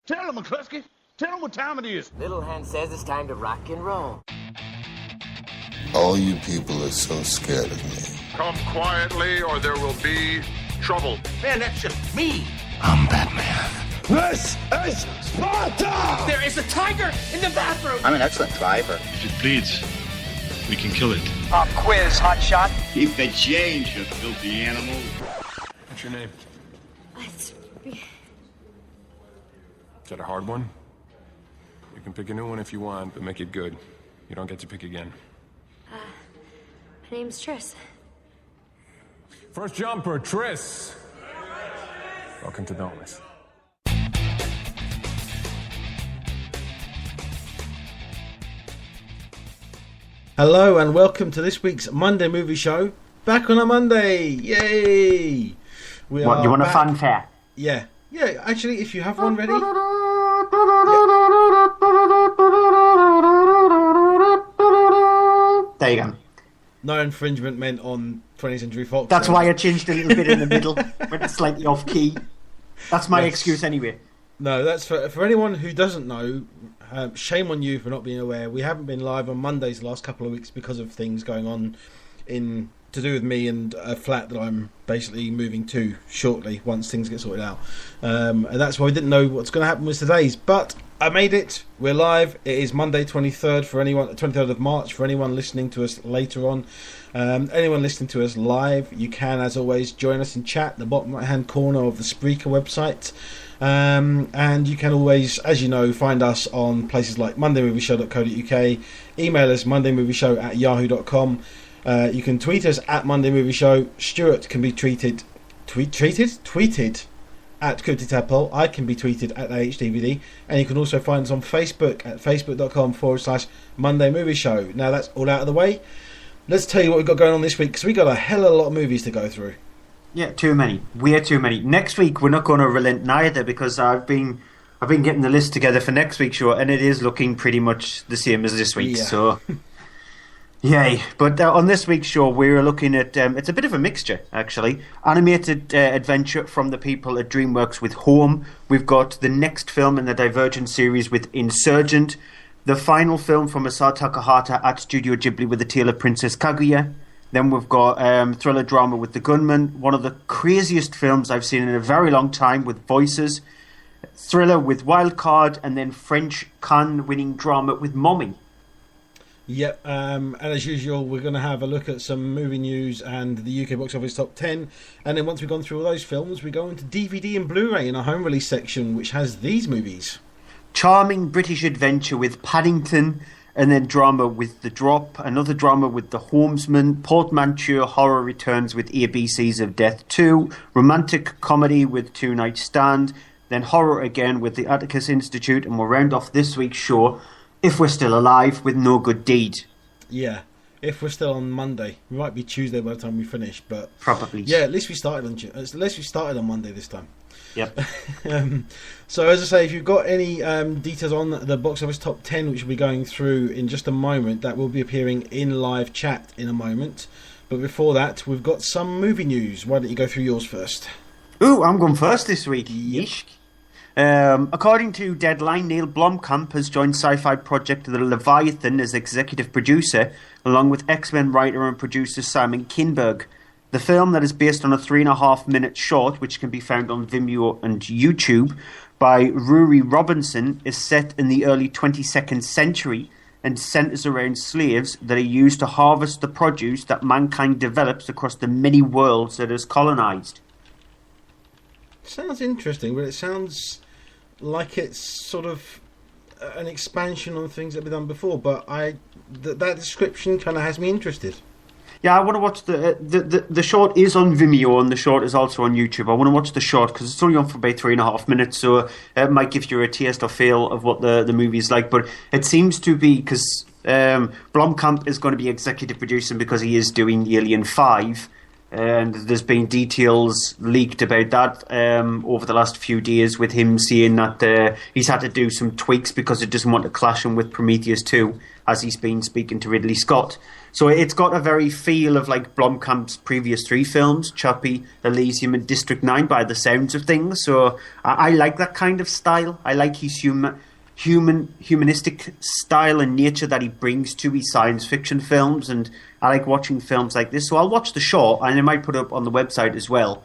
Tell him, McCluskey. Tell him what time it is. Little Hen says it's time to rock and roll. All you people are so scared of me. Come quietly or there will be trouble. Man, that's just me. I'm Batman. This is Sparta! There is a tiger in the bathroom! I'm an excellent driver. If it bleeds, we can kill it. Pop quiz, hotshot. Keep the change, you filthy animal. What's your name? Is that a hard one? You can pick a new one if you want, but make it good. You don't get to pick again. My name's Triss. First jumper, Triss. Welcome to Dauntless. Hello and welcome to this week's Monday Movie Show. Back on a Monday, yay! You want a fanfare? Yeah. Actually, if you have one ready. There you go. No infringement meant on 20th Century Fox. That's why I changed a little bit in the middle, went slightly off key. That's my excuse anyway. No, that's for anyone who doesn't know. Shame on you for not being aware. We haven't been live on Mondays the last couple of weeks because of things going on to do with me and a flat that I'm basically moving to shortly once things get sorted out. And that's why we didn't know what's going to happen with today's. But I made it. We're live. It is Monday 23rd of March for anyone listening to us later on. Anyone listening to us live, you can, as always, join us in chat, the bottom right hand corner of the Spreaker website. And you can always, as you know, find us on places like mondaymovieshow.co.uk, email us mondaymovieshow@yahoo.com. You can tweet us at Monday Movie Show. Stuart can be tweeted at Cryptid Tadpole. I can be tweeted at AHDVD, and you can also find us on Facebook at facebook.com/Monday Movie Show. Now that's all out of the way. Let's tell you what we've got going on this week, because we've got a hell of a lot of movies to go through. Yeah, too many. Way too many. Next week we're not going to relent neither, because I've been getting the list together for next week's show, and it is looking pretty much the same as this week. Yeah. So, yay! But on this week's show, we're looking at it's a bit of a mixture, actually. Animated adventure from the people at DreamWorks with Home. We've got the next film in the Divergent series with Insurgent. The final film from Masato Takahata at Studio Ghibli with the Tale of Princess Kaguya. Then we've got thriller drama with The Gunman, one of the craziest films I've seen in a very long time with voices. Thriller with Wildcard, and then French Cannes-winning drama with Mommy. Yep, and as usual, we're going to have a look at some movie news and the UK box office top 10. And then once we've gone through all those films, we go into DVD and Blu-ray in our home release section, which has these movies. Charming British adventure with Paddington, and then drama with The Drop, another drama with The Homesman, portmanteau horror returns with ABCs of Death 2, romantic comedy with Two Night Stand, then horror again with the Atticus Institute, and we'll round off this week's show, if we're still alive, with No Good Deed. Yeah, if we're still on Monday. We might be Tuesday by the time we finish, but probably. Yeah, at least we started on Monday this time. Yep. So as I say, if you've got any details on the box office top 10, which we'll be going through in just a moment, that will be appearing in live chat in a moment. But before that, we've got some movie news. Why don't you go through yours first? Ooh, I'm going first this week. Yeesh. According to Deadline, Neil Blomkamp has joined sci-fi project The Leviathan as executive producer, along with X-Men writer and producer Simon Kinberg. The film, that is based on a 3.5-minute short, which can be found on Vimeo and YouTube, by Rory Robinson, is set in the early 22nd century and centres around slaves that are used to harvest the produce that mankind develops across the many worlds that it has colonised. Sounds interesting, but it sounds like it's sort of an expansion on things that have been done before, but that description kind of has me interested. Yeah, I want to watch the short is on Vimeo, and the short is also on YouTube. I want to watch the short because it's only on for about 3.5 minutes, so it might give you a taste or feel of what the movie is like. But it seems to be, because Blomkamp is going to be executive producing because he is doing Alien 5, and there's been details leaked about that over the last few days, with him saying that he's had to do some tweaks because it doesn't want to clash him with Prometheus 2, as he's been speaking to Ridley Scott. So it's got a very feel of like Blomkamp's previous 3 films, Chappie, Elysium and District 9 by the sounds of things. So I like that kind of style. I like his humanistic style and nature that he brings to his science fiction films, and I like watching films like this. So I'll watch the short, and I might put it up on the website as well,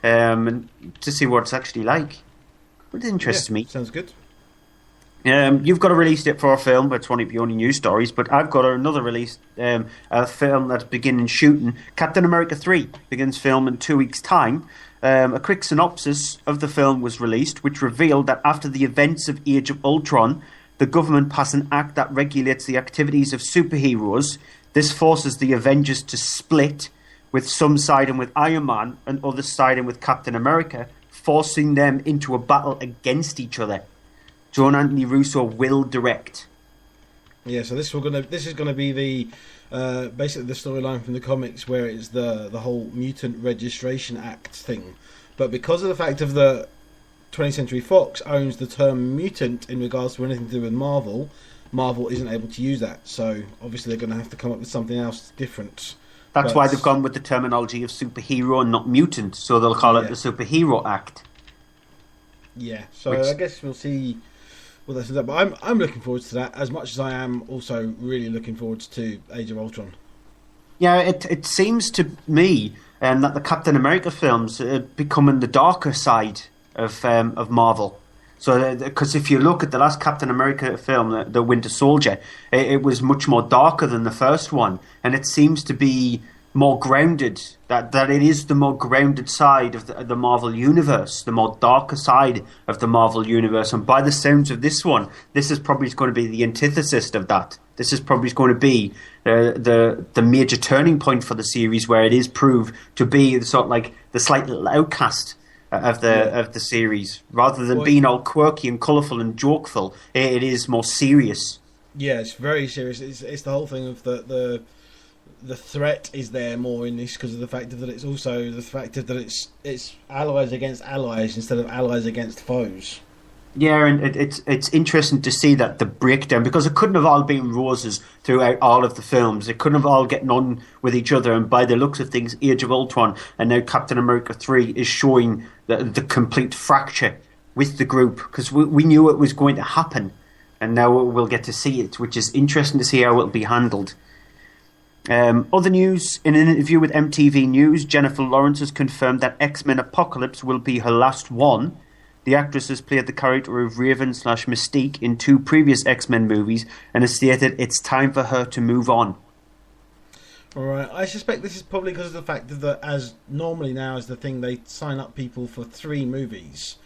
and to see what it's actually like. It interests me. Sounds good. You've got a release date for a film, but it's one of your only news stories. But I've got another release, a film that's beginning shooting. Captain America 3 begins film in 2 weeks' time. A quick synopsis of the film was released, which revealed that after the events of Age of Ultron, the government passed an act that regulates the activities of superheroes. This forces the Avengers to split, with some siding with Iron Man and others siding with Captain America, forcing them into a battle against each other. John Anthony Russo will direct. Yeah, so this is gonna be the basically the storyline from the comics, where it's the whole Mutant Registration Act thing. But because of the fact of the 20th Century Fox owns the term mutant in regards to anything to do with Marvel, Marvel isn't able to use that. So obviously they're going to have to come up with something else different. That's why they've gone with the terminology of superhero and not mutant. So they'll call it the Superhero Act. Yeah, so I guess we'll see. Well, that's that. But I'm looking forward to that as much as I am also really looking forward to Age of Ultron. Yeah, it seems to me that the Captain America films are becoming the darker side of Marvel. So, because if you look at the last Captain America film, the Winter Soldier, it was much more darker than the first one, and it seems to be more grounded. That it is the more grounded side of the Marvel universe, the more darker side of the Marvel universe. And by the sounds of this one, this is probably going to be the antithesis of that. This is probably going to be the major turning point for the series, where it is proved to be sort of like the slight little outcast of the series, rather than being all quirky and colourful and jokeful. It is more serious. Yeah, it's very serious. It's the whole thing of the threat is there more in this because of the fact that it's also the fact that it's allies against allies instead of allies against foes. Yeah, and it's interesting to see that the breakdown, because it couldn't have all been roses throughout all of the films. It couldn't have all getting on with each other. And by the looks of things, Age of Ultron and now Captain America 3 is showing the complete fracture with the group, because we knew it was going to happen, and now we'll get to see it, which is interesting to see how it'll be handled. Other news: in an interview with MTV News, Jennifer Lawrence has confirmed that X-Men Apocalypse will be her last one. The actress has played the character of Raven/Mystique in 2 previous X-Men movies and has stated it's time for her to move on. Alright, I suspect this is probably because of the fact that, as normally now is the thing, they sign up people for 3 movies.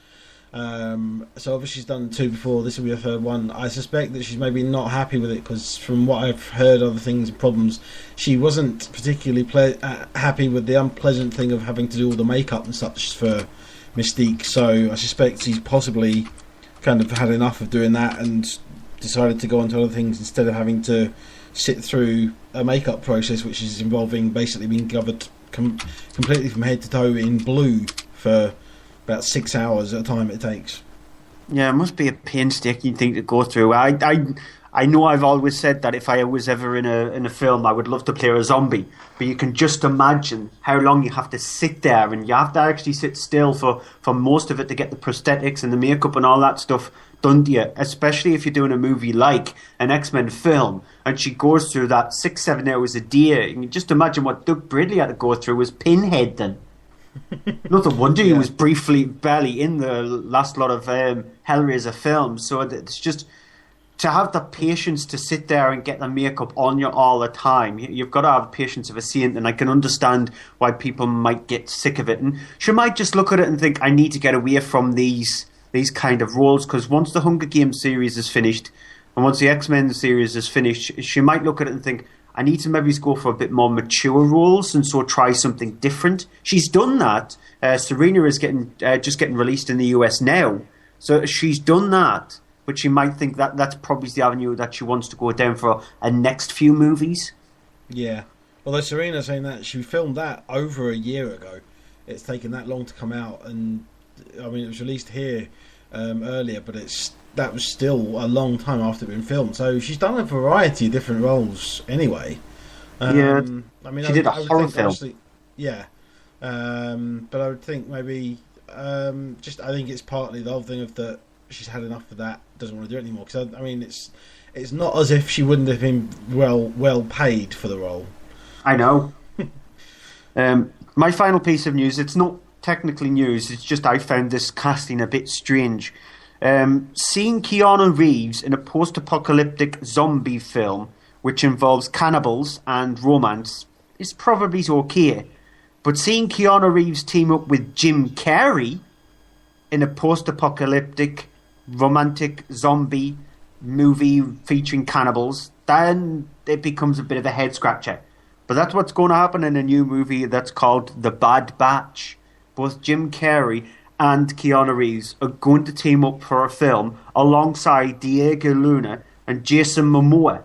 So obviously she's done 2 before, this will be her 3rd one. I suspect that she's maybe not happy with it, because from what I've heard, other things and problems, she wasn't particularly happy with the unpleasant thing of having to do all the makeup and such for Mystique. So I suspect she's possibly kind of had enough of doing that and decided to go on to other things instead of having to sit through a makeup process which is involving basically being covered completely from head to toe in blue for about 6 hours at a time it takes. Yeah, it must be a painstaking thing to go through. I know I've always said that if I was ever in a film, I would love to play a zombie. But you can just imagine how long you have to sit there, and you have to actually sit still for most of it to get the prosthetics and the makeup and all that stuff done to you, especially if you're doing a movie like an X-Men film, and she goes through that 6-7 hours a day. You can just imagine what Doug Bradley had to go through was Pinhead then. Not the wonder he was barely in the last lot of Hellraiser films. So it's just to have the patience to sit there and get the makeup on you all the time. You've got to have the patience of a saint, and I can understand why people might get sick of it. And she might just look at it and think, I need to get away from these kind of roles, because once the Hunger Games series is finished and once the X-Men series is finished, she might look at it and think, I need to maybe go for a bit more mature roles and so try something different. She's done that. Serena is just getting released in the US now. So she's done that, but she might think that that's probably the avenue that she wants to go down for a next few movies. Yeah. Although Serena's saying that she filmed that over a year ago. It's taken that long to come out, and I mean it was released here earlier, but that was still a long time after it had been filmed. So she's done a variety of different roles anyway. Yeah, I mean, she did a I would horror think, film. obviously, yeah, but I would think maybe I think it's partly the whole thing of that she's had enough of that, doesn't want to do it anymore. Because I mean, it's not as if she wouldn't have been well paid for the role. I know. My final piece of news, it's not technically news, it's just I found this casting a bit strange. Seeing Keanu Reeves in a post-apocalyptic zombie film which involves cannibals and romance is probably okay. But seeing Keanu Reeves team up with Jim Carrey in a post-apocalyptic romantic zombie movie featuring cannibals, then it becomes a bit of a head-scratcher. But that's what's going to happen in a new movie that's called The Bad Batch. Both Jim Carrey and Keanu Reeves are going to team up for a film alongside Diego Luna and Jason Momoa.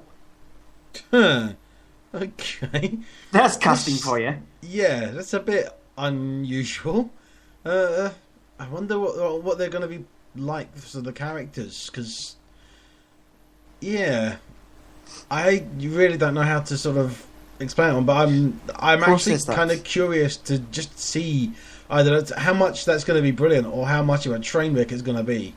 Okay. That's casting for you. Yeah, that's a bit unusual. I wonder what they're going to be like for the characters, because I really don't know how to sort of explain it, but I'm actually kind of curious to just see either how much that's going to be brilliant or how much of a train wreck it's going to be.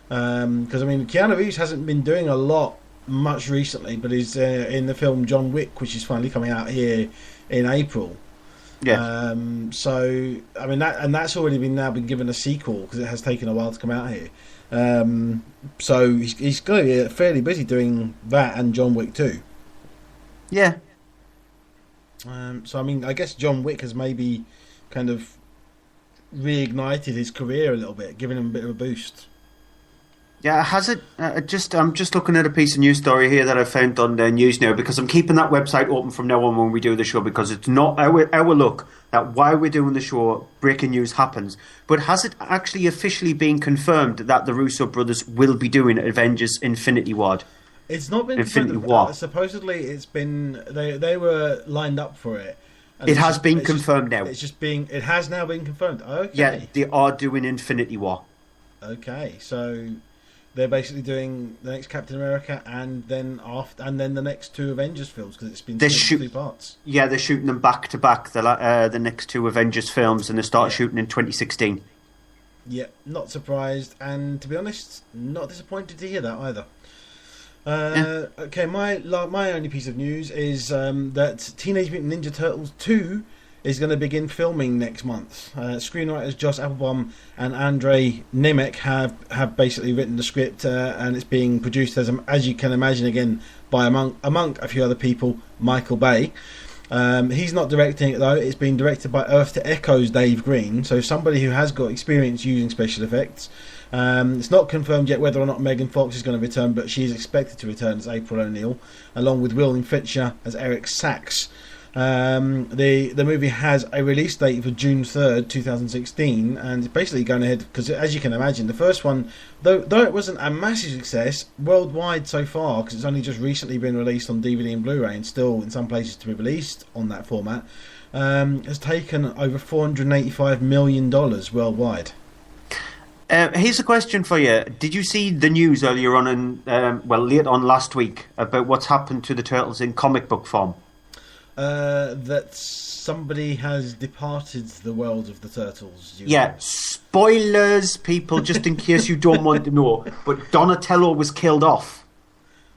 Because I mean, Keanu Reeves hasn't been doing a lot much recently, but he's in the film John Wick, which is finally coming out here in April. Yeah. So I mean that's already been given a sequel because it has taken a while to come out here. So he's going to be fairly busy doing that and John Wick 2. Yeah. So I mean, I guess John Wick has maybe kind of reignited his career a little bit, giving him a bit of a boost. Yeah, has it? I'm just looking at a piece of news story here that I found on News Now, because I'm keeping that website open from now on when we do the show, because it's not our luck that while we're doing the show, breaking news happens. But has it actually officially been confirmed that the Russo brothers will be doing Avengers Infinity War? It's not been Infinity War. Supposedly, it's been they were lined up for it. And it has been confirmed now. It has now been confirmed. Okay. Yeah, they are doing Infinity War. Okay, so they're basically doing the next Captain America and then the next two Avengers films, because it's been split in 2 parts. Yeah, they're shooting them back to back, the next 2 Avengers films, and they start shooting in 2016. Yeah, not surprised, and to be honest, not disappointed to hear that either. Okay, my only piece of news is that Teenage Mutant Ninja Turtles 2 is going to begin filming next month. Screenwriters Josh Applebaum and Andrei Nemec have basically written the script, and it's being produced, as you can imagine, again by among a few other people, Michael Bay. He's not directing it though. It's being directed by Earth to Echo's Dave Green, so somebody who has got experience using special effects. It's not confirmed yet whether or not Megan Fox is going to return, but she is expected to return as April O'Neil, along with William Fincher as Eric Sachs. The movie has a release date for June 3rd, 2016, and it's basically going ahead because, as you can imagine, the first one, though it wasn't a massive success worldwide so far, because it's only just recently been released on DVD and Blu-ray and still in some places to be released on that format, has taken over $485 million worldwide. Here's a question for you. Did you see the news earlier on, late on last week, about what's happened to the Turtles in comic book form? That somebody has departed the world of the Turtles. Yeah, spoilers, people, just in case you don't want to know. But Donatello was killed off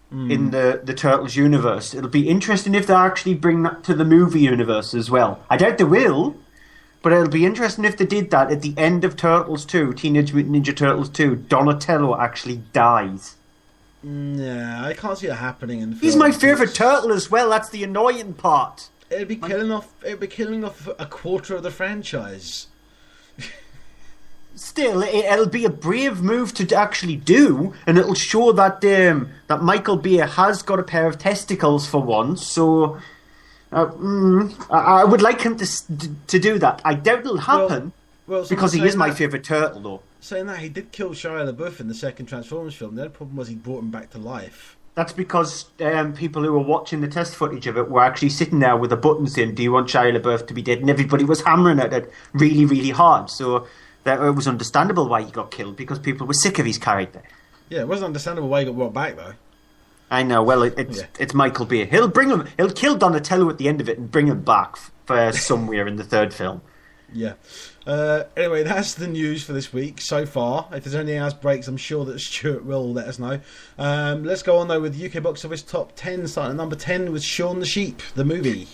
in the Turtles universe. It'll be interesting if they actually bring that to the movie universe as well. I doubt they will, but it'll be interesting if they did that at the end of Turtles 2, Teenage Mutant Ninja Turtles 2, Donatello actually dies. Yeah, I can't see it happening in the film. He's my favourite turtle as well. That's the annoying part. It'd be killing off a quarter of the franchise. Still, it'll be a brave move to actually do, and it'll show that that Michael Bay has got a pair of testicles for once. So, I would like him to do that. I doubt it'll happen because he is my favourite turtle, though. Saying that, he did kill Shia LaBeouf in the second Transformers film. The only problem was he brought him back to life. That's because people who were watching the test footage of it were actually sitting there with the buttons in, do you want Shia LaBeouf to be dead? And everybody was hammering at it really, really hard. So it was understandable why he got killed, because people were sick of his character. Yeah, it wasn't understandable why he got brought back, though. I know. Well, it's Michael Bay. He'll kill Donatello at the end of it and bring him back for somewhere in the third film. Yeah. Anyway, that's the news for this week so far. If there's anything else breaks, I'm sure that Stuart will let us know. Let's go on though with UK box office top 10. Starting at number 10 with Shaun the Sheep, the movie.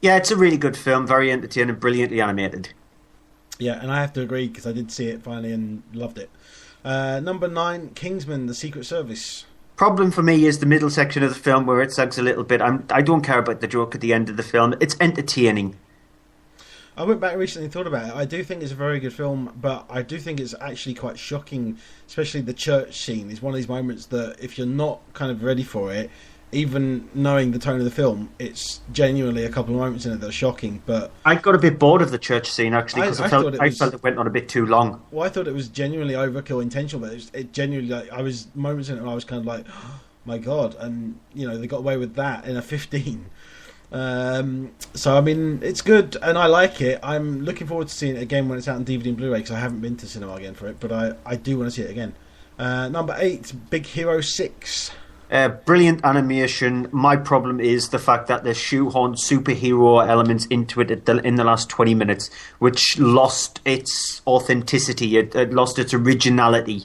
Yeah, it's a really good film, very entertaining, brilliantly animated. Yeah, and I have to agree because I did see it finally and loved it. Number 9, Kingsman: The Secret Service. Problem for me is the middle section of the film where it sags a little bit. I don't care about the joke at the end of the film. It's entertaining. I went back recently and thought about it. I do think it's a very good film, but I do think it's actually quite shocking, especially the church scene. It's one of these moments that if you're not kind of ready for it, even knowing the tone of the film, it's genuinely a couple of moments in it that are shocking. But I got a bit bored of the church scene, actually, because I felt it went on a bit too long. Well, I thought it was genuinely overkill intentional, but it genuinely, like, I was moments in it where I was kind of like, oh, my God. And, they got away with that in a 15. So I mean, it's good and I like it. I'm looking forward to seeing it again when it's out on DVD and Blu-ray because I haven't been to cinema again for it, but I do want to see it again. Number 8, Big Hero 6. Brilliant animation. My problem is the fact that there's shoehorned superhero elements into it in the last 20 minutes, which lost its authenticity. It lost its originality.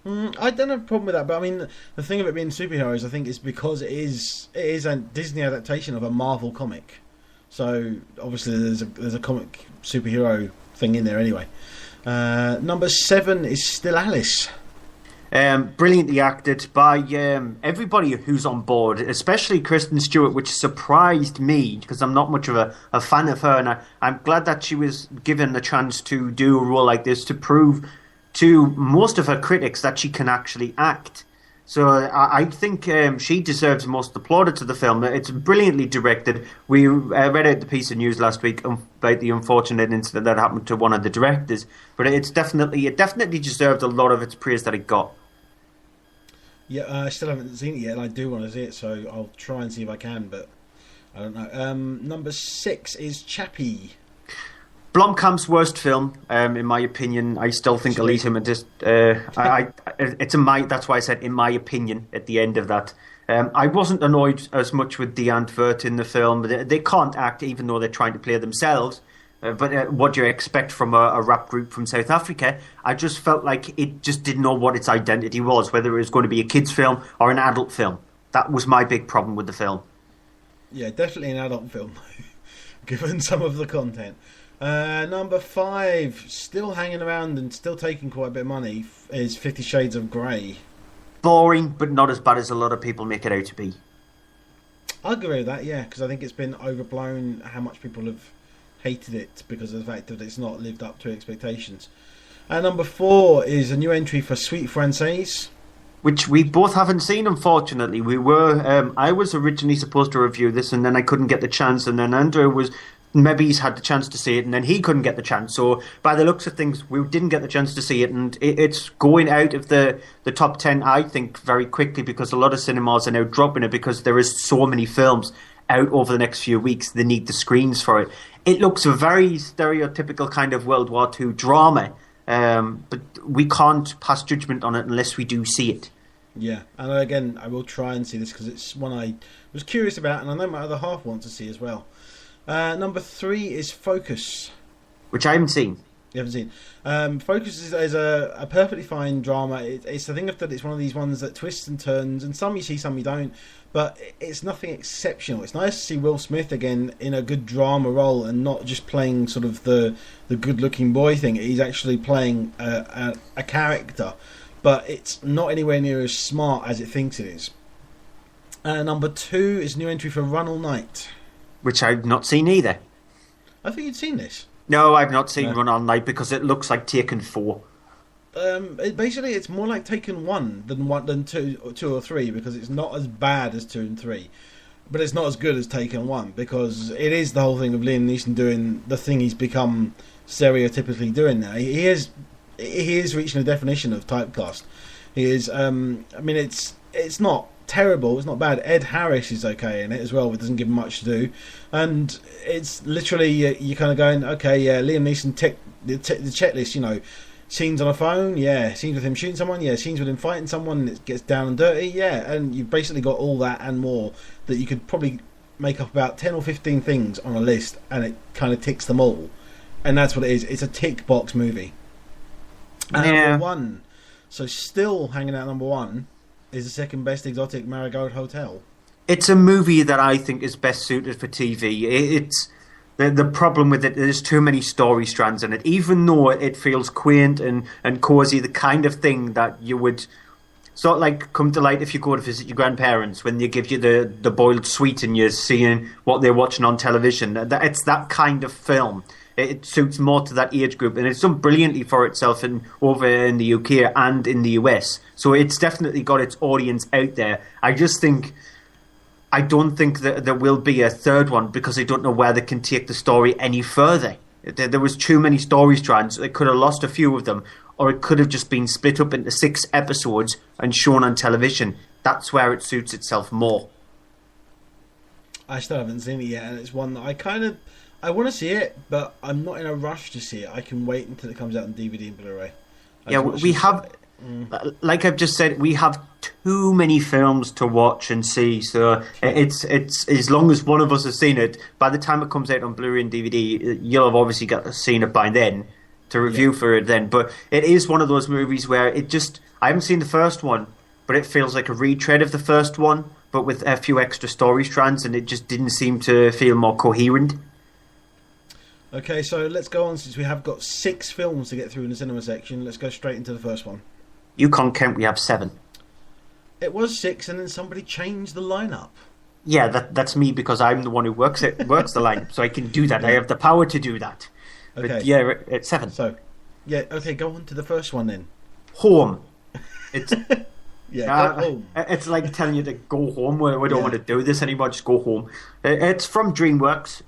I don't have a problem with that, but I mean, the thing of it being superheroes, I think, is because it is a Disney adaptation of a Marvel comic. So obviously, there's a comic superhero thing in there anyway. Number 7 is still Alice. Brilliantly acted by everybody who's on board, especially Kristen Stewart, which surprised me because I'm not much of a fan of her, and I'm glad that she was given the chance to do a role like this to prove to most of her critics that she can actually act. So I think she deserves most of the plaudits of the film. It's brilliantly directed. We read out the piece of news last week about the unfortunate incident that happened to one of the directors, but it definitely deserved a lot of its praise that it got. Yeah, I still haven't seen it yet, and I do want to see it, so I'll try and see if I can, but I don't know. Number 6 is Chappie. Blomkamp's worst film, in my opinion. I still think Elysium and just that's why I said in my opinion at the end of that. I wasn't annoyed as much with the Antwerp in the film. They can't act even though they're trying to play themselves. But what do you expect from a rap group from South Africa? I just felt like it just didn't know what its identity was, whether it was going to be a kids' film or an adult film. That was my big problem with the film. Yeah, definitely an adult film, given some of the content. Number 5, still hanging around and still taking quite a bit of money, is 50 Shades of Grey. Boring, but not as bad as a lot of people make it out to be. I agree with that, yeah, because I think it's been overblown how much people have hated it because of the fact that it's not lived up to expectations. And number 4 is a new entry for Suite Française, which we both haven't seen, unfortunately. We were I was originally supposed to review this, and then I couldn't get the chance, and then Andrew was... Maybe he's had the chance to see it, and then he couldn't get the chance. So, by the looks of things, we didn't get the chance to see it, and it's going out of the top 10, I think, very quickly, because a lot of cinemas are now dropping it because there is so many films out over the next few weeks. They need the screens for it. It looks a very stereotypical kind of World War II drama, but we can't pass judgment on it unless we do see it. Yeah, and again, I will try and see this because it's one I was curious about, and I know my other half wants to see as well. Number 3 is Focus, which I haven't seen. You haven't seen. Focus is a perfectly fine drama. It's the thing that it's one of these ones that twists and turns, and some you see, some you don't. But it's nothing exceptional. It's nice to see Will Smith again in a good drama role and not just playing sort of the good-looking boy thing. He's actually playing a character, but it's not anywhere near as smart as it thinks it is. Number 2 is new entry for Run All Night, which I've not seen either. I think you'd seen this. No, I've not seen Run All Night because it looks like Taken 4. Basically, it's more like Taken 1 than 2 or 3 because it's not as bad as 2 and 3. But it's not as good as Taken 1 because it is the whole thing of Liam Neeson doing the thing he's become stereotypically doing now. He is reaching a definition of typecast. He is. I mean, it's not terrible, it's not bad. Ed Harris is okay in it as well, but doesn't give him much to do. And it's literally you're kind of going, okay, yeah, Liam Neeson ticked the checklist. Scenes on a phone, yeah. Scenes with him shooting someone, yeah. Scenes with him fighting someone, and it gets down and dirty, yeah. And you've basically got all that and more that you could probably make up about 10 or 15 things on a list, and it kind of ticks them all. And that's what it is. It's a tick box movie. And number one, so still hanging out number one, is the second best exotic Marigold Hotel. It's a movie that I think is best suited for TV. It's the problem with it, there's too many story strands in it. Even though it feels quaint and cosy, the kind of thing that you would sort of like come to light if you go to visit your grandparents when they give you the boiled sweet and you're seeing what they're watching on television. It's that kind of film. It suits more to that age group, and it's done brilliantly for itself over in the UK and in the US. So it's definitely got its audience out there. I don't think that there will be a third one because I don't know where they can take the story any further. There was too many story strands. They could have lost a few of them, or it could have just been split up into 6 episodes and shown on television. That's where it suits itself more. I still haven't seen it yet, and it's one that I want to see it, but I'm not in a rush to see it. I can wait until it comes out on DVD and Blu-ray. We have, like I've just said, we have too many films to watch and see. So it's as long as one of us has seen it, by the time it comes out on Blu-ray and DVD, you'll have obviously seen it by then to review for it then. But it is one of those movies where I haven't seen the first one, but it feels like a retread of the first one, but with a few extra story strands, and it just didn't seem to feel more coherent. Okay, so let's go on, since we have got 6 films to get through in the cinema section. Let's go straight into the first one. You can't count, we have 7. It was 6, and then somebody changed the lineup. Yeah, that's me, because I'm the one who works the lineup, so I can do that. I have the power to do that. Okay. But yeah, it's 7. So, yeah, okay, go on to the first one then. Home. It's go home. It's like telling you to go home. We don't want to do this anymore. Just go home. It's from DreamWorks,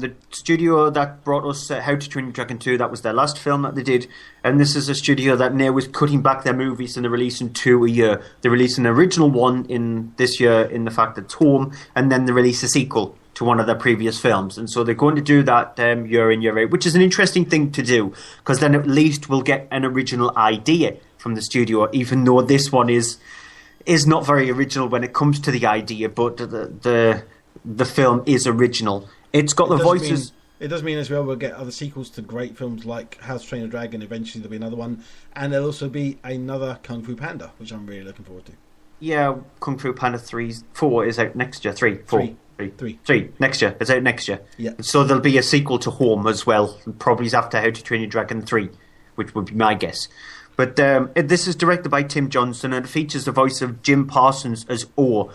the studio that brought us How to Train Your Dragon 2. That was their last film that they did, and this is a studio that now is cutting back their movies and they're releasing 2 a year. They released an original one in this year, in the fact that it's Home, and then they release a sequel to one of their previous films. And so they're going to do that year in, year out, which is an interesting thing to do, because then at least we'll get an original idea from the studio, even though this one is not very original when it comes to the idea, but the film is original. It's got the voices. It does mean as well we'll get other sequels to great films like How to Train Your Dragon. Eventually there'll be another one, and there'll also be another Kung Fu Panda, which I'm really looking forward to. Yeah, Kung Fu Panda 4 is out next year. 3 next year. It's out next year. Yeah. So there'll be a sequel to Home as well, probably after How to Train Your Dragon 3, which would be my guess. But this is directed by Tim Johnson, and it features the voice of Jim Parsons as O.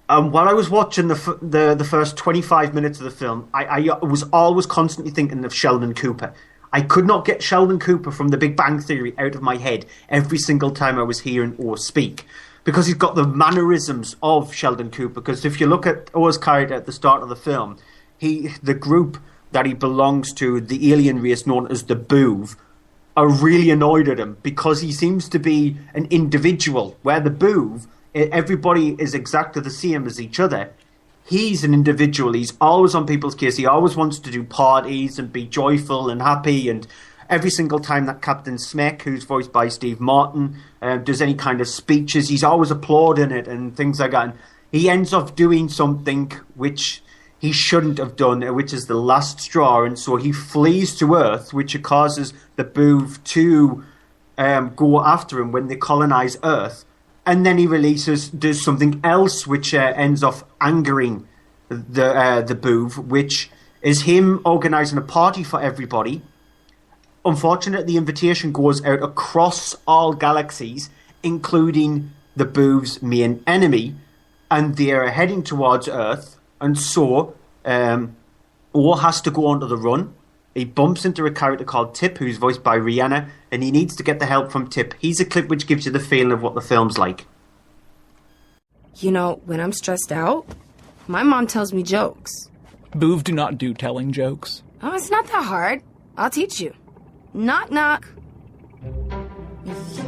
While I was watching the first 25 minutes of the film, I was always constantly thinking of Sheldon Cooper. I could not get Sheldon Cooper from The Big Bang Theory out of my head every single time I was hearing O speak, because he's got the mannerisms of Sheldon Cooper. Because if you look at O's character at the start of the film, the group that he belongs to, the alien race known as the Boov, are really annoyed at him because he seems to be an individual, where the Boov, everybody is exactly the same as each other. He's an individual. He's always on people's case. He always wants to do parties and be joyful and happy, and every single time that Captain Smek, who's voiced by Steve Martin, does any kind of speeches, he's always applauding it and things like that. And he ends up doing something which he shouldn't have done, which is the last straw, and so he flees to Earth, which causes the Boov to go after him when they colonize Earth, and then he does something else which ends up angering the Boov, which is him organizing a party for everybody. Unfortunately, the invitation goes out across all galaxies, including the Boov's main enemy, and they are heading towards Earth. And so, O has to go onto the run. He bumps into a character called Tip, who's voiced by Rihanna, and he needs to get the help from Tip. He's a clip which gives you the feeling of what the film's like. You know, when I'm stressed out, my mom tells me jokes. Boov do not do telling jokes. Oh, it's not that hard. I'll teach you. Knock, knock.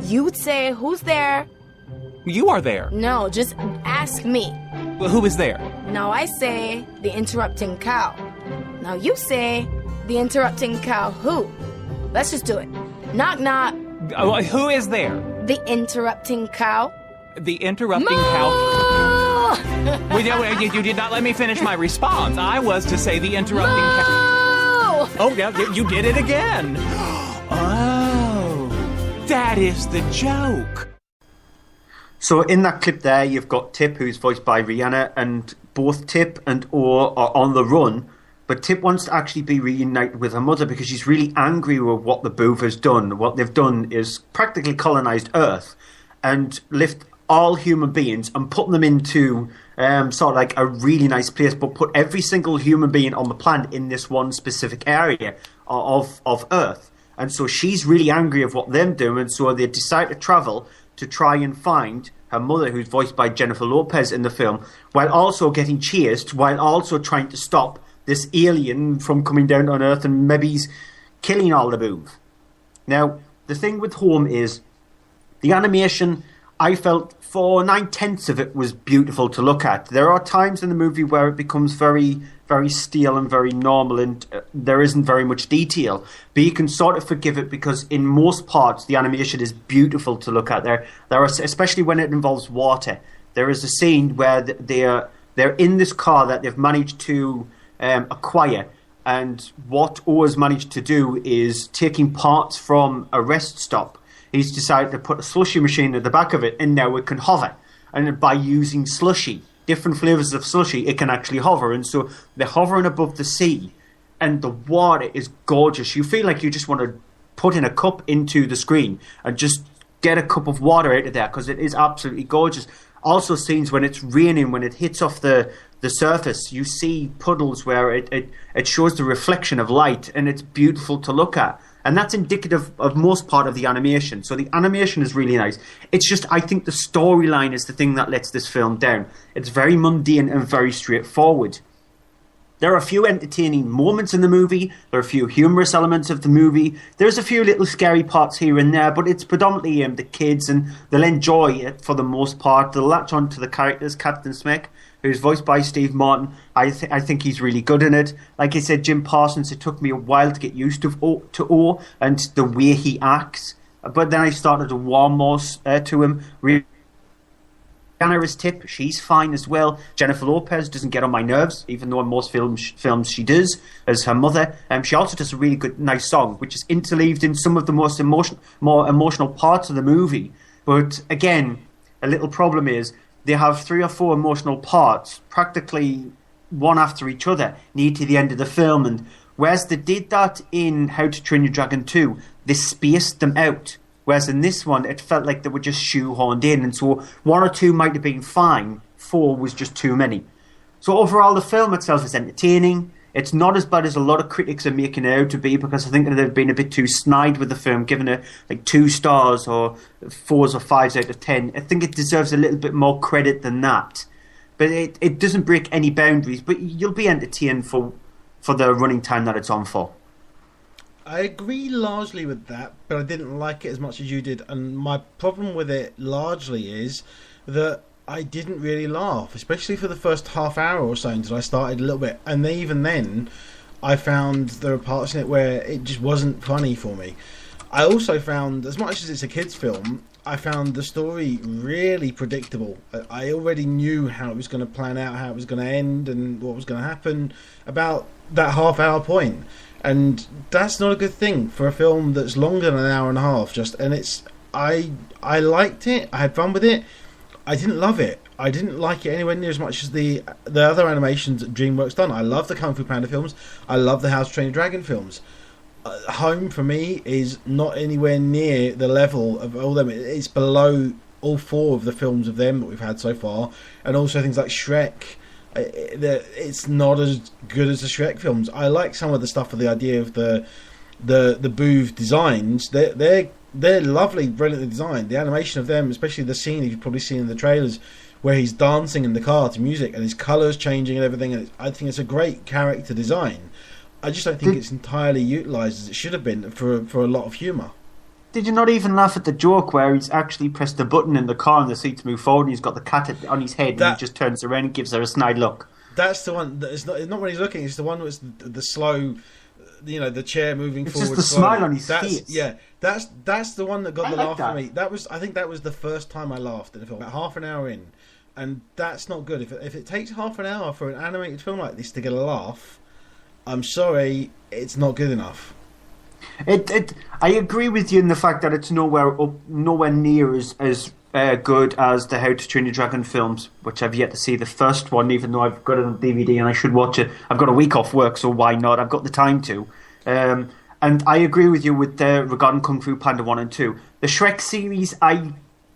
You would say, who's there? You are there. No, just ask me. Well, who is there? Now I say, the interrupting cow. Now you say, the interrupting cow who? Let's just do it. Knock, knock. Who is there? The interrupting cow. The interrupting cow. Wait, you did not let me finish my response. I was to say the interrupting cow. Oh, yeah, you did it again. Oh, that is the joke. So in that clip there, you've got Tip, who's voiced by Rihanna, and both Tip and O are on the run. But Tip wants to actually be reunited with her mother because she's really angry with what the Booth has done. What they've done is practically colonised Earth and lift all human beings and put them into sort of like a really nice place, but put every single human being on the planet in this one specific area of Earth. And so she's really angry of what they're doing, and so they decide to travel to try and find her mother, who's voiced by Jennifer Lopez in the film, while also getting chased, while also trying to stop this alien from coming down on Earth and maybe he's killing all the Booth. Now, the thing with Home is the animation, I felt for 9/10 of it was beautiful to look at. There are times in the movie where it becomes very, very stale and very normal and there isn't very much detail. But you can sort of forgive it because in most parts the animation is beautiful to look at. There are, especially when it involves water. There is a scene where they're in this car that they've managed to acquire. And what O has managed to do is taking parts from a rest stop. He's decided to put a slushy machine at the back of it, and now it can hover. And by using slushy, different flavours of slushy, it can actually hover. And so they're hovering above the sea, and the water is gorgeous. You feel like you just want to put in a cup into the screen and just get a cup of water out of there because it is absolutely gorgeous. Also scenes when it's raining, when it hits off the surface, you see puddles where it shows the reflection of light, and it's beautiful to look at. And that's indicative of most part of the animation. So the animation is really nice. It's just, I think the storyline is the thing that lets this film down. It's very mundane and very straightforward. There are a few entertaining moments in the movie. There are a few humorous elements of the movie. There's a few little scary parts here and there, but it's predominantly the kids, and they'll enjoy it for the most part. They'll latch on to the characters. Captain Smek, who's voiced by Steve Martin, I think he's really good in it. Like I said, Jim Parsons, it took me a while to get used to O and the way he acts. But then I started to warm more to him. Rihanna is Tip, she's fine as well. Jennifer Lopez doesn't get on my nerves, even though in most films she does, as her mother. She also does a really good, nice song, which is interleaved in some of the more emotional parts of the movie. But again, a little problem is they have 3 or 4 emotional parts, practically one after each other, near to the end of the film. And whereas they did that in How to Train Your Dragon 2, they spaced them out. Whereas in this one, it felt like they were just shoehorned in. And so 1 or 2 might have been fine, 4 was just too many. So overall, the film itself is entertaining. It's not as bad as a lot of critics are making it out to be, because I think that they've been a bit too snide with the film, giving it like 2 stars or 4s or 5s out of 10. I think it deserves a little bit more credit than that. But it doesn't break any boundaries, but you'll be entertained for the running time that it's on for. I agree largely with that, but I didn't like it as much as you did. And my problem with it largely is that I didn't really laugh, especially for the first half hour or so until I started a little bit. And even then, I found there were parts in it where it just wasn't funny for me. I also found, as much as it's a kid's film, I found the story really predictable. I already knew how it was going to plan out, how it was going to end, and what was going to happen about that half hour point. And that's not a good thing for a film that's longer than an hour and a half. I liked it. I had fun with it. I didn't love it. I didn't like it anywhere near as much as the other animations that DreamWorks done. I love the Kung Fu Panda films. I love the How to Train Your Dragon films. Home for me is not anywhere near the level of all them. It's below all 4 of the films of them that we've had so far, and also things like Shrek. It's not as good as the Shrek films. I like some of the stuff for the idea of the Booth designs. They're lovely, brilliantly designed. The animation of them, especially the scene you've probably seen in the trailers, where he's dancing in the car to music and his colours changing and everything. And I think it's a great character design. I just don't think it's entirely utilised as it should have been for a lot of humour. Did you not even laugh at the joke where he's actually pressed the button in the car and the seats move forward and he's got the cat on his head and he just turns around and gives her a snide look? That's the one. It's not when he's looking. It's the one that's the slow the chair moving it's forward. Just the smile on his face. Yeah, that's the one that got the like laugh that. for me. I think that was the first time I laughed in a film. About half an hour in, and that's not good. If it takes half an hour for an animated film like this to get a laugh, I'm sorry, it's not good enough. I agree with you in the fact that it's nowhere near as good as the How to Train Your Dragon films, which I've yet to see the first one, even though I've got it on DVD and I should watch it. I've got a week off work, so why not? I've got the time to. And I agree with you with regarding Kung Fu Panda 1 and 2. The Shrek series, I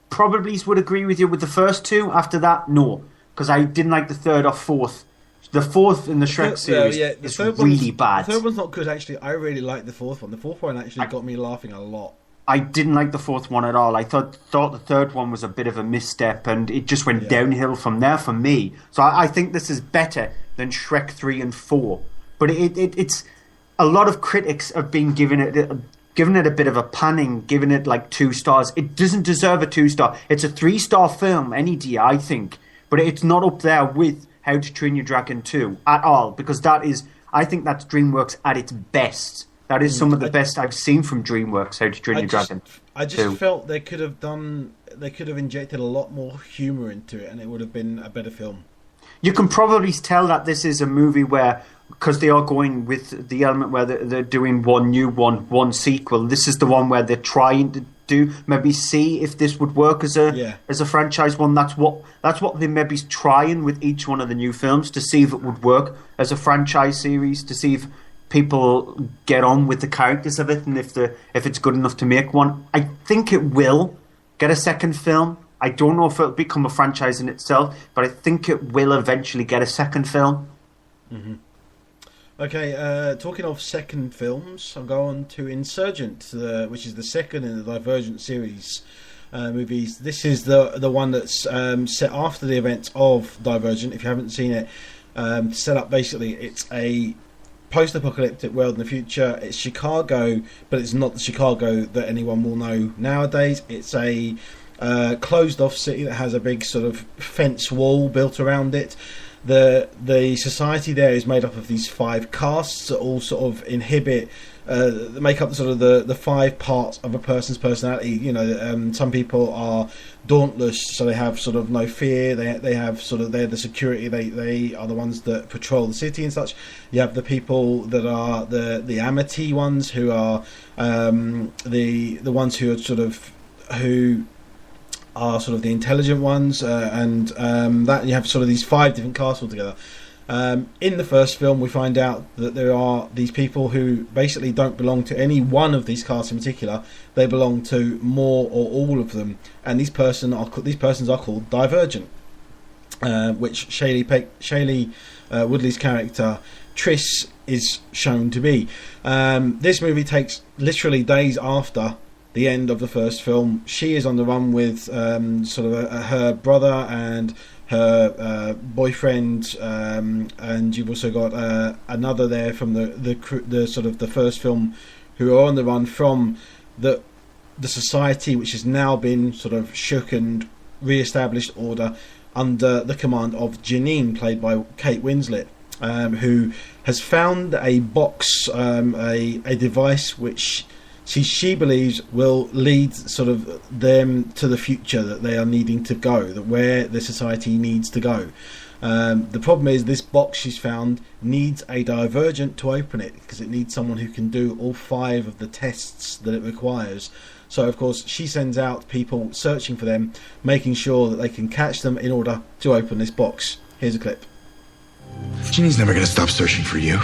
probably would agree with you with the first two. After that, no, because I didn't like the third or fourth. The fourth in the Shrek series is really bad. The third one's not good, actually. I really like the fourth one. The fourth one actually got me laughing a lot. I didn't like the fourth one at all. I thought the third one was a bit of a misstep, and it just went downhill from there for me. So I think this is better than Shrek 3 and 4. But it's a lot of critics have been giving it a bit of a panning, giving it like 2 stars. It doesn't deserve a 2-star. It's a 3-star film any day, I think. But it's not up there with How to Train Your Dragon 2 at all, because I think that's DreamWorks at its best. That is some of the best I've seen from DreamWorks, How to Train Your Dragon. I just felt they could have injected a lot more humour into it, and it would have been a better film. You can probably tell that this is a movie where, because they are going with the element where they're doing one new one sequel. This is the one where they're trying to maybe see if this would work as a franchise one. That's what they maybe trying with each one of the new films, to see if it would work as a franchise series, to see if people get on with the characters of it, and if it's good enough to make one. I think it will get a second film. I don't know if it'll become a franchise in itself, but I think it will eventually get a second film. Mm-hmm. Okay, talking of second films, I'll go on to Insurgent, which is the second in the Divergent series movies. This is the one that's set after the events of Divergent. If you haven't seen it, set up basically, it's a post-apocalyptic world in the future. It's Chicago, but it's not the Chicago that anyone will know nowadays. It's a closed-off city that has a big sort of fence wall built around it. The society there is made up of these 5 castes that all sort of inhibit, make up sort of the 5 parts of a person's personality. Some people are dauntless, so they have sort of no fear. They have sort of, they're the security. They are the ones that patrol the city and such. You have the people that are the amity ones, who are the ones who are sort of the intelligent ones, and that you have sort of these 5 different castes altogether. In the first film, we find out that there are these people who basically don't belong to any one of these castes in particular. They belong to more or all of them, and these persons are called Divergent, which Shailene Woodley's character Triss is shown to be. This movie takes literally days after the end of the first film. She is on the run with her brother and her boyfriend, and you've also got another there from the sort of the first film, who are on the run from the society which has now been sort of shook and re-established order under the command of Janine, played by Kate Winslet, who has found a box, a device which she believes will lead sort of them to the future that they are needing to go, that where the society needs to go. The problem is, this box she's found needs a Divergent to open it, because it needs someone who can do all 5 of the tests that it requires. So of course she sends out people searching for them, making sure that they can catch them in order to open this box. Here's a clip. Jeannie's never going to stop searching for you.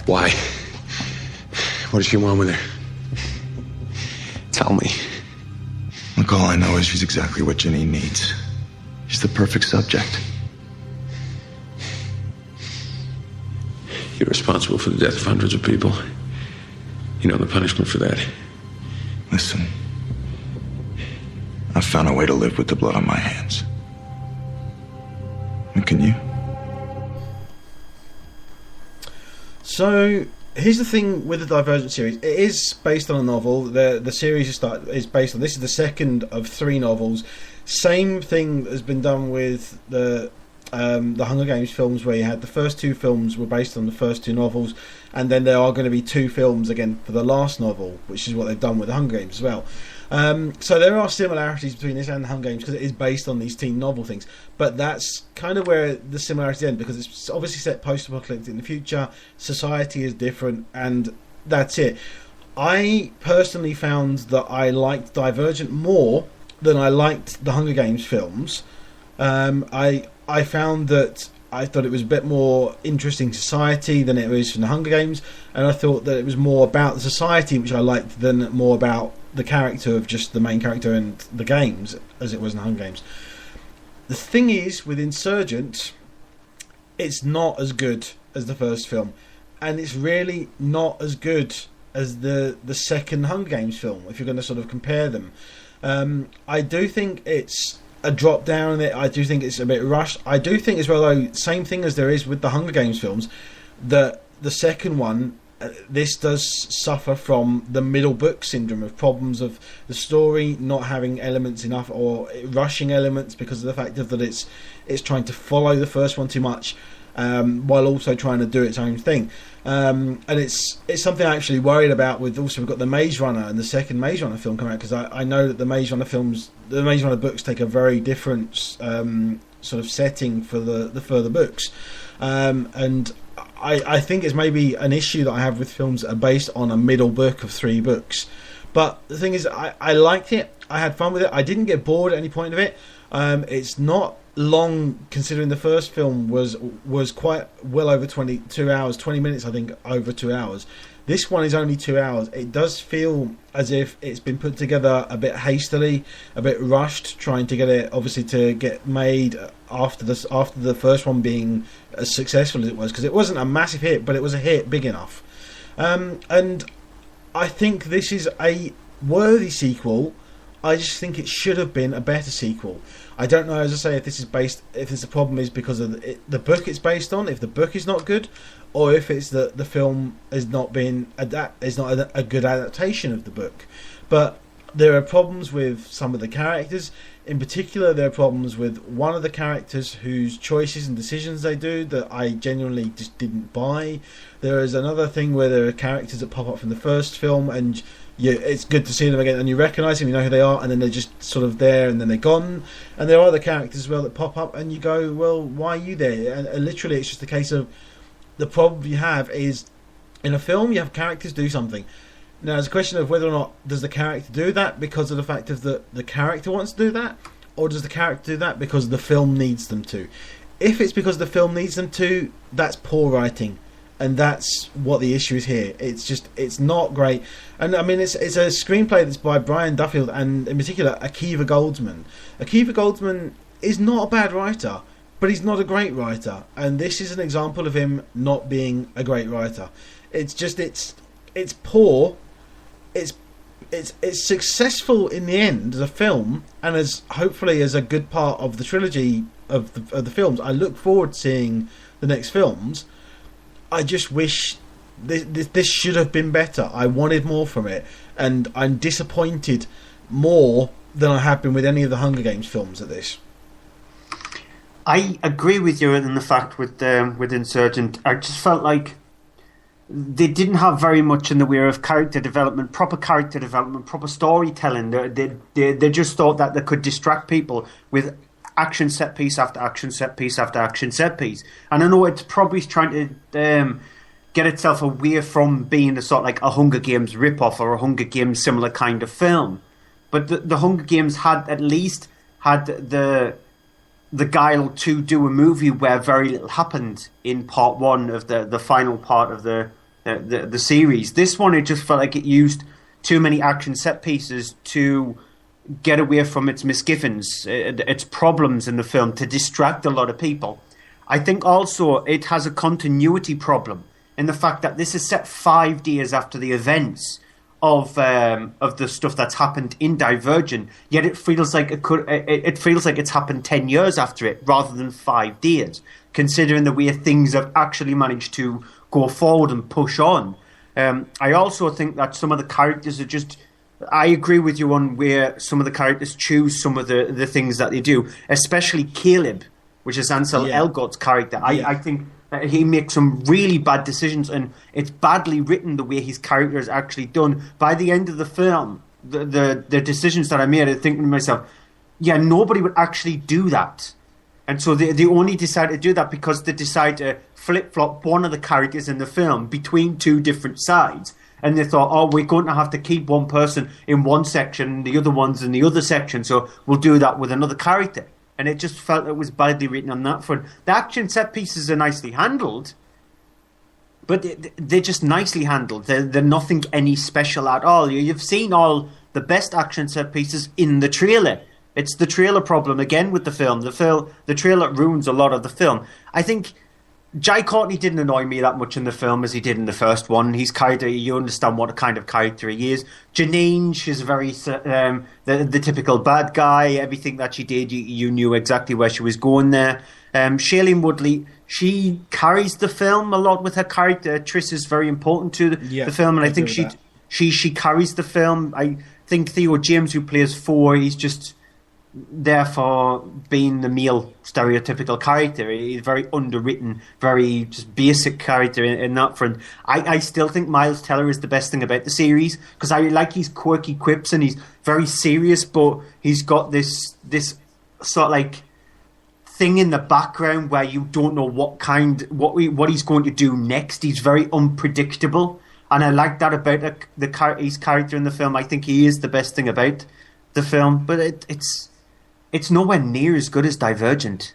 Why? What does she want with her? Tell me. Look, all I know is she's exactly what Janine needs. She's the perfect subject. You're responsible for the death of hundreds of people. You know the punishment for that. Listen, I've found a way to live with the blood on my hands. And can you? So here's the thing with the Divergent series. It is based on a novel. The series is based on. This is the second of 3 novels. Same thing that has been done with the the Hunger Games films, where you had the first two films were based on the first two novels, and then there are going to be two films again for the last novel, which is what they've done with the Hunger Games as well. So there are similarities between this and the Hunger Games because it is based on these teen novel things, but that's kind of where the similarities end, because it's obviously set post-apocalyptic in the future, society is different, and that's it. I personally found that I liked Divergent more than I liked the Hunger Games films. I found that I thought it was a bit more interesting society than it was from the Hunger Games, and I thought that it was more about the society, which I liked, than more about the character of just the main character and the games, as it was in the Hunger Games. The thing is, with Insurgent, it's not as good as the first film, and it's really not as good as the second Hunger Games film, if you're going to sort of compare them. I do think it's a drop down in it. I do think it's a bit rushed. I do think as well, though, same thing as there is with the Hunger Games films, that the second one, this does suffer from the middle book syndrome of problems of the story not having elements enough, or rushing elements because of the fact that it's trying to follow the first one too much, while also trying to do its own thing. And it's something I actually worried about with. Also, we've got the Maze Runner and the second Maze Runner film coming out, because I know that the Maze Runner books take a very different sort of setting for the further books, and I think it's maybe an issue that I have with films that are based on a middle book of 3 books. But the thing is, I liked it. I had fun with it. I didn't get bored at any point of it. It's not long, considering the first film was quite well over 22 hours, 20 minutes, I think, over 2 hours. This one is only 2 hours. It does feel as if it's been put together a bit hastily, a bit rushed, trying to get it, obviously, to get made after the first one being as successful as it was, because it wasn't a massive hit, but it was a hit big enough. And I think this is a worthy sequel. I just think it should have been a better sequel. I don't know, as I say, if the problem is because of the book it's based on, if the book is not good, or if it's that the film is not a good adaptation of the book. But there are problems with some of the characters. In particular, there are problems with one of the characters whose choices and decisions they do that I genuinely just didn't buy. There is another thing where there are characters that pop up from the first film, and it's good to see them again, and you recognise them, you know who they are, and then they're just sort of there, and then they're gone. And there are other characters as well that pop up, and you go, well, why are you there? And literally, it's just a case of, the problem you have is, in a film, you have characters do something. Now, it's a question of whether or not does the character do that because of the fact of the character wants to do that, or does the character do that because the film needs them to. If it's because the film needs them to, that's poor writing. And that's what the issue is here. It's not great. And I mean, it's a screenplay that's by Brian Duffield and in particular Akiva Goldsman. Akiva Goldsman is not a bad writer, but he's not a great writer. And this is an example of him not being a great writer. It's poor. It's successful in the end as a film, and as hopefully as a good part of the trilogy of the films. I look forward to seeing the next films. I just wish this should have been better. I wanted more from it, and I'm disappointed more than I have been with any of the Hunger Games films at this. I agree with you in the fact with Insurgent. I just felt like they didn't have very much in the way of character development, proper storytelling. They just thought that they could distract people with action set piece after action set piece after action set piece. And I know it's probably trying to get itself away from being a sort of like a Hunger Games ripoff or a Hunger Games similar kind of film. But the Hunger Games had at least had the guile to do a movie where very little happened in part one of the final part of the series. This one, it just felt like it used too many action set pieces to get away from its misgivings, its problems in the film, to distract a lot of people. I think also it has a continuity problem in the fact that this is set 5 days after the events of the stuff that's happened in Divergent, yet it feels like it feels like it's happened 10 years after it rather than 5 days, considering the way things have actually managed to go forward and push on. I also think that some of the characters are just... I agree with you on where some of the characters choose some of the things that they do, especially Caleb. which is Ansel Yeah. Elgort's character. I think that he makes some really bad decisions, and it's badly written the way his character is actually done. By the end of the film, the decisions that I made, I think to myself, yeah, nobody would actually do that. And so they only decided to do that because they decided to flip-flop one of the characters in the film between two different sides. And they thought, oh, we're going to have to keep one person in one section and the other one's in the other section, so we'll do that with another character. And it just felt it was badly written on that front. The action set pieces are nicely handled, but they're just nicely handled. They're nothing any special at all. You've seen all the best action set pieces in the trailer. It's the trailer problem again with the film. The trailer ruins a lot of the film. I think Jai Courtney didn't annoy me that much in the film as he did in the first one. He's character, you understand what kind of character he is. Janine, she's very the typical bad guy. Everything that she did, you knew exactly where she was going there. Shailene Woodley, she carries the film a lot with her character. Triss is very important to the film, and I think she carries the film. I think Theo James, who plays Four, he's just there for being the male stereotypical character. He's very underwritten, very just basic character in that front. I still think Miles Teller is the best thing about the series, because I like his quirky quips and he's very serious, but he's got this sort of like thing in the background where you don't know what he's going to do next. He's very unpredictable, and I like that about his character in the film. I think he is the best thing about the film, but it's nowhere near as good as Divergent.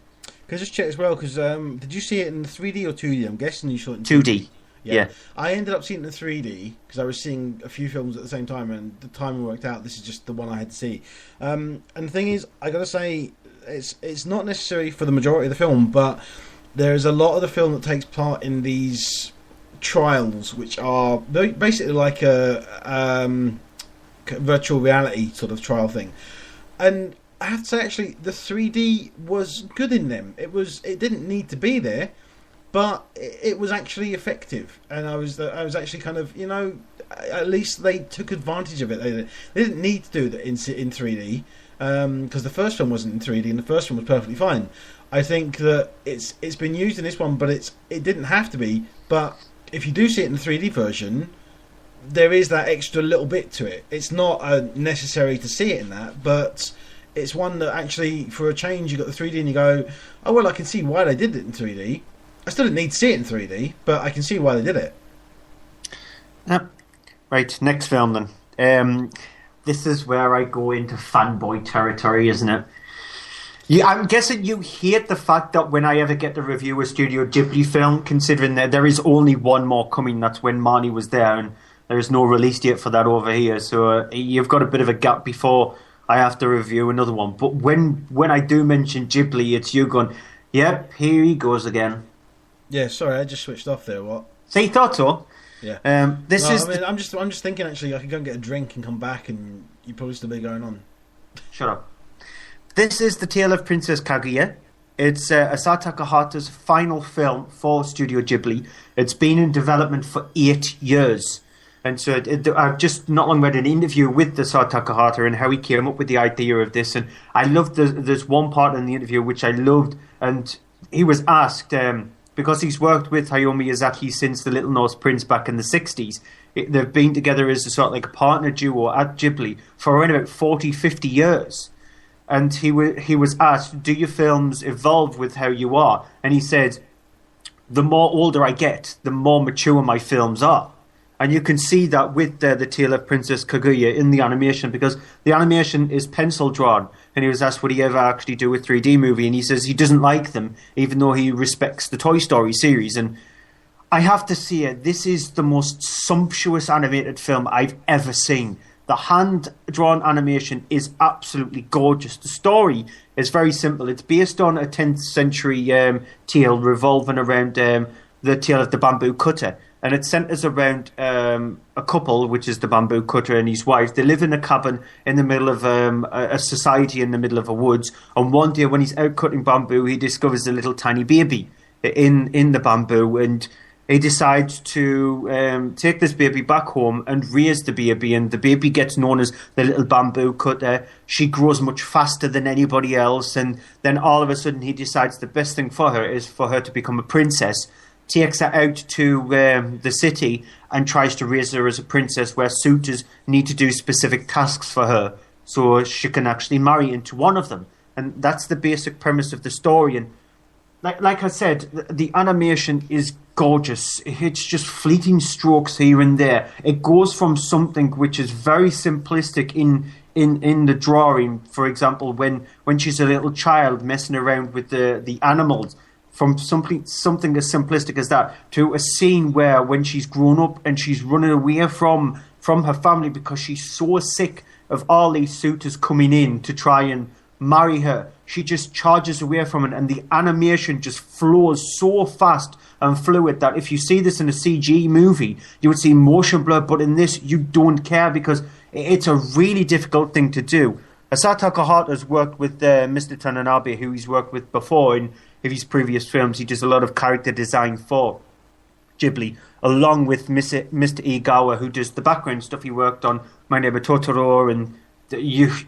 Can I just check as well, because did you see it in 3D or 2D? I'm guessing you saw it in 2D. Yeah. I ended up seeing it in 3D because I was seeing a few films at the same time, and the timing worked out. This is just the one I had to see. And the thing is, I got to say, it's not necessarily for the majority of the film, but there is a lot of the film that takes part in these trials, which are basically like a virtual reality sort of trial thing. And I have to say, actually, the 3D was good in them. It didn't need to be there, but it was actually effective. And I was actually kind of, at least they took advantage of it. They didn't need to do that in 3D, because the first film wasn't in 3D, and the first one was perfectly fine. I think that it's been used in this one, but it didn't have to be. But if you do see it in the 3D version, there is that extra little bit to it. It's not necessary to see it in that, but it's one that actually, for a change, you got the 3D and you go, oh, well, I can see why they did it in 3D. I still didn't need to see it in 3D, but I can see why they did it. Yep. Right, next film then. This is where I go into fanboy territory, isn't it? I'm guessing you hate the fact that when I ever get to review a Studio Ghibli film, considering that there is only one more coming, that's When Marnie Was There, and there is no release date for that over here, so you've got a bit of a gap before I have to review another one. But when I do mention Ghibli, it's you going, yep, here he goes again. Yeah, sorry, I just switched off there. What? So you thought so? Yeah. I'm just thinking, actually, I could go and get a drink and come back, and you'd probably still be going on. Shut up. This is The Tale of Princess Kaguya. It's Asao Takahata's final film for Studio Ghibli. It's been in development for 8 years. And so I've just not long read an interview with Asao Takahata and how he came up with the idea of this. And I loved there's one part in the interview which I loved. And he was asked, because he's worked with Hayao Miyazaki since The Little North Prince back in the 60s, they've been together as a sort of like a partner duo at Ghibli for around about 40, 50 years. And he was asked, do your films evolve with how you are? And he said, the more older I get, the more mature my films are. And you can see that with The Tale of Princess Kaguya in the animation, because the animation is pencil drawn. And he was asked, would he ever actually do a 3D movie? And he says he doesn't like them, even though he respects the Toy Story series. And I have to say, this is the most sumptuous animated film I've ever seen. The hand-drawn animation is absolutely gorgeous. The story is very simple. It's based on a 10th century tale revolving around the tale of the bamboo cutter. And it centres around a couple, which is the bamboo cutter and his wife. They live in a cabin in the middle of a society in the middle of a woods. And one day when he's out cutting bamboo, he discovers a little tiny baby in the bamboo. And he decides to take this baby back home and raise the baby, and the baby gets known as the little bamboo cutter. She grows much faster than anybody else, and then all of a sudden he decides the best thing for her is for her to become a princess, takes her out to the city and tries to raise her as a princess, where suitors need to do specific tasks for her so she can actually marry into one of them. And that's the basic premise of the story. And like I said, the animation is gorgeous. It's just fleeting strokes here and there. It goes from something which is very simplistic in the drawing, for example, when she's a little child messing around with the animals, from something as simplistic as that to a scene where when she's grown up and she's running away from her family because she's so sick of all these suitors coming in to try and marry her, she just charges away from it, and the animation just flows so fast and fluid that if you see this in a CG movie, you would see motion blur, but in this you don't care because it's a really difficult thing to do. Asata Kahata has worked with Mr. Tanabe, who he's worked with before in his previous films. He does a lot of character design for Ghibli, along with Mr. Igawa, who does the background stuff. He worked on My Neighbor Totoro, and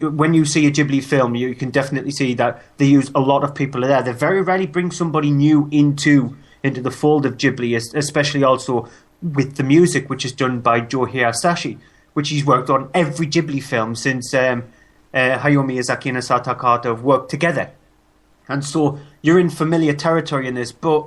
when you see a Ghibli film, you can definitely see that they use a lot of people there. They very rarely bring somebody new into the fold of Ghibli, especially also with the music, which is done by Joe Hisashi, which he's worked on every Ghibli film since Hayao Miyazaki and Asata Kahata have worked together. And so you're in familiar territory in this, but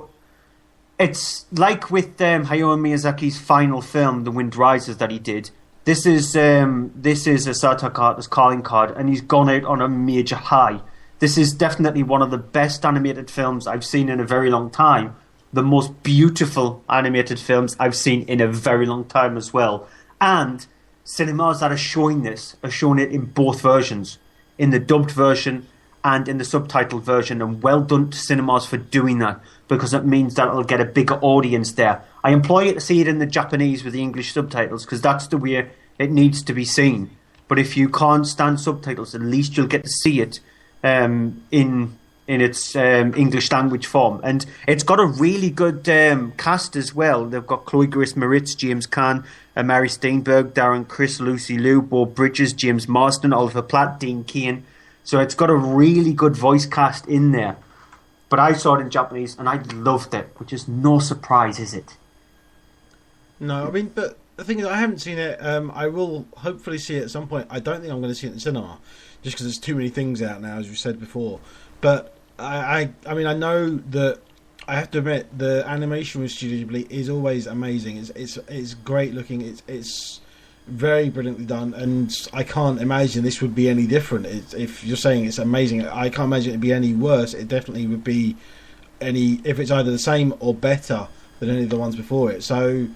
it's like with Hayao Miyazaki's final film, The Wind Rises, that he did. This is Asata Kahata's calling card, and he's gone out on a major high. This is definitely one of the best animated films I've seen in a very long time. The most beautiful animated films I've seen in a very long time as well. And cinemas that are showing this are showing it in both versions, in the dubbed version and in the subtitled version, and well done to cinemas for doing that, because it means that it'll get a bigger audience there. I implore you to see it in the Japanese with the English subtitles, because that's the way it needs to be seen. But if you can't stand subtitles, at least you'll get to see it in its English language form. And it's got a really good cast as well. They've got Chloe Grace Moretz, James Caan, Mary Steinberg, Darren Criss, Lucy Liu, Bo Bridges, James Marsden, Oliver Platt, Dean Cain. So it's got a really good voice cast in there. But I saw it in Japanese and I loved it, which is no surprise, is it? No, I mean, but the thing is, I haven't seen it. I will hopefully see it at some point. I don't think I'm going to see it in cinema, just because there's too many things out now, as you said before. But I mean, I know that I have to admit the animation with Studio Ghibli is always amazing. It's great looking. It's very brilliantly done, and I can't imagine this would be any different. If you're saying it's amazing, I can't imagine it'd be any worse. It definitely would be if it's either the same or better than any of the ones before it. So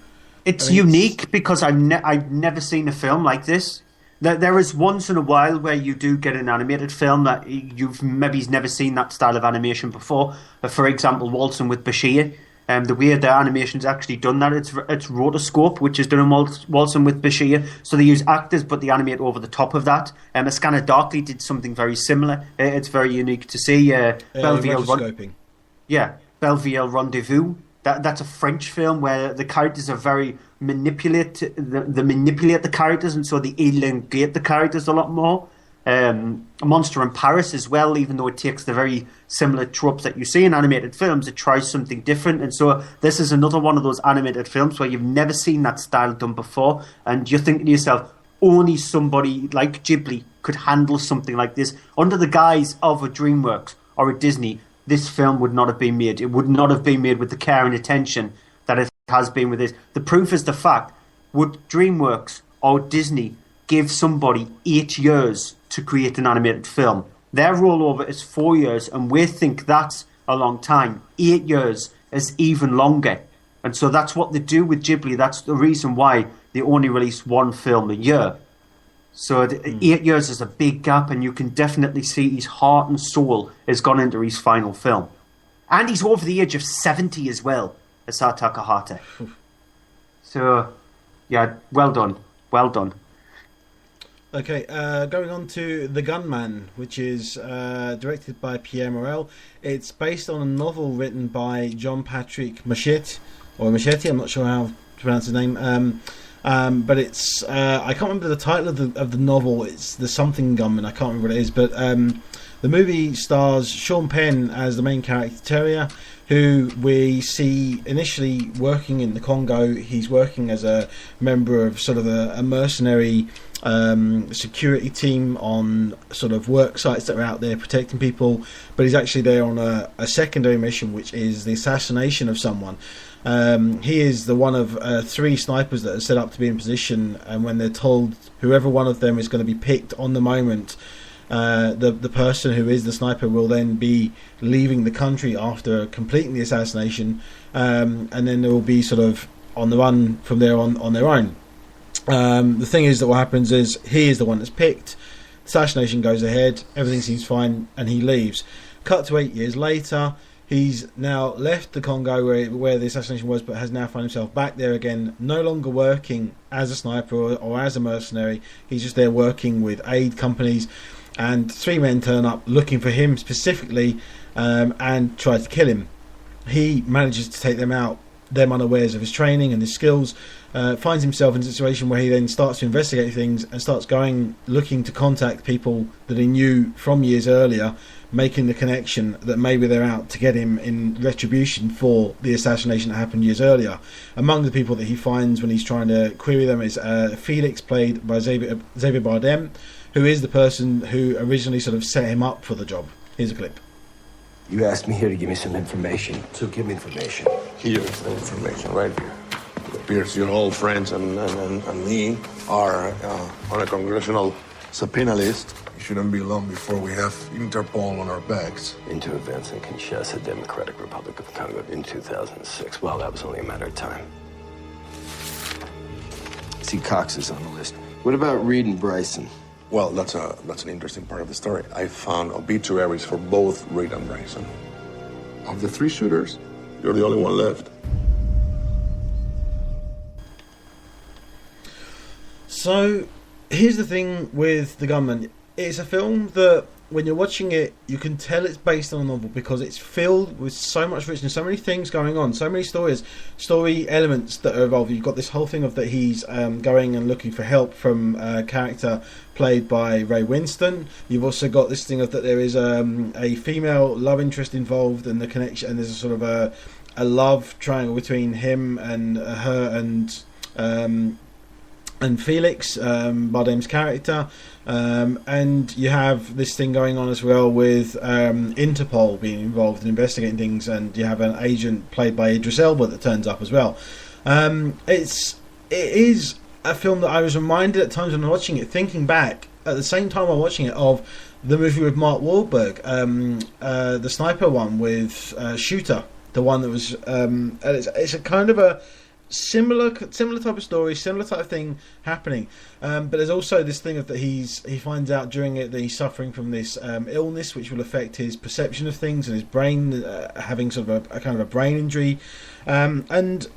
it's unique because I've never seen a film like this. There is once in a while where you do get an animated film that you've maybe never seen that style of animation before. For example, Waltzing with Bashir. The way the animation's actually done that, it's rotoscope, which is done in Waltzing with Bashir. So they use actors, but they animate over the top of that. A Scanner Darkly did something very similar. It's very unique to see. Belleville Rendezvous. That's a French film where the characters are very manipulate the characters, and so they elongate the characters a lot more. A Monster in Paris as well, even though it takes the very similar tropes that you see in animated films, it tries something different. And so this is another one of those animated films where you've never seen that style done before, and you're thinking to yourself, only somebody like Ghibli could handle something like this. Under the guise of a DreamWorks or a Disney, this film would not have been made. It would not have been made with the care and attention that it has been with this. The proof is the fact. Would DreamWorks or Disney give somebody 8 years to create an animated film? Their rollover is 4 years, and we think that's a long time. 8 years is even longer. And so that's what they do with Ghibli. That's the reason why they only release one film a year. So 8 years is a big gap, and you can definitely see his heart and soul has gone into his final film. And he's over the age of 70 as well, Asata Kahata. So, yeah, well done. Well done. Okay, going on to The Gunman, which is directed by Pierre Morel. It's based on a novel written by John Patrick Machete, or Machete. I'm not sure how to pronounce his name. But it's I can't remember the title of the novel. It's the something Gunman. I can't remember what it is. But the movie stars Sean Penn as the main character, Terrier, who we see initially working in the Congo. He's working as a member of sort of a mercenary security team on sort of work sites that are out there protecting people, but he's actually there on a secondary mission, which is the assassination of someone. He is the one of 3 snipers that are set up to be in position, and when they're told whoever one of them is going to be picked on the moment, the person who is the sniper will then be leaving the country after completing the assassination, and then they will be sort of on the run from there on their own. The thing is that what happens is he is the one that's picked, assassination goes ahead, everything seems fine, and he leaves. Cut to 8 years later, he's now left the Congo where the assassination was, but has now found himself back there again, no longer working as a sniper or as a mercenary. He's just there working with aid companies, and 3 men turn up looking for him specifically, and try to kill him. He manages to take them out, them unawares of his training and his skills, finds himself in a situation where he then starts to investigate things and starts looking to contact people that he knew from years earlier, making the connection that maybe they're out to get him in retribution for the assassination that happened years earlier. Among the people that he finds when he's trying to query them is Felix, played by Xavier Bardem, who is the person who originally sort of set him up for the job. Here's a clip. You asked me here to give me some information, so give me information. Here's the information right here. It appears your old friends and me are on a congressional subpoena list. It shouldn't be long before we have Interpol on our backs. Into events in Kinshasa, Democratic Republic of Congo in 2006. Well, that was only a matter of time. See, Cox is on the list. What about Reed and Bryson? Well, that's an interesting part of the story. I found obituaries for both Reed and Bryson. Of the 3 shooters, you're the only one left. So, here's the thing with The Gunman. It's a film that, when you're watching it, you can tell it's based on a novel because it's filled with so much richness, so many things going on, so many story elements that are involved. You've got this whole thing of that he's going and looking for help from a character played by Ray Winston. You've also got this thing of that there is a female love interest involved, and the connection, and there's a sort of a love triangle between him and her and Felix, Bardem's character, and you have this thing going on as well with Interpol being involved in investigating things, and you have an agent played by Idris Elba that turns up as well. It is a film that I was reminded at times when I'm watching it, thinking back at the same time I'm watching it, of the movie with Mark Wahlberg, the sniper one with Shooter, the one that was and it's a kind of a similar type of story, similar type of thing happening, but there's also this thing of that he finds out during it that he's suffering from this illness which will affect his perception of things, and his brain having sort of a kind of a brain injury, and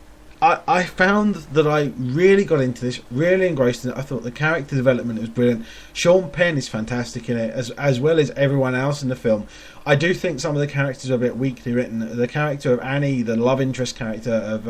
I found that I really got into this, really engrossed in it. I thought the character development was brilliant. Sean Penn is fantastic in it, as well as everyone else in the film. I do think some of the characters are a bit weakly written. The character of Annie, the love interest character of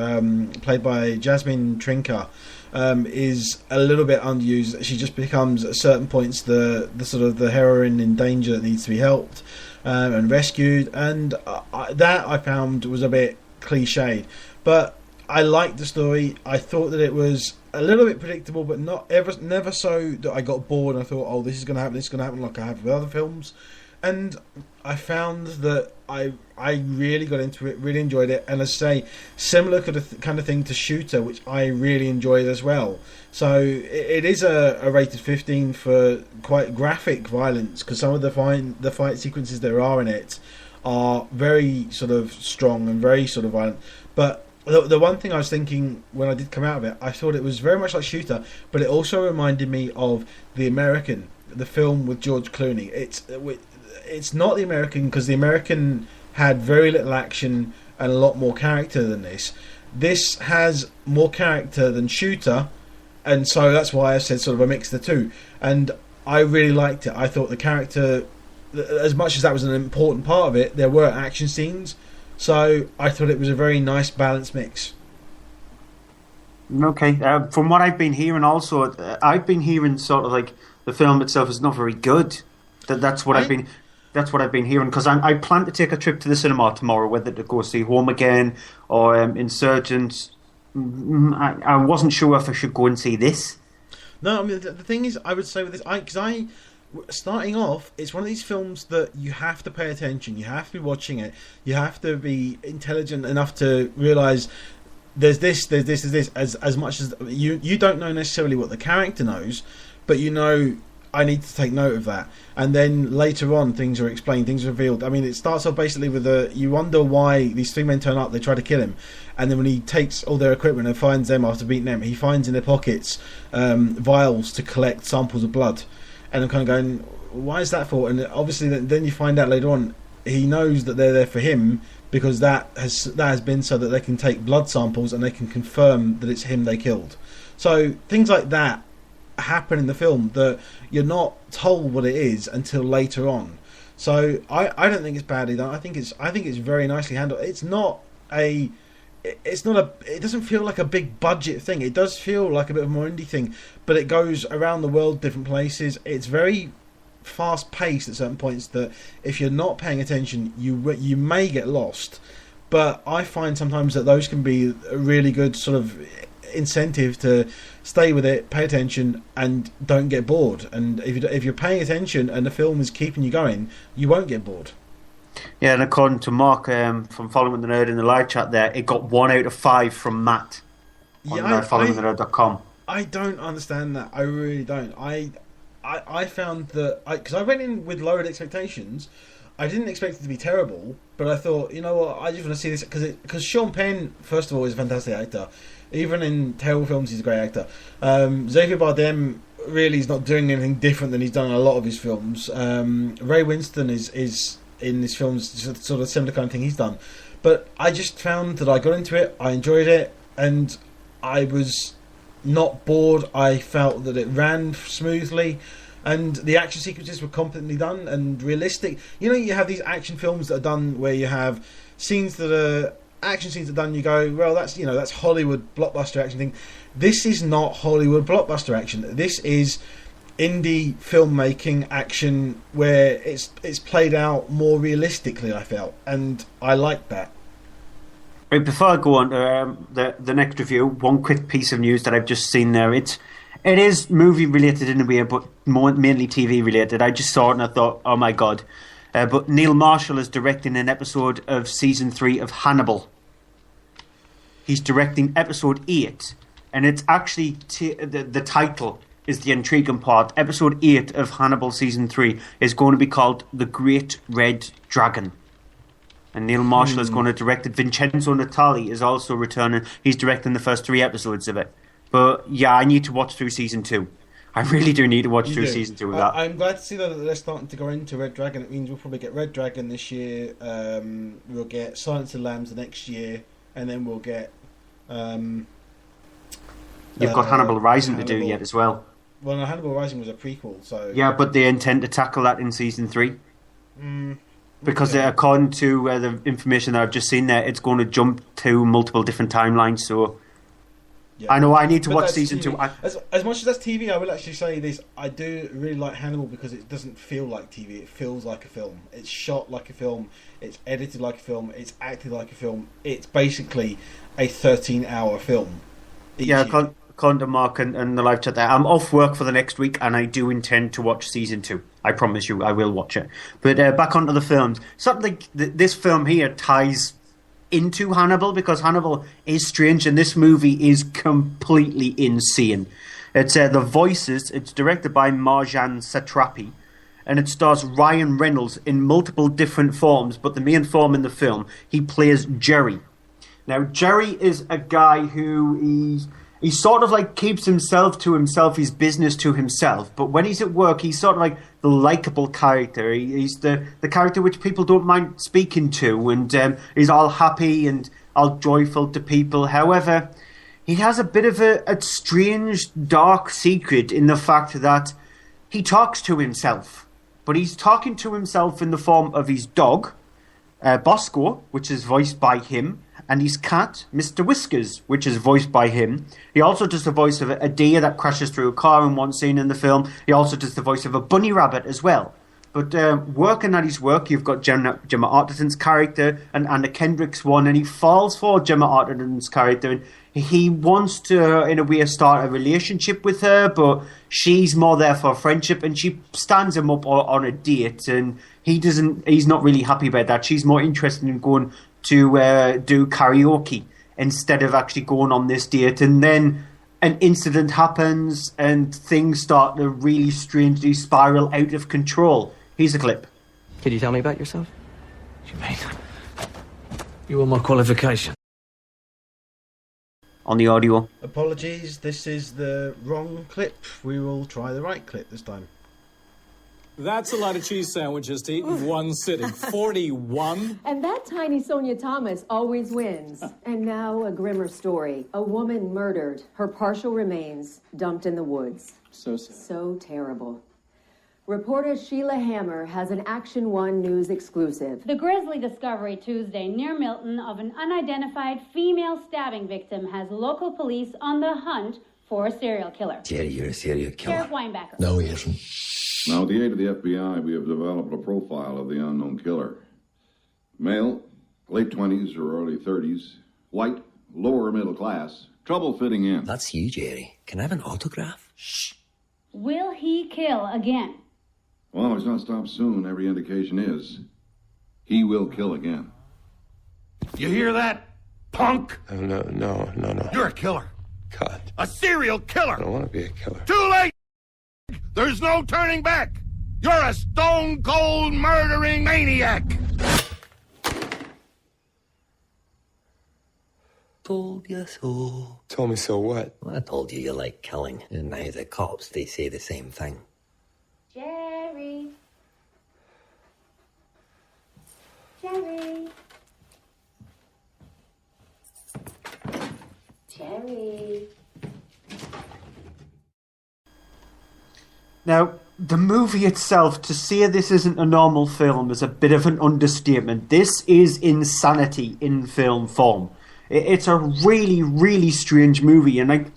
played by Jasmine Trinker, is a little bit underused. She just becomes at certain points the sort of the heroine in danger that needs to be helped and rescued, and that I found was a bit cliched, but I liked the story. I thought that it was a little bit predictable, but never so that I got bored and I thought, oh, this is going to happen like I have with other films. And I found that I really got into it, really enjoyed it, and as I say, similar kind of thing to Shooter, which I really enjoyed as well. So it is a rated 15 for quite graphic violence, because some of the fight sequences there are in it are very sort of strong and very sort of violent. But the one thing I was thinking when I did come out of it, I thought it was very much like Shooter, but it also reminded me of The American, the film with George Clooney. It's not The American, because The American had very little action and a lot more character than this. This has more character than Shooter, and so that's why I said sort of a mix of the two. And I really liked it. I thought the character, as much as that was an important part of it, there were action scenes. So I thought it was a very nice balanced mix. Okay. From what I've been hearing, also, I've been hearing sort of like the film itself is not very good. That's what I've been hearing, because I plan to take a trip to the cinema tomorrow, whether to go see Home Again or Insurgent. I wasn't sure if I should go and see this. No, I mean the thing is, I would say with this, starting off, it's one of these films that you have to pay attention. You have to be watching it. You have to be intelligent enough to realise there's this. As much as you don't know necessarily what the character knows, but you know, I need to take note of that. And then later on, things are explained, things are revealed. I mean, it starts off basically with you wonder why these three men turn up, they try to kill him. And then when he takes all their equipment and finds them after beating them, he finds in their pockets vials to collect samples of blood. And I'm kind of going, why is that for? And obviously then you find out later on, he knows that they're there for him because that has been so that they can take blood samples and they can confirm that it's him they killed. So things like that happen in the film that you're not told what it is until later on. So I don't think it's badly done. I think it's very nicely handled. It doesn't feel like a big budget thing. It does feel like a bit of a more indie thing, but it goes around the world, different places. It's very fast paced at certain points that if you're not paying attention, you may get lost. But I find sometimes that those can be a really good sort of incentive to stay with it, pay attention, and don't get bored. And if you're paying attention and the film is keeping you going, you won't get bored. Yeah, and according to Mark from Following the Nerd in the live chat there, it got 1 out of 5 from Matt on followingthenerd.com. I don't understand that. I really don't. I found that because I went in with lowered expectations. I didn't expect it to be terrible, but I thought, you know what, I just want to see this because Sean Penn, first of all, is a fantastic actor. Even in terrible films, he's a great actor. Xavier Bardem really is not doing anything different than he's done in a lot of his films. Ray Winston is in his films sort of similar kind of thing he's done. But I just found that I got into it, I enjoyed it, and I was not bored. I felt that it ran smoothly, and the action sequences were competently done and realistic. You know, you have these action films that are done where you have action scenes are done, you go, well, that's Hollywood blockbuster action thing. This is not Hollywood blockbuster action. This is indie filmmaking action where it's played out more realistically, I felt, and I liked that. Right, before I go on to the next review, one quick piece of news that I've just seen there. It is movie related in a way, but mainly TV related. I just saw it and I thought, oh my god. But Neil Marshall is directing an episode of season 3 of Hannibal. He's directing episode 8, and it's actually the title is the intriguing part. Episode 8 of Hannibal season 3 is going to be called The Great Red Dragon. And Neil Marshall is going to direct it. Vincenzo Natali is also returning. He's directing the first 3 episodes of it. But yeah, I need to watch through season 2. I really do need to watch through season 2 of that. I'm glad to see that they're starting to go into Red Dragon. It means we'll probably get Red Dragon this year. We'll get Silence of the Lambs the next year, and then we'll get. You've got Hannibal Rising to do yet as well. Well, no, Hannibal Rising was a prequel, so. Yeah, but they intend to tackle that in season 3. Because according to the information that I've just seen there, it's going to jump to multiple different timelines. So. Yeah. I know I need to watch season TV. 2. As much as that's TV, I will actually say this. I do really like Hannibal because it doesn't feel like TV. It feels like a film. It's shot like a film. It's edited like a film. It's acted like a film. It's basically a 13-hour film. Yeah, according to Mark and the live chat there, I'm off work for the next week and I do intend to watch season 2. I promise you I will watch it. But back onto the films. Something this film here ties into Hannibal, because Hannibal is strange and this movie is completely insane. It's The Voices. It's directed by Marjan Satrapi, and it stars Ryan Reynolds in multiple different forms, but the main form in the film, he plays Jerry. Now, Jerry is a guy who he sort of like keeps himself to himself, his business to himself, but when he's at work, he's sort of like the likeable character. He's the character which people don't mind speaking to, and he's all happy and all joyful to people. However, he has a bit of a strange, dark secret in the fact that he talks to himself, but he's talking to himself in the form of his dog, Bosco, which is voiced by him, and his cat, Mr. Whiskers, which is voiced by him. He also does the voice of a deer that crashes through a car in one scene in the film. He also does the voice of a bunny rabbit as well. But working at his work, you've got Gemma Arterton's character and Anna Kendrick's one, and he falls for Gemma Arterton's character, and he wants to, in a way, start a relationship with her, but she's more there for friendship, and she stands him up on a date, and he's not really happy about that. She's more interested in going to do karaoke instead of actually going on this date, and then an incident happens, and things start to really strangely spiral out of control. Here's a clip. Could you tell me about yourself? What do you mean? You want my qualification? On the audio. Apologies, this is the wrong clip. We will try the right clip this time. That's a lot of cheese sandwiches to eat in one sitting. 41? And that tiny Sonia Thomas always wins. And now a grimmer story. A woman murdered, her partial remains dumped in the woods. So sad. So terrible. Reporter Sheila Hammer has an Action One News exclusive. The grisly discovery Tuesday near Milton of an unidentified female stabbing victim has local police on the hunt for a serial killer. Jerry, you're a serial killer. Sheriff Weinbacher. No, he isn't. Now, with the aid of the FBI, we have developed a profile of the unknown killer. Male, late 20s or early 30s, white, lower middle class, trouble fitting in. That's you, Jerry. Can I have an autograph? Shh. Will he kill again? Well, if it's not stopped soon, every indication is he will kill again. You hear that, punk? No. You're a killer. God. A serial killer. I don't want to be a killer. Too late! There's no turning back. You're a stone-cold murdering maniac. Told you so. Told me so what? Well, I told you like killing, and now the cops, they say the same thing. Jerry. Jerry. Jerry. Now, the movie itself, to say this isn't a normal film is a bit of an understatement. This is insanity in film form. It's a really, really strange movie, and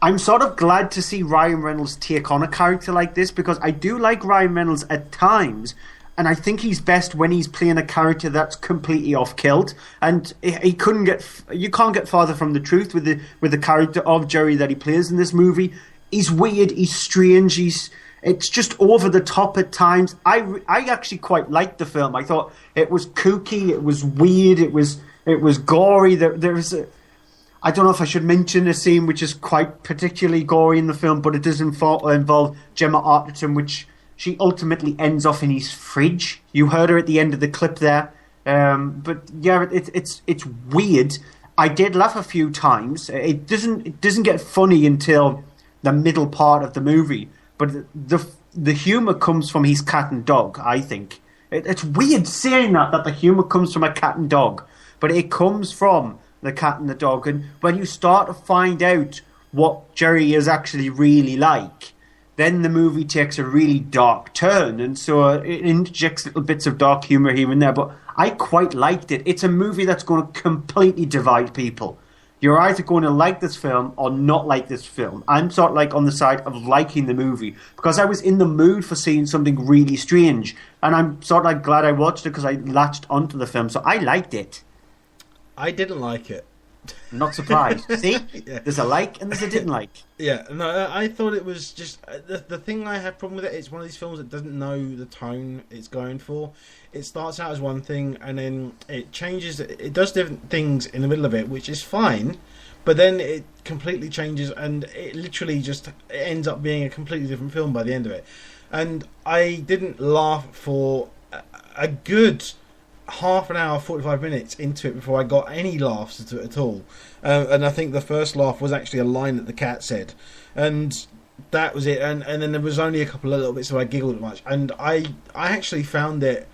I'm sort of glad to see Ryan Reynolds take on a character like this, because I do like Ryan Reynolds at times, and I think he's best when he's playing a character that's completely off-killed, and you can't get farther from the truth with the character of Jerry that he plays in this movie. He's weird, he's strange, it's just over the top at times. I actually quite liked the film. I thought it was kooky, it was weird, it was gory. There was I don't know if I should mention a scene which is quite particularly gory in the film, but it does involve Gemma Arterton, which she ultimately ends off in his fridge. You heard her at the end of the clip there. But yeah, it's weird. I did laugh a few times. It doesn't get funny until the middle part of the movie, but the humour comes from his cat and dog, I think. It's weird saying that the humour comes from a cat and dog, but it comes from the cat and the dog, and when you start to find out what Jerry is actually really like, then the movie takes a really dark turn, and so it injects little bits of dark humour here and there, but I quite liked it. It's a movie that's going to completely divide people. You're either going to like this film or not like this film. I'm sort of like on the side of liking the movie because I was in the mood for seeing something really strange, and I'm sort of like glad I watched it because I latched onto the film, so I liked it. I didn't like it. Not surprised. See? Yeah. There's a like and there's a didn't like. Yeah, no, I thought it was just... The thing I had problem with it, it's one of these films that doesn't know the tone it's going for. It starts out as one thing and then it changes. It does different things in the middle of it, which is fine, but then it completely changes and it literally just ends up being a completely different film by the end of it. And I didn't laugh for a good half an hour, 45 minutes into it before I got any laughs at all. And I think the first laugh was actually a line that the cat said. And that was it. And then there was only a couple of little bits where I giggled much. And I actually found it,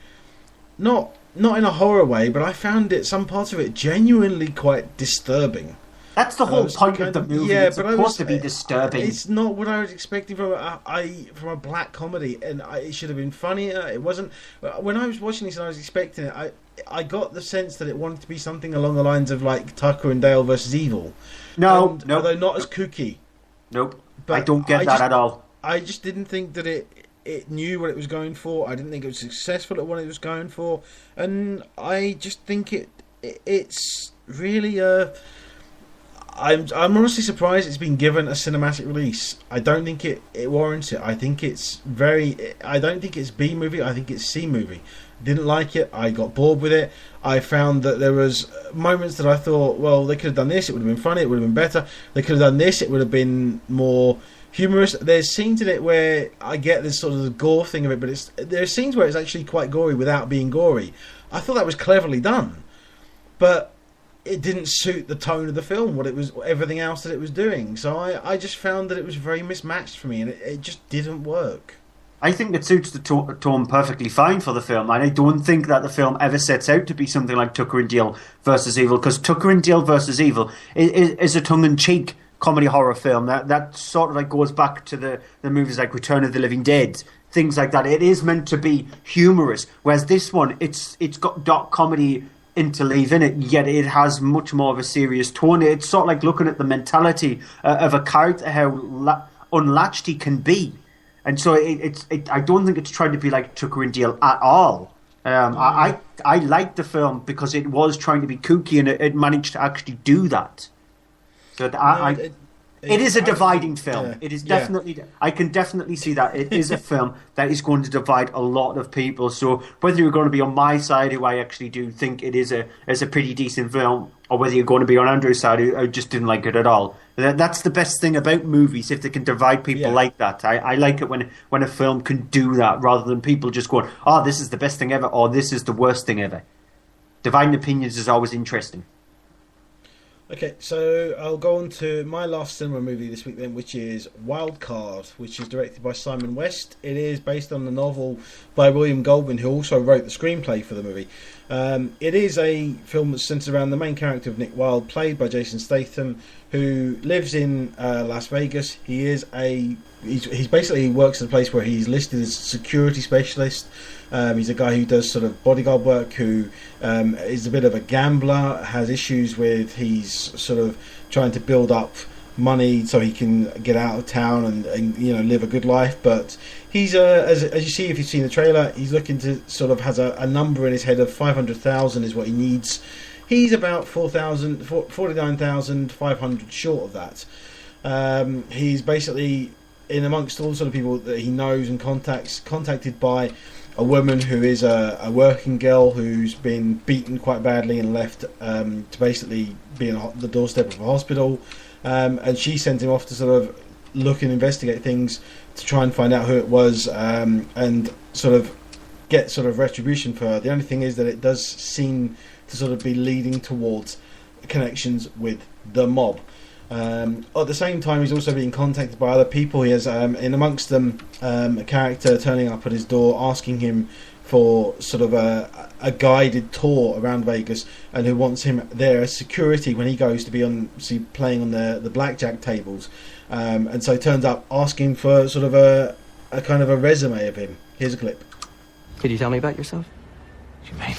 not in a horror way, but I found it, some parts of it, genuinely quite disturbing. That's the whole point of the movie. Yeah, it's supposed to be disturbing. It's not what I was expecting from a black comedy, and it should have been funnier. It wasn't. When I was watching this and I was expecting it, I got the sense that it wanted to be something along the lines of like Tucker and Dale versus Evil. No, although not as kooky. Nope, but I don't get that at all. I just didn't think that it knew what it was going for. I didn't think it was successful at what it was going for, and I just think it's really I'm honestly surprised it's been given a cinematic release. I don't think it warrants it. I think it's I don't think it's B movie. I think it's C movie. Didn't like it. I got bored with it. I found that there was moments that I thought, well, they could have done this. It would have been funny. It would have been better. They could have done this. It would have been more humorous. There's scenes in it where I get this sort of the gore thing of it, but there's scenes where it's actually quite gory without being gory. I thought that was cleverly done, but it didn't suit the tone of the film, everything else that it was doing. So I just found that it was very mismatched for me, and it just didn't work. I think it suits the tone perfectly fine for the film, and I don't think that the film ever sets out to be something like Tucker and Dale versus Evil, because Tucker and Dale versus Evil is a tongue-in-cheek comedy horror film that sort of like goes back to the movies like Return of the Living Dead, things like that. It is meant to be humorous, whereas this one, it's got dark comedy interleave in it, yet it has much more of a serious tone. It's sort of like looking at the mentality of a character, how unlatched he can be. And so I don't think it's trying to be like Tucker and Dale at all. I liked the film because it was trying to be kooky, and it managed to actually do that. So it is a dividing film. Yeah, it is definitely. I can definitely see that it is a film that is going to divide a lot of people. So whether you're going to be on my side, who I actually do think it is a pretty decent film, or whether you're going to be on Andrew's side, who just didn't like it at all. That's the best thing about movies, if they can divide people like that. I like it when a film can do that, rather than people just going, "Oh, this is the best thing ever," or "This is the worst thing ever." Dividing opinions is always interesting. Okay, so I'll go on to my last cinema movie this week then, which is Wild Card, which is directed by Simon West. It is based on the novel by William Goldman, who also wrote the screenplay for the movie. It is a film that's centered around the main character of Nick Wilde, played by Jason Statham, who lives in Las Vegas. He's basically works at a place where he's listed as a security specialist. He's a guy who does sort of bodyguard work, who is a bit of a gambler, has issues with, he's sort of trying to build up money so he can get out of town and live a good life. But he's as you see, if you've seen the trailer, he's looking to sort of has a number in his head of 500,000 is what he needs. He's about 49,500 short of that. He's basically in amongst all sort of people that he knows and contacted by a woman who is a working girl who's been beaten quite badly and left to basically be on the doorstep of a hospital, and she sent him off to sort of look and investigate things to try and find out who it was, and sort of get sort of retribution for her. The only thing is that it does seem to sort of be leading towards connections with the mob. At the same time, he's also being contacted by other people. He has, in amongst them, a character turning up at his door asking him for sort of a guided tour around Vegas, and who wants him there as security when he goes to be playing on the blackjack tables. And so he turns up asking for sort of a kind of a resume of him. Here's a clip. Could you tell me about yourself? What do you mean?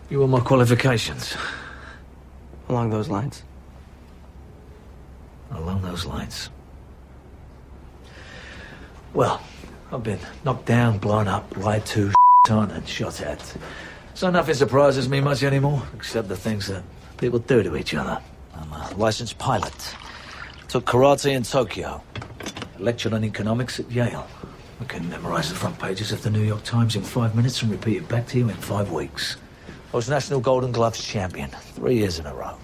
You want my qualifications? Along those lines. Along those lines. Well, I've been knocked down, blown up, lied to, on, and shot at. So nothing surprises me much anymore, except the things that people do to each other. I'm a licensed pilot. Took karate in Tokyo. Lectured on economics at Yale. I can memorize the front pages of the New York Times in 5 minutes and repeat it back to you in 5 weeks. I was National Golden Gloves champion 3 years in a row.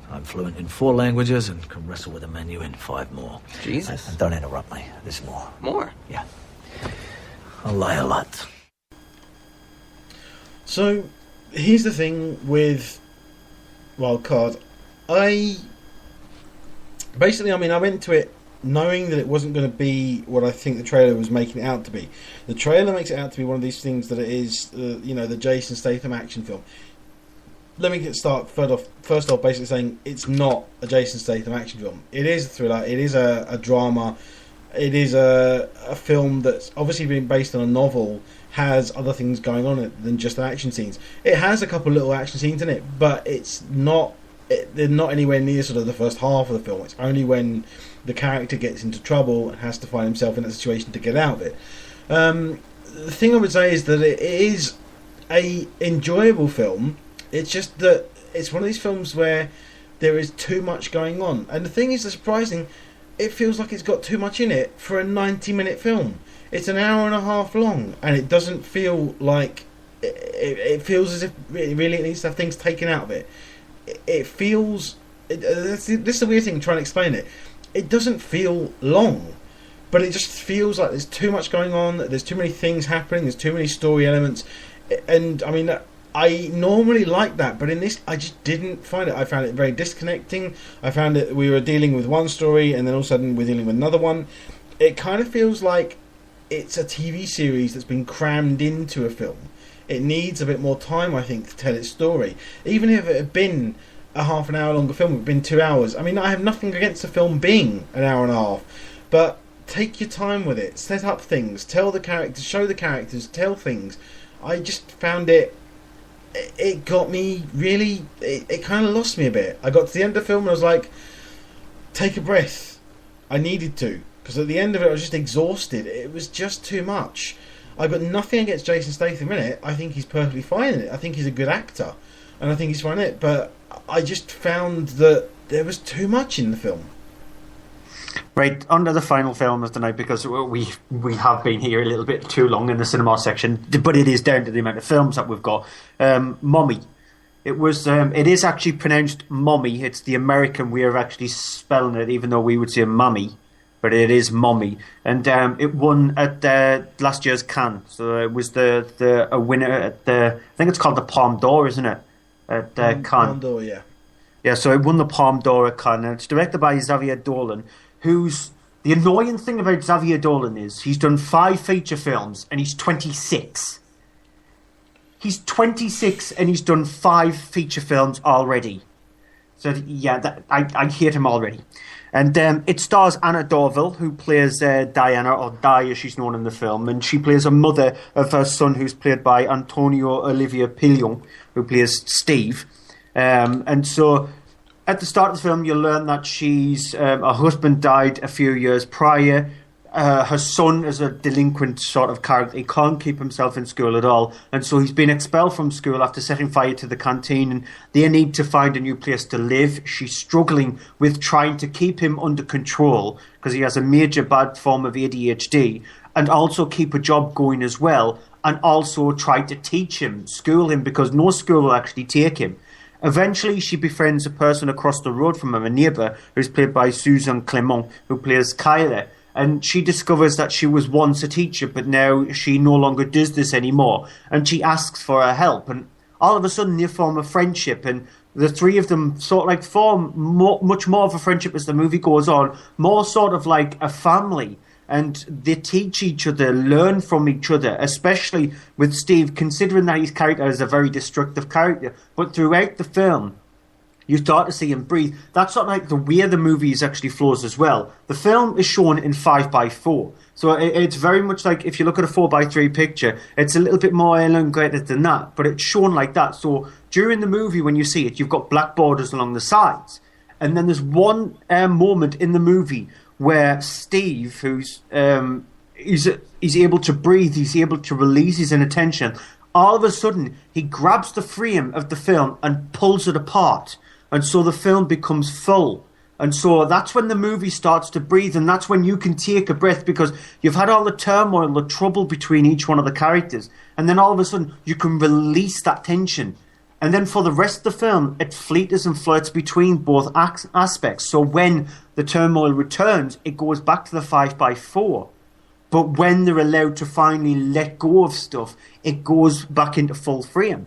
I'm fluent in 4 languages and can wrestle with a menu in 5 more. Jesus. And don't interrupt me. There's more. More? Yeah. I lie a lot. So, here's the thing with Wild Card. I went to it knowing that it wasn't going to be what I think the trailer was making it out to be. The trailer makes it out to be one of these things that it is, the Jason Statham action film. let me start first off basically saying it's not a Jason Statham action film. It is a thriller. It is a drama. It is a film that's obviously been based on a novel, has other things going on in it than just action scenes. It has a couple of little action scenes in it, but they're not anywhere near sort of the first half of the film. It's only when the character gets into trouble and has to find himself in that situation to get out of it. The thing I would say is that it is a enjoyable film. It's just that it's one of these films where there is too much going on. And the thing is, surprising, it feels like it's got too much in it for a 90-minute film. It's an hour and a half long, and it doesn't feel like... It feels as if it really needs to have things taken out of it. It feels... This is the weird thing, trying to explain it. It doesn't feel long, but it just feels like there's too much going on, there's too many things happening, there's too many story elements. And, I mean... I normally like that, but in this, I just didn't find it. I found it very disconnecting. I found it we were dealing with one story, and then all of a sudden we're dealing with another one. It kind of feels like it's a TV series that's been crammed into a film. It needs a bit more time, I think, to tell its story. Even if it had been a half an hour longer film, it would have been 2 hours. I mean, I have nothing against the film being an hour and a half, but take your time with it. Set up things. Tell the characters. Show the characters. Tell things. I just found it got me really... It kind of lost me a bit. I got to the end of the film and I was like, take a breath. I needed to. Because at the end of it I was just exhausted. It was just too much. I've got nothing against Jason Statham in it. I think he's perfectly fine in it. I think he's a good actor. And I think he's fine in it. But I just found that there was too much in the film. Right, on to the final film of the night, because we have been here a little bit too long in the cinema section, but it is down to the amount of films that we've got. Mommy. It is actually pronounced Mommy. It's the American way of actually spelling it, even though we would say Mummy, but it is Mommy. And it won at last year's Cannes, so it was a winner at I think it's called the Palme d'Or, isn't it? At Cannes. Palme d'Or, yeah. Yeah, so it won the Palme d'Or at Cannes, and it's directed by Xavier Dolan, who's... The annoying thing about Xavier Dolan is he's done 5 feature films and he's 26. He's 26 and he's done 5 feature films already. So, yeah, I hate him already. And it stars Anna Dorval, who plays Diana, or Di as she's known in the film, and she plays a mother of her son, who's played by Antonio Olivia Pillon, who plays Steve. And so... At the start of the film, you'll learn that her husband died a few years prior. Her son is a delinquent sort of character. He can't keep himself in school at all. And so he's been expelled from school after setting fire to the canteen. And they need to find a new place to live. She's struggling with trying to keep him under control because he has a major bad form of ADHD. And also keep a job going as well. And also try to teach him, school him, because no school will actually take him. Eventually, she befriends a person across the road from him, a neighbour, who's played by Susan Clement, who plays Kyla. And she discovers that she was once a teacher, but now she no longer does this anymore. And she asks for her help. And all of a sudden, they form a friendship. And the three of them sort of like form much more of a friendship as the movie goes on. More sort of like a family. And they teach each other, learn from each other, especially with Steve, considering that his character is a very destructive character. But throughout the film, you start to see him breathe. That's sort of like the way the movie actually flows as well. The film is shown in 5:4. So it's very much like, if you look at a 4:3 picture, it's a little bit more elongated than that, but it's shown like that. So during the movie, when you see it, you've got black borders along the sides. And then there's one moment in the movie where Steve, who's he's able to breathe, he's able to release his inattention. All of a sudden, he grabs the frame of the film and pulls it apart, and so the film becomes full. And so that's when the movie starts to breathe, and that's when you can take a breath, because you've had all the turmoil, the trouble between each one of the characters, and then all of a sudden you can release that tension. And then for the rest of the film, it fleeters and flirts between both aspects. So when the turmoil returns, it goes back to the 5:4. But when they're allowed to finally let go of stuff, it goes back into full frame.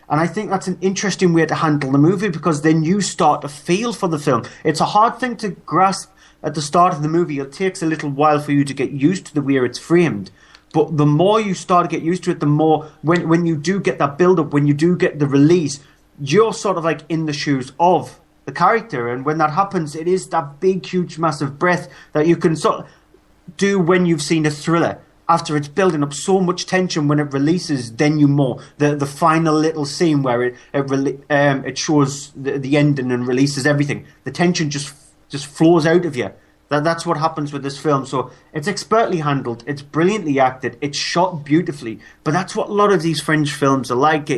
And I think that's an interesting way to handle the movie, because then you start to feel for the film. It's a hard thing to grasp at the start of the movie. It takes a little while for you to get used to the way it's framed. But the more you start to get used to it, the more, when you do get that build-up, when you do get the release, you're sort of like in the shoes of the character, and when that happens, it is that big, huge, massive breath that you can sort of do when you've seen a thriller. After it's building up so much tension, when it releases, then you more the final little scene where it shows the ending and releases everything. The tension just flows out of you. That's what happens with this film. So it's expertly handled, it's brilliantly acted, it's shot beautifully. But that's what a lot of these French films are like.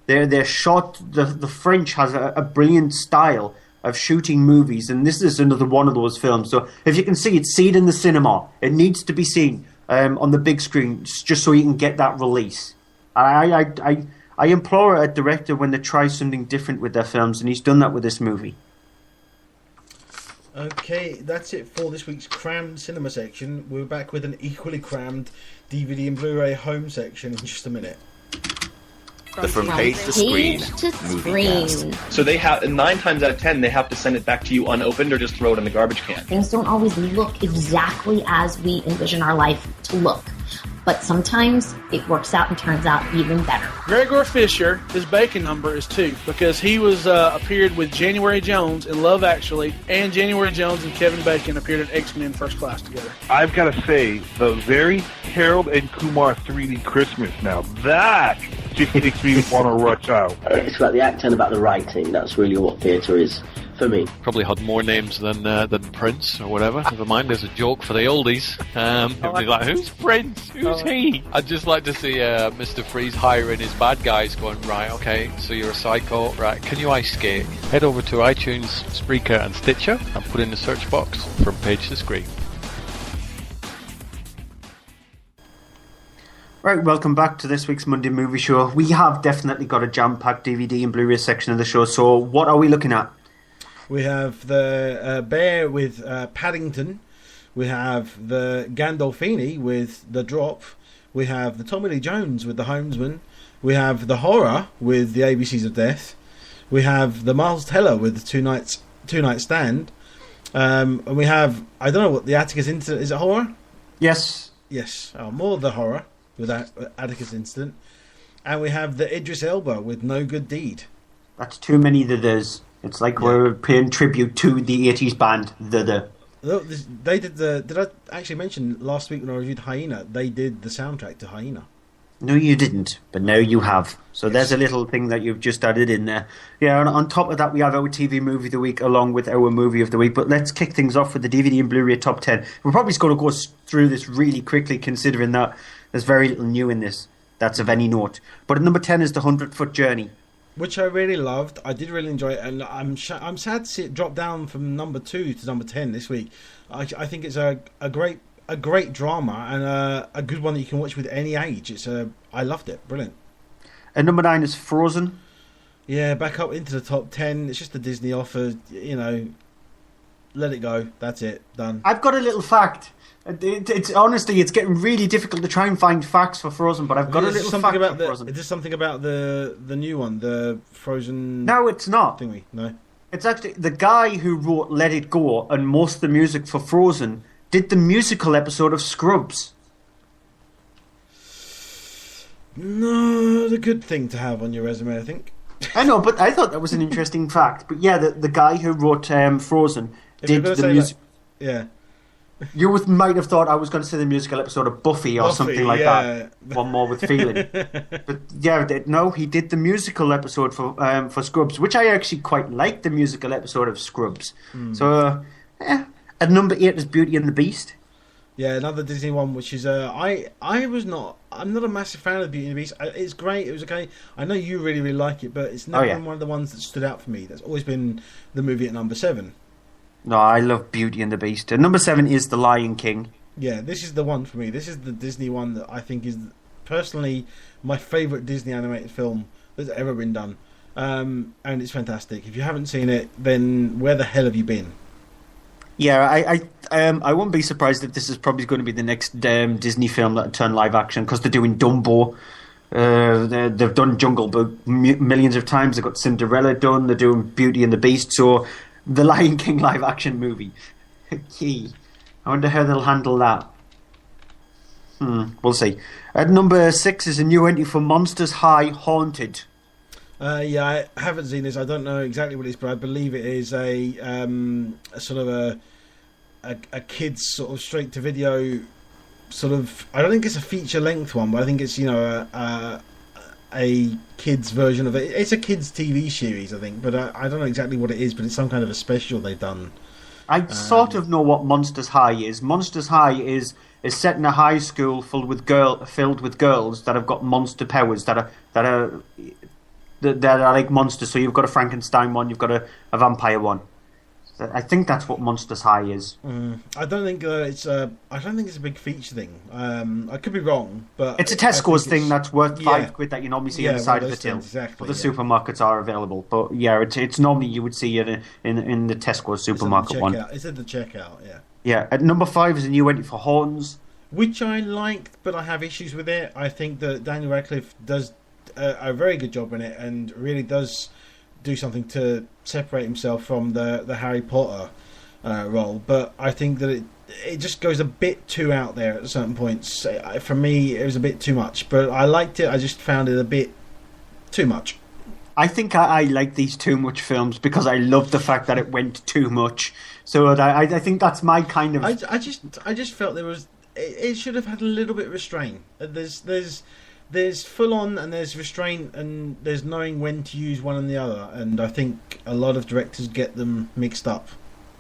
They're shot. The French has a brilliant style of shooting movies, and this is another one of those films. So if you can see it, see it in the cinema. It needs to be seen on the big screen, just so you can get that release. I implore a director when they try something different with their films, and he's done that with this movie. Okay, that's it for this week's crammed cinema section. We're back with an equally crammed DVD and Blu-ray home section in just a minute. From page to screen. So they have 9 times out of 10 they have to send it back to you unopened or just throw it in the garbage can. Things don't always look exactly as we envision our life to look, but sometimes it works out and turns out even better. Gregor Fisher, his bacon number is 2 because he was appeared with January Jones in Love Actually, and January Jones and Kevin Bacon appeared in X-Men First Class together. I've got to say, the very Harold and Kumar 3D Christmas, now that just makes me want to rush out. It's about the acting, about the writing. That's really what theatre is for me. Probably had more names than Prince or whatever. Never mind, there's a joke for the oldies. It'd be like, who's Prince? Who's he? I'd just like to see Mr. Freeze hiring his bad guys going, right, okay, so you're a psycho, right, can you ice skate? Head over to iTunes, Spreaker and Stitcher and put in the search box From Page to Screen. Right, welcome back to this week's Monday Movie Show. We have definitely got a jam-packed DVD and Blu-ray section of the show, so what are we looking at? We have the Bear with Paddington. We have the Gandolfini with The Drop. We have the Tommy Lee Jones with The Homesman. We have the Horror with The ABCs of Death. We have the Miles Teller with the Two Night Stand. And we have, I don't know what, the Atticus Incident. Is it horror? Yes. Yes. Oh, more of the horror with that Atticus Incident. And we have the Idris Elba with No Good Deed. That's too many the-there's. It's like we're paying tribute to the 80s band, The. They did the... Did I actually mention last week when I reviewed Hyena, they did the soundtrack to Hyena? No, you didn't, but now you have. So there's a little thing that you've just added in there. Yeah, and on top of that, we have our TV Movie of the Week along with our Movie of the Week. But let's kick things off with the DVD and Blu-ray Top 10. We're probably just going to go through this really quickly, considering that there's very little new in this that's of any note. But at number 10 is The 100-Foot Journey, which I really loved. I did really enjoy it, and I'm sad to see it drop down from number 2 to number 10 this week. I think it's a great drama and a good one that you can watch with any age. I loved it. Brilliant. And number 9 is Frozen. Yeah, back up into the top 10. It's just a Disney offer, let it go. That's it. Done. I've got a little fact. It's honestly, it's getting really difficult to try and find facts for Frozen, but I've got a little fact about Frozen. Is this something about the new one, the Frozen? No, it's not. Thingy. No. It's actually the guy who wrote Let It Go and most of the music for Frozen did the musical episode of Scrubs. No, the good thing to have on your resume, I think. I know, but I thought that was an interesting fact. But yeah, the guy who wrote Frozen did the music. Yeah. You might have thought I was going to say the musical episode of Buffy or something like that. One More with Feeling. But yeah, no, he did the musical episode for Scrubs, which I actually quite like the musical episode of Scrubs. So, at number 8 is Beauty and the Beast. Yeah, another Disney one, which is I'm not a massive fan of Beauty and the Beast. It's great. It was okay. I know you really, really like it, but it's never been one of the ones that stood out for me. That's always been the movie at number 7. No, I love Beauty and the Beast. And number 7 is The Lion King. Yeah, this is the one for me. This is the Disney one that I think is personally my favourite Disney animated film that's ever been done. And it's fantastic. If you haven't seen it, then where the hell have you been? Yeah, I won't be surprised if this is probably going to be the next Disney film that turn live action, because they're doing Dumbo. They've done Jungle Book millions of times. They've got Cinderella done. They're doing Beauty and the Beast. So the Lion King live action movie. I wonder how they'll handle that. We'll see. At number 6 is a new entry for Monsters High Haunted. Yeah, I haven't seen this. I don't know exactly what it is, but I believe it is a sort of a kids sort of straight to video sort of. I don't think it's a feature length one, but I think it's a kids version of it. It's a kids TV series, I think, but I don't know exactly what it is. But it's some kind of a special they've done. I sort of know what Monsters High is. Monsters High is set in a high school filled with girls that have got monster powers that are like monsters. So you've got a Frankenstein one, you've got a vampire one. I think that's what Monsters High is. I don't think it's a big feature thing. I could be wrong, but it's a Tesco's thing that's worth £5 that you normally see on the side of the till. Exactly, but the supermarkets are available. But yeah, it's normally you would see it in the Tesco's supermarket one. It's at the checkout. Yeah. Yeah. At number 5 is a new entry for Horns, which I liked, but I have issues with it. I think that Daniel Radcliffe does a very good job in it, and really does do something to separate himself from the Harry Potter role. But I think that it just goes a bit too out there at certain points. For me, it was a bit too much, but I liked it. I just found it a bit too much. I think I like these too much films because I love the fact that it went too much. So I think that's my kind of. I just felt there was. It should have had a little bit of restraint. There's full on and there's restraint and there's knowing when to use one and the other, and I think a lot of directors get them mixed up.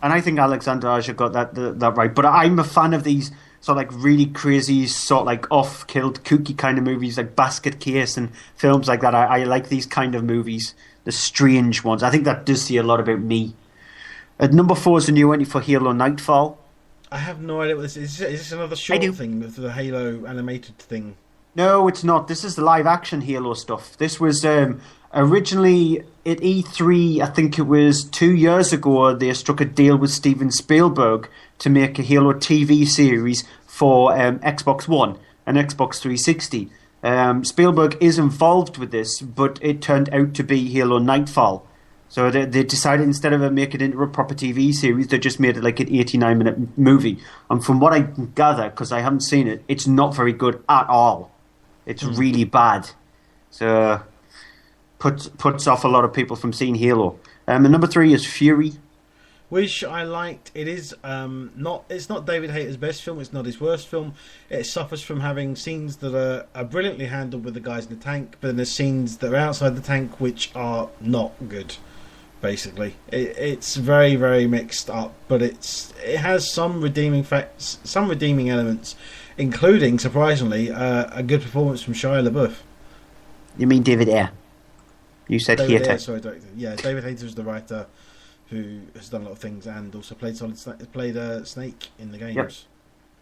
And I think Alexander Aja got that right. But I'm a fan of these sort of like really crazy, sort of like off-killed, kooky kind of movies like Basket Case and films like that. I like these kind of movies, the strange ones. I think that does say a lot about me. At number 4 is a new entry for Halo Nightfall. I have no idea what this is. Is this another short thing with the Halo animated thing? No, it's not. This is the live-action Halo stuff. This was originally at E3, I think it was 2 years ago, they struck a deal with Steven Spielberg to make a Halo TV series for Xbox One and Xbox 360. Spielberg is involved with this, but it turned out to be Halo Nightfall. So they decided instead of making it into a proper TV series, they just made it like an 89-minute movie. And from what I can gather, because I haven't seen it, it's not very good at all. It's really bad. So puts off a lot of people from seeing Halo. And number 3 is Fury, which I liked. It is it's not David Hayter's best film. It's not his worst film. It suffers from having scenes that are brilliantly handled with the guys in the tank, but then there's scenes that are outside the tank which are not good. Basically, it's very, very mixed up, but it has some redeeming facts, some redeeming elements, including, surprisingly, a good performance from Shia LaBeouf. You mean David Ayer? You said Hayter. Sorry, director. Yeah, David Hayter is the writer who has done a lot of things and also played Snake in the games.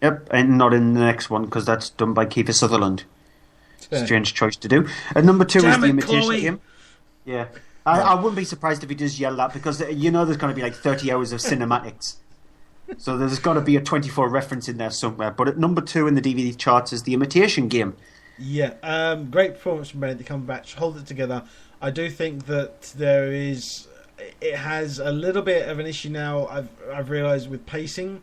Yep, and not in the next one because that's done by Kiefer Sutherland. Strange choice to do. And number 2 is The Imitation Game. Yeah. I wouldn't be surprised if he does yell that because there's going to be like 30 hours of cinematics. So there's got to be a 24 reference in there somewhere. But at number 2 in the DVD charts is The Imitation Game. Yeah, great performance from Benedict Cumberbatch. Hold it together. I do think that it has a little bit of an issue now, I've realised, with pacing.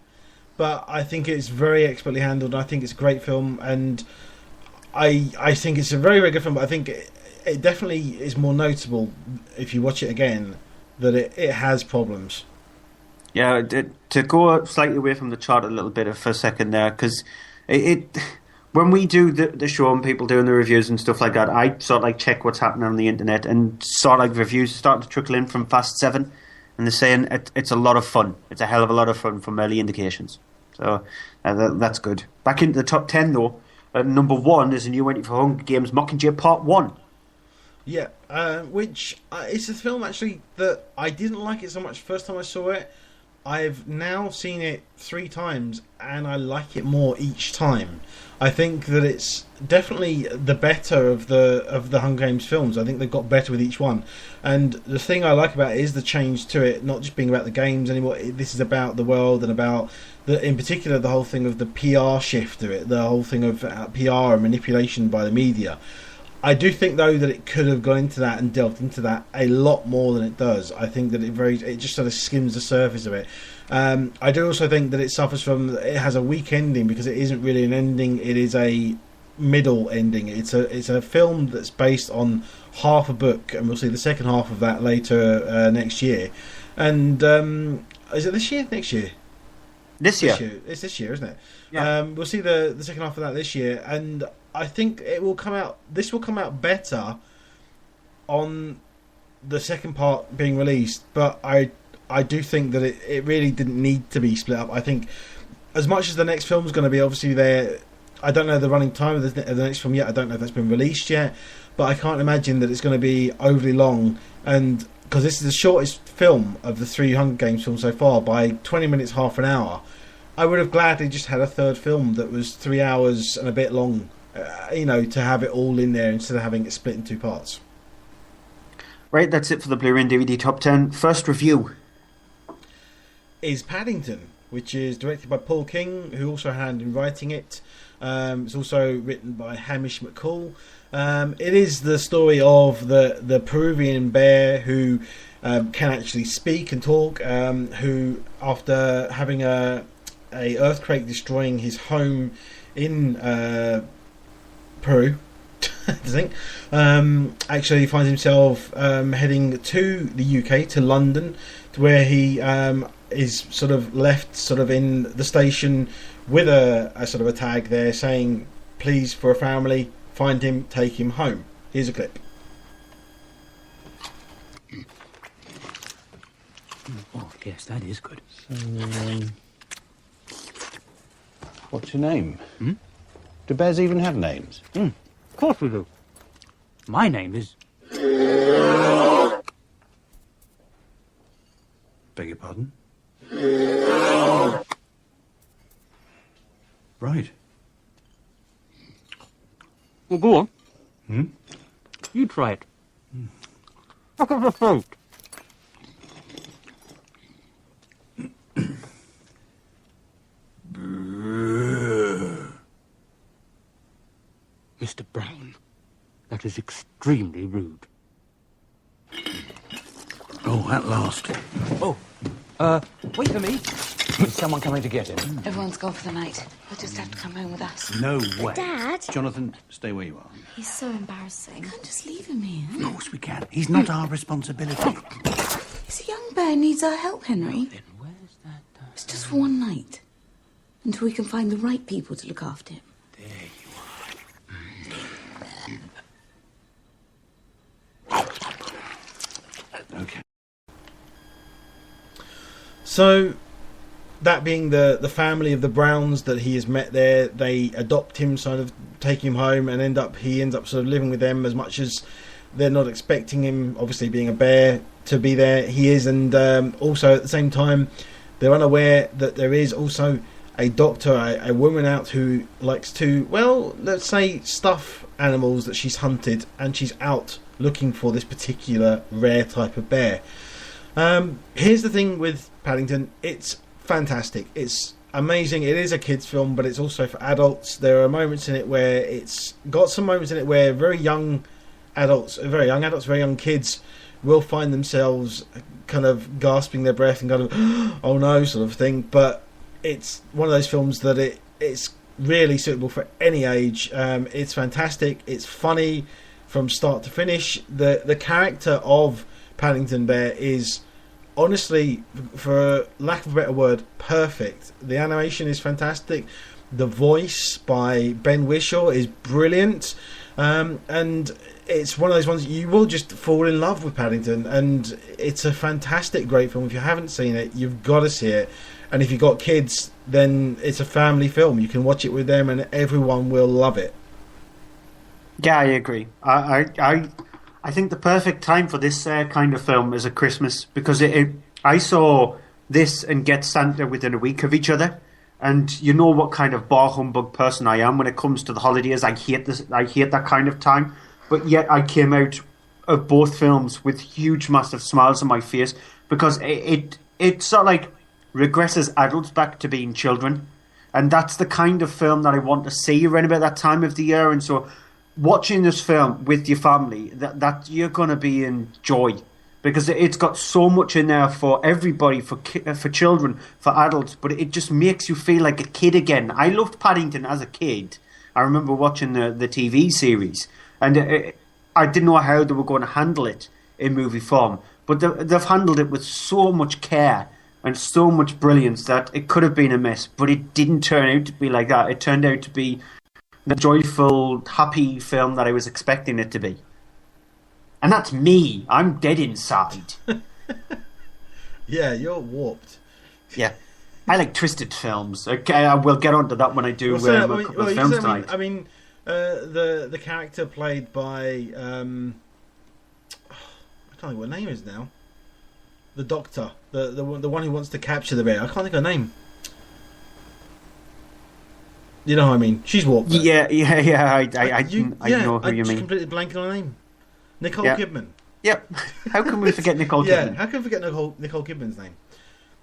But I think it's very expertly handled. I think it's a great film. And I think it's a very, very good film. But I think it definitely is more notable if you watch it again that it has problems. Yeah, to go slightly away from the chart a little bit for a second there, because when we do the show and people doing the reviews and stuff like that, I sort of like check what's happening on the internet, and sort of like reviews are starting to trickle in from Fast 7, and they're saying it's a lot of fun. It's a hell of a lot of fun from early indications. So that's good. Back into the top 10 though, number 1 is a new entry for Hunger Games Mockingjay Part 1. Yeah, which it's a film actually that I didn't like it so much the first time I saw it. I've now seen it 3 times and I like it more each time. I think that it's definitely the better of the Hunger Games films. I think they've got better with each one. And the thing I like about it is the change to it, not just being about the games anymore. This is about the world and about, in particular, the whole thing of the PR shift to it, the whole thing of PR and manipulation by the media. I do think, though, that it could have gone into that and delved into that a lot more than it does. I think that it just sort of skims the surface of it. I do also think that it suffers from, it has a weak ending because it isn't really an ending. It is a middle ending. It's a film that's based on half a book, and we'll see the second half of that later next year. And is it this year? Next year? This year. It's this year, isn't it? Yeah. We'll see the second half of that this year, and I think it will come out. This will come out better on the second part being released, but I do think that it really didn't need to be split up. I think as much as the next film is going to be obviously there, I don't know the running time of the next film yet. I don't know if that's been released yet, but I can't imagine that it's going to be overly long. And because this is the shortest film of the 3 Hunger Games films so far by 20 minutes, half an hour, I would have gladly just had a third film that was 3 hours and a bit long, to have it all in there instead of having it split in 2 parts. Right, that's it for the Blu-ray and DVD Top 10. First review is Paddington, which is directed by Paul King, who also had a hand in writing it. It's also written by Hamish McCall. It is the story of the Peruvian bear who can actually speak and talk, who, after having a earthquake destroying his home in Peru, I think, actually finds himself heading to the UK, to London, to where he is sort of left in the station with a sort of a tag there saying, "Please, for a family, find him, take him home." Here's a clip. Oh, yes, that is good. So, what's your name? Do bears even have names? Of course we do. My name is... Beg your pardon? Right. Well, go on. You try it. Look at the throat. Mr. Brown, that is extremely rude. Oh, at last. Oh, wait for me. Is someone coming to get him? Everyone's gone for the night. He'll just have to come home with us. No way. Dad? Jonathan, stay where you are. He's so embarrassing. We can't just leave him here. Of course we can. He's not our responsibility. He's a young bear, needs our help, Henry. Then where's that... It's just for one night. Until we can find the right people to look after him. There you are. Okay. So, that being the family of the Browns that he has met there, they adopt him, sort of take him home, and he ends up sort of living with them as much as they're not expecting him, obviously being a bear, to be there. He is, and also at the same time, they're unaware that there is also a doctor, a woman out who likes to, well, let's say, stuff animals that she's hunted, and she's out looking for this particular rare type of bear. Here's the thing with Paddington, it's fantastic, it's amazing. It is a kids film, but it's also for adults. There are moments in it where it's got some moments in it where very young kids will find themselves kind of gasping their breath and kind of oh no sort of thing, but it's one of those films that it's really suitable for any age. It's fantastic, it's funny from start to finish. The character of Paddington Bear is honestly, for lack of a better word, perfect. The animation is fantastic. The voice by Ben Whishaw is brilliant. And it's one of those ones you will just fall in love with Paddington. And it's a fantastic, great film. If you haven't seen it, you've got to see it. And if you've got kids, then it's a family film. You can watch it with them and everyone will love it. Yeah, I agree. I think the perfect time for this kind of film is at Christmas, because I saw this and Get Santa within a week of each other, and you know what kind of bar humbug person I am when it comes to the holidays. I hate that kind of time, but yet I came out of both films with huge, massive smiles on my face, because it sort of like regresses adults back to being children, and that's the kind of film that I want to see around about that time of the year. And so watching this film with your family, that you're going to be in joy, because it's got so much in there for everybody, for children, for adults, but it just makes you feel like a kid again. I loved Paddington as a kid, I remember watching the TV series, and I didn't know how they were going to handle it in movie form, but they've handled it with so much care and so much brilliance that it could have been a mess, but it didn't turn out to be like that. It turned out to be the joyful, happy film that I was expecting it to be. And that's me. I'm dead inside. Yeah, you're warped. Yeah. I like twisted films. Okay, I will get onto that when I do a couple of films tonight. I mean, the character played by I can't think what her name is now. The Doctor, the one who wants to capture the bear. I can't think of her name. You know what I mean? She's warped. Yeah. I know who you mean. Just completely blanking on her name. Nicole Kidman. Yep. How can we forget Nicole Kidman? Yeah, how can we forget Nicole Kidman's name?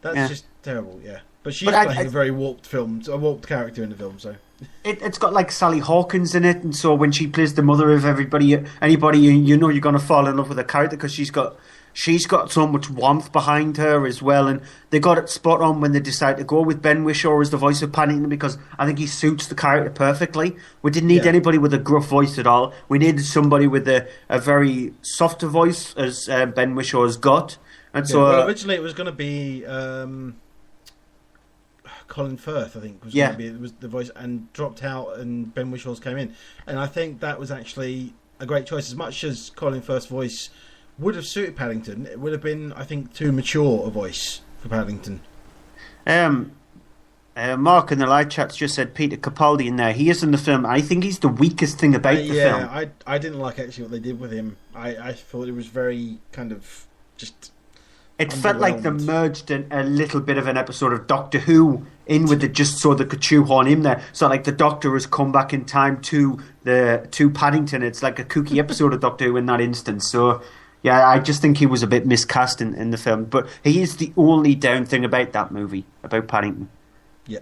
That's just terrible. Yeah, but she's But playing a very warped a warped character in the film. So it's got like Sally Hawkins in it, and so when she plays the mother of anybody, you know you're going to fall in love with the character because she's got so much warmth behind her as well, and they got it spot on when they decided to go with Ben Whishaw as the voice of Paddington because I think he suits the character perfectly. We didn't need anybody with a gruff voice at all. We needed somebody with a very softer voice as Ben Wishaw's got. And so originally it was going to be Colin Firth, I think, was going to be the voice, and dropped out, and Ben Wishaw's came in, and I think that was actually a great choice. As much as Colin Firth's voice would have suited Paddington, it would have been, I think, too mature a voice for Paddington. Mark in the live chat's just said Peter Capaldi in there. He is in the film. I think he's the weakest thing about the film. Yeah, I didn't like actually what they did with him. I thought it was very kind of just... It felt like they merged a little bit of an episode of Doctor Who in with it just so they could shoehorn him there. So like the Doctor has come back in time to Paddington. It's like a kooky episode of Doctor Who in that instance. So yeah, I just think he was a bit miscast in the film. But he is the only down thing about that movie, about Paddington. Yeah.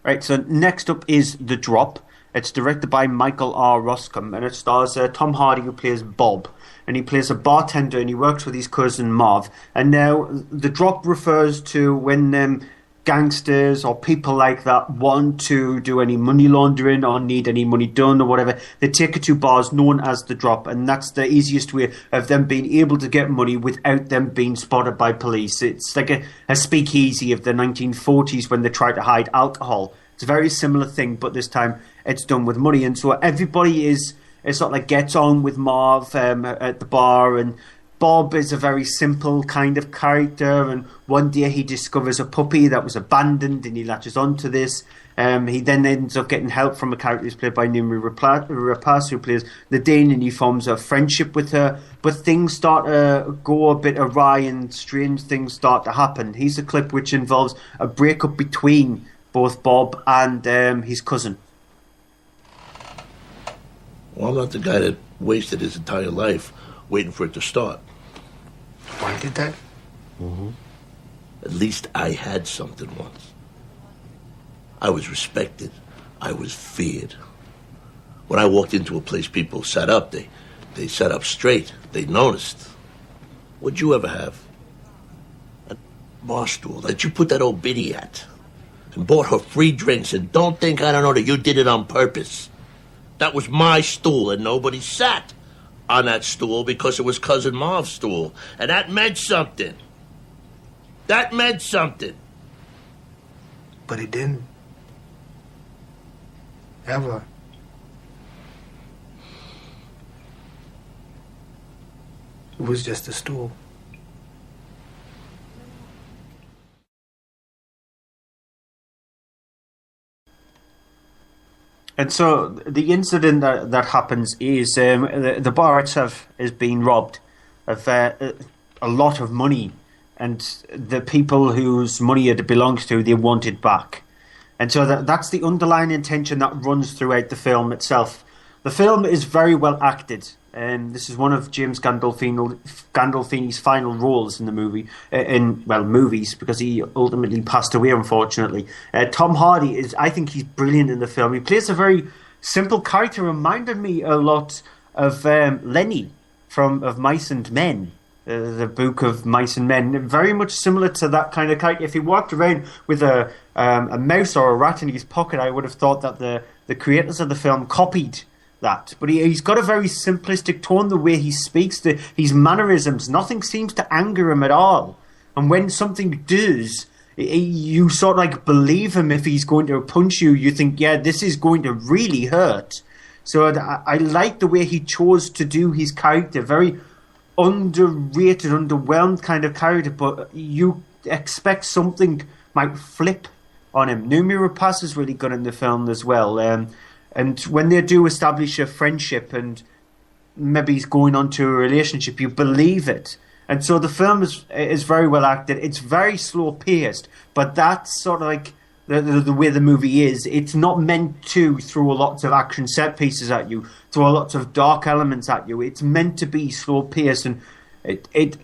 Right, so next up is The Drop. It's directed by Michael R. Roscombe, and it stars Tom Hardy, who plays Bob. And he plays a bartender, and he works with his cousin Marv. And now, The Drop refers to when gangsters or people like that want to do any money laundering or need any money done or whatever. They take it to bars known as The Drop, and that's the easiest way of them being able to get money without them being spotted by police. It's like a speakeasy of the 1940s when they tried to hide alcohol. It's a very similar thing, but this time it's done with money. And so everybody is sort of like gets on with Marv at the bar, and Bob is a very simple kind of character, and one day he discovers a puppy that was abandoned and he latches onto this. He then ends up getting help from a character who's played by Noomi Rapace, who plays the Dane, and he forms a friendship with her, but things start to go a bit awry and strange things start to happen. Here's a clip which involves a breakup between both Bob and his cousin. Well, I'm not the guy that wasted his entire life waiting for it to start. Why did that? Mm-hmm. At least I had something once. I was respected. I was feared. When I walked into a place, people sat up. They sat up straight. They noticed. What'd you ever have? A bar stool that you put that old biddy at and bought her free drinks, and don't think I don't know that you did it on purpose. That was my stool, and nobody sat on that stool because it was Cousin Marv's stool. And that meant something. That meant something. But it didn't. Ever. It was just a stool. And so the incident that happens is the bar itself is being robbed of a lot of money, and the people whose money it belongs to, they want it back. And so that's the underlying intention that runs throughout the film itself. The film is very well acted, and this is one of James Gandolfini's final roles in the movie, movies, because he ultimately passed away, unfortunately. Tom Hardy I think he's brilliant in the film. He plays a very simple character, reminded me a lot of Lenny of Mice and Men. The book of Mice and Men, very much similar to that kind of character. If he walked around with a mouse or a rat in his pocket, I would have thought that the creators of the film copied that. But he's got a very simplistic tone, the way he speaks, his mannerisms. Nothing seems to anger him at all. And when something does, you sort of like believe him. If he's going to punch you, you think, yeah, this is going to really hurt. So I like the way he chose to do his character. Very underrated, underwhelmed kind of character, but you expect something might flip on him. Noomi Rapace is really good in the film as well. And when they do establish a friendship and maybe he's going on to a relationship, you believe it. And so the film is very well acted. It's very slow paced, but that's sort of like the way the movie is. It's not meant to throw lots of action set pieces at you, throw lots of dark elements at you. It's meant to be slow paced, and it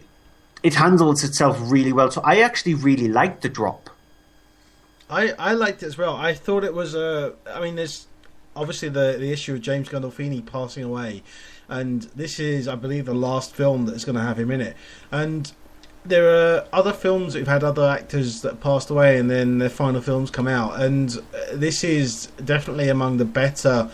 handles itself really well. So I actually really liked The Drop. I liked it as well. I thought it was there's obviously the issue of James Gandolfini passing away, and this is, I believe, the last film that's going to have him in it. And there are other films that have had other actors that passed away and then their final films come out, and this is definitely among the better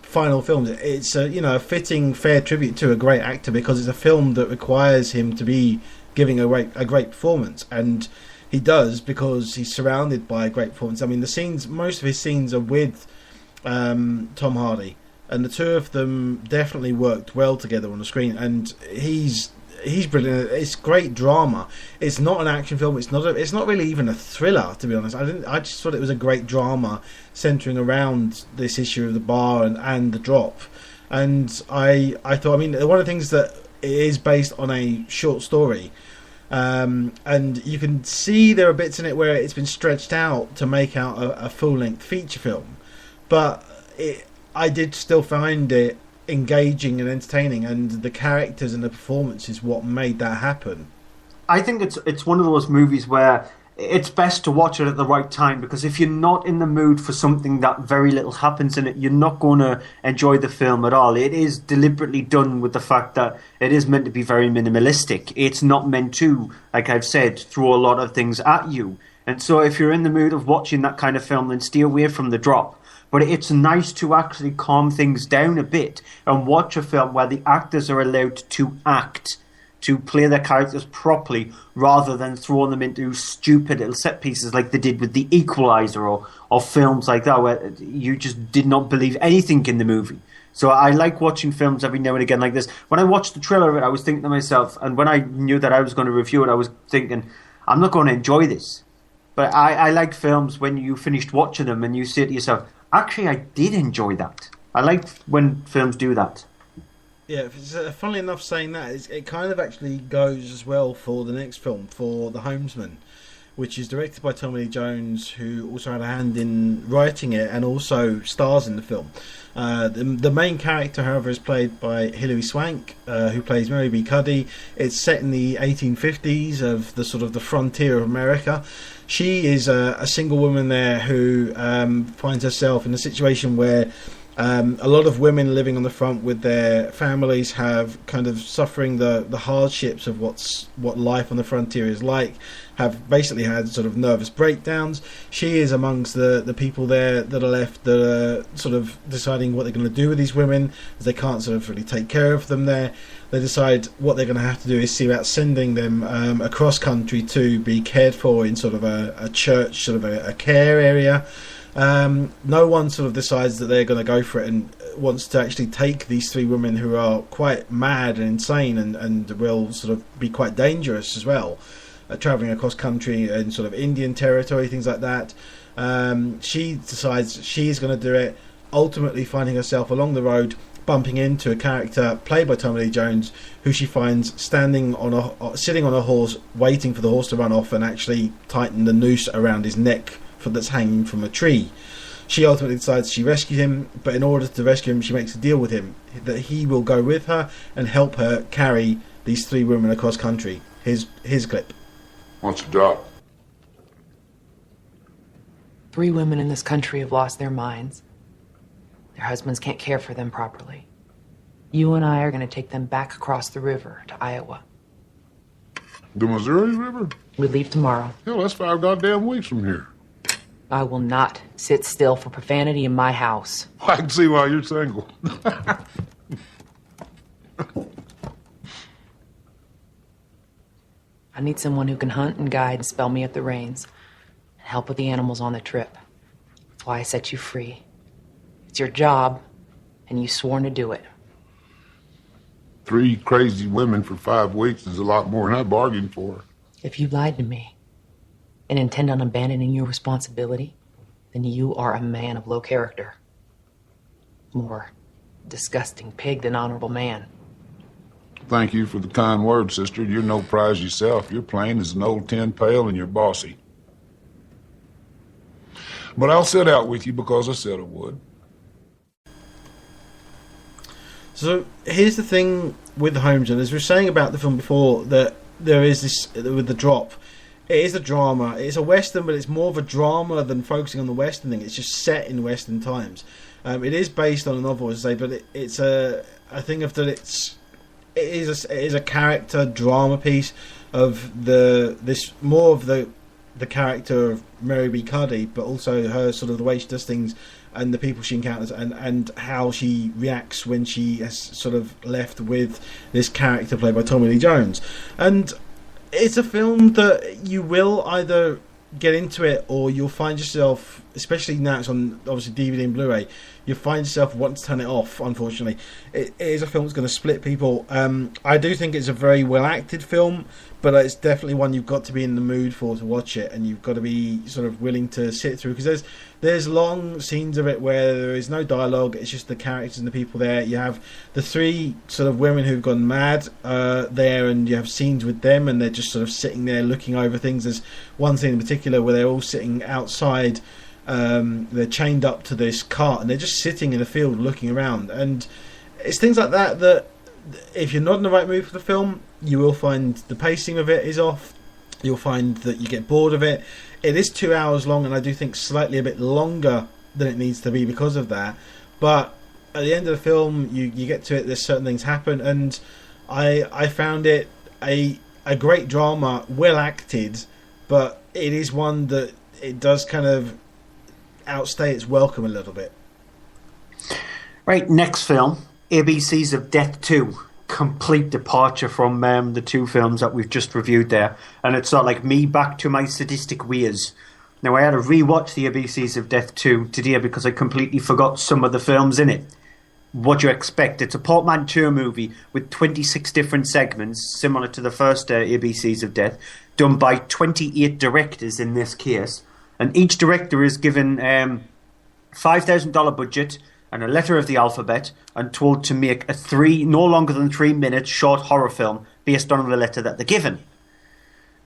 final films. It's a fitting, fair tribute to a great actor, because it's a film that requires him to be giving a great performance, and he does, because he's surrounded by a great performance. I mean, most of his scenes are with Tom Hardy, and the two of them definitely worked well together on the screen, and he's brilliant. It's great drama. It's not an action film. It's not really even a thriller, to be honest. I just thought it was a great drama centering around this issue of the bar and the drop. And I thought, one of the things that it is based on a short story, and you can see there are bits in it where it's been stretched out to make out a full-length feature film, but I did still find it engaging and entertaining, and the characters and the performance is what made that happen. I think it's one of those movies where it's best to watch it at the right time, because if you're not in the mood for something that very little happens in it, you're not going to enjoy the film at all. It is deliberately done with the fact that it is meant to be very minimalistic. It's not meant to, like I've said, throw a lot of things at you. And so if you're in the mood of watching that kind of film, then stay away from The Drop. But it's nice to actually calm things down a bit and watch a film where the actors are allowed to act, to play their characters properly, rather than throwing them into stupid little set pieces like they did with The Equalizer or films like that, where you just did not believe anything in the movie. So I like watching films every now and again like this. When I watched the trailer of it, I was thinking to myself, and when I knew that I was going to review it, I was thinking, I'm not going to enjoy this. But I like films when you finished watching them and you say to yourself, actually, I did enjoy that. I like when films do that. Yeah, funnily enough, saying that, it kind of actually goes as well for the next film, for The Homesman, which is directed by Tommy Lee Jones, who also had a hand in writing it and also stars in the film. The main character, however, is played by Hilary Swank, who plays Mary B. Cuddy. It's set in the 1850s of the sort of the frontier of America. She is a single woman there who finds herself in a situation where a lot of women living on the front with their families have kind of suffering the hardships of what life on the frontier is like, have basically had sort of nervous breakdowns. She is amongst the people there that are left that are sort of deciding what they're going to do with these women, as they can't sort of really take care of them there. They decide what they're going to have to do is see about sending them across country to be cared for in sort of a church, sort of a care area. No one sort of decides that they're going to go for it and wants to actually take these three women who are quite mad and insane and will sort of be quite dangerous as well, travelling across country in sort of Indian territory, things like that. She decides she's going to do it, ultimately finding herself along the road bumping into a character played by Tommy Lee Jones, who she finds sitting on a horse, waiting for the horse to run off and actually tighten the noose around his neck that's hanging from a tree. She ultimately decides she rescues him, but in order to rescue him, she makes a deal with him that he will go with her and help her carry these three women across country. Here's clip. What's the job? 3 women in this country have lost their minds. Their husbands can't care for them properly. You and I are going to take them back across the river to Iowa. The Missouri River? We leave tomorrow. Hell, that's 5 goddamn weeks from here. I will not sit still for profanity in my house. I can see why you're single. I need someone who can hunt and guide and spell me at the reins and help with the animals on the trip. That's why I set you free. It's your job, and you sworn to do it. 3 crazy women for 5 weeks is a lot more than I bargained for. If you lied to me and intend on abandoning your responsibility, then you are a man of low character. More disgusting pig than honorable man. Thank you for the kind words, sister. You're no prize yourself. You're plain as an old tin pail and you're bossy. But I'll sit out with you because I said I would. So here's the thing with Homesman, as we were saying about the film before, that there is this with the drop. It is a drama. It's a western, but it's more of a drama than focusing on the western thing. It's just set in western times. It is based on a novel, as I say, but it's a thing of that it is a character drama piece of the character of Mary B. Cuddy, but also her sort of the way she does things and the people she encounters and how she reacts when she has sort of left with this character played by Tommy Lee Jones. And it's a film that you will either get into it or you'll find yourself, especially now it's on obviously DVD and Blu-ray, you find yourself wanting to turn it off. Unfortunately, it is a film that's going to split people. I do think it's a very well acted film, but it's definitely one you've got to be in the mood for to watch it, and you've got to be sort of willing to sit through, because there's long scenes of it where there is no dialogue. It's just the characters and the people there. You have the 3 sort of women who've gone mad there, and you have scenes with them, and they're just sort of sitting there looking over things. There's one scene in particular where they're all sitting outside. They're chained up to this cart, and they're just sitting in a field looking around. And it's things like that if you're not in the right mood for the film, you will find the pacing of it is off. You'll find that you get bored of it. It is 2 hours long, and I do think slightly a bit longer than it needs to be because of that. But at the end of the film, you get to it, there's certain things happen, and I found it a great drama, well acted, but it is one that it does kind of outstay its welcome a little bit. Right, next film, ABCs of Death 2. Complete departure from the 2 films that we've just reviewed there. And it's sort of like me back to my sadistic ways. Now, I had to rewatch the ABCs of Death 2 today because I completely forgot some of the films in it. What do you expect? It's a portmanteau movie with 26 different segments, similar to the first ABCs of Death, done by 28 directors in this case. And each director is given $5,000 budget and a letter of the alphabet and told to make a no longer than 3 minute short horror film based on the letter that they're given.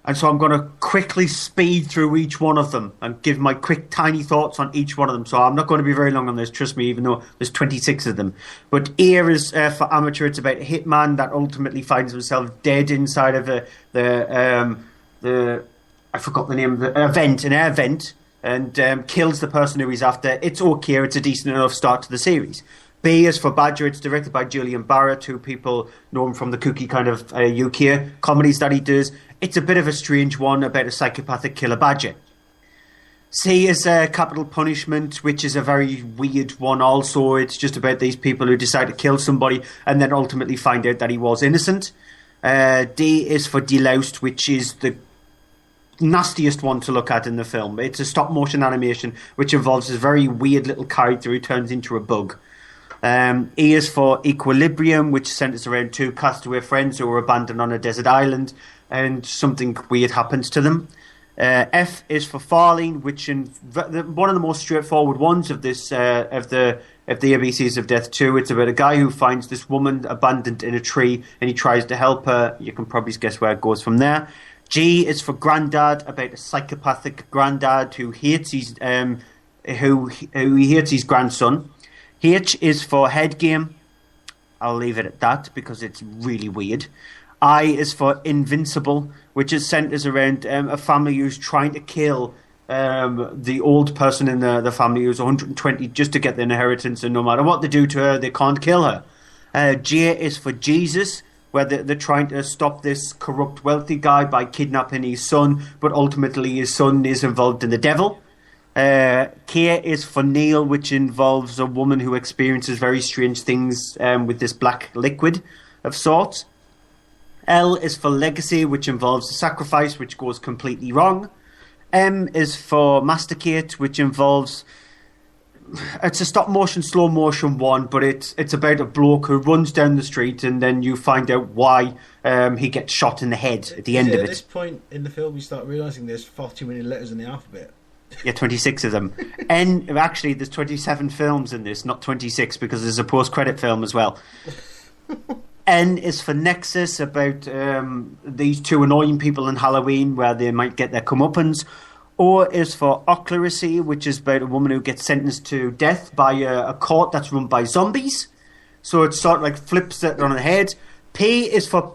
And so I'm going to quickly speed through each one of them and give my quick tiny thoughts on each one of them. So I'm not going to be very long on this, trust me, even though there's 26 of them. But A is for amateur. It's about a hitman that ultimately finds himself dead inside of the I forgot the name of the event, an air vent, and kills the person who he's after. It's okay. It's a decent enough start to the series. B is for Badger. It's directed by Julian Barrett, who people know him from the kooky kind of UK comedies that he does. It's a bit of a strange one about a psychopathic killer badger. C is Capital Punishment, which is a very weird one also. It's just about these people who decide to kill somebody and then ultimately find out that he was innocent. D is for Deloused, which is the nastiest one to look at in the film. It's a stop motion animation which involves this very weird little character who turns into a bug. E is for Equilibrium, which centers around 2 castaway friends who are abandoned on a desert island and something weird happens to them. F is for Falling, which is one of the most straightforward ones of this of the ABCs of Death 2. It's about a guy who finds this woman abandoned in a tree and he tries to help her. You can probably guess where it goes from there. G is for Grandad, about a psychopathic granddad who hates his who hates his grandson. H is for Head Game. I'll leave it at that because it's really weird. I is for Invincible, which is centers around a family who's trying to kill the old person in the family who's 120 just to get the inheritance, and no matter what they do to her, they can't kill her. J is for Jesus, where they're trying to stop this corrupt wealthy guy by kidnapping his son, but ultimately his son is involved in the devil. K is for Neil, which involves a woman who experiences very strange things with this black liquid of sorts. L is for Legacy, which involves a sacrifice which goes completely wrong. M is for Masticate, which involves... It's a stop-motion, slow-motion one, but it's about a bloke who runs down the street and then you find out why he gets shot in the head at the end of it. At this point in the film, you start realising there's far too many letters in the alphabet. Yeah, 26 of them. Actually, there's 27 films in this, not 26, because there's a post-credit film as well. N is for Nexus, about these two annoying people in Halloween where they might get their comeuppance. O is for Ocleracy, which is about a woman who gets sentenced to death by a court that's run by zombies. So it sort of like flips it on the head. P is for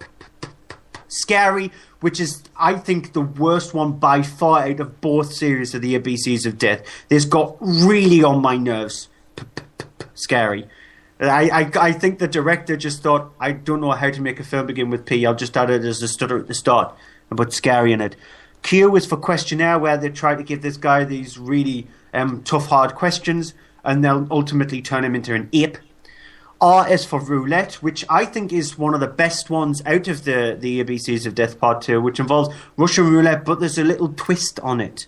Scary, which is, I think, the worst one by far out of both series of the ABCs of Death. This got really on my nerves. Scary. I think the director just thought, I don't know how to make a film begin with P. I'll just add it as a stutter at the start and put Scary in it. Q is for Questionnaire, where they try to give this guy these really tough, hard questions, and they'll ultimately turn him into an ape. R is for Roulette, which I think is one of the best ones out of the ABCs of Death Part 2, which involves Russian roulette, but there's a little twist on it.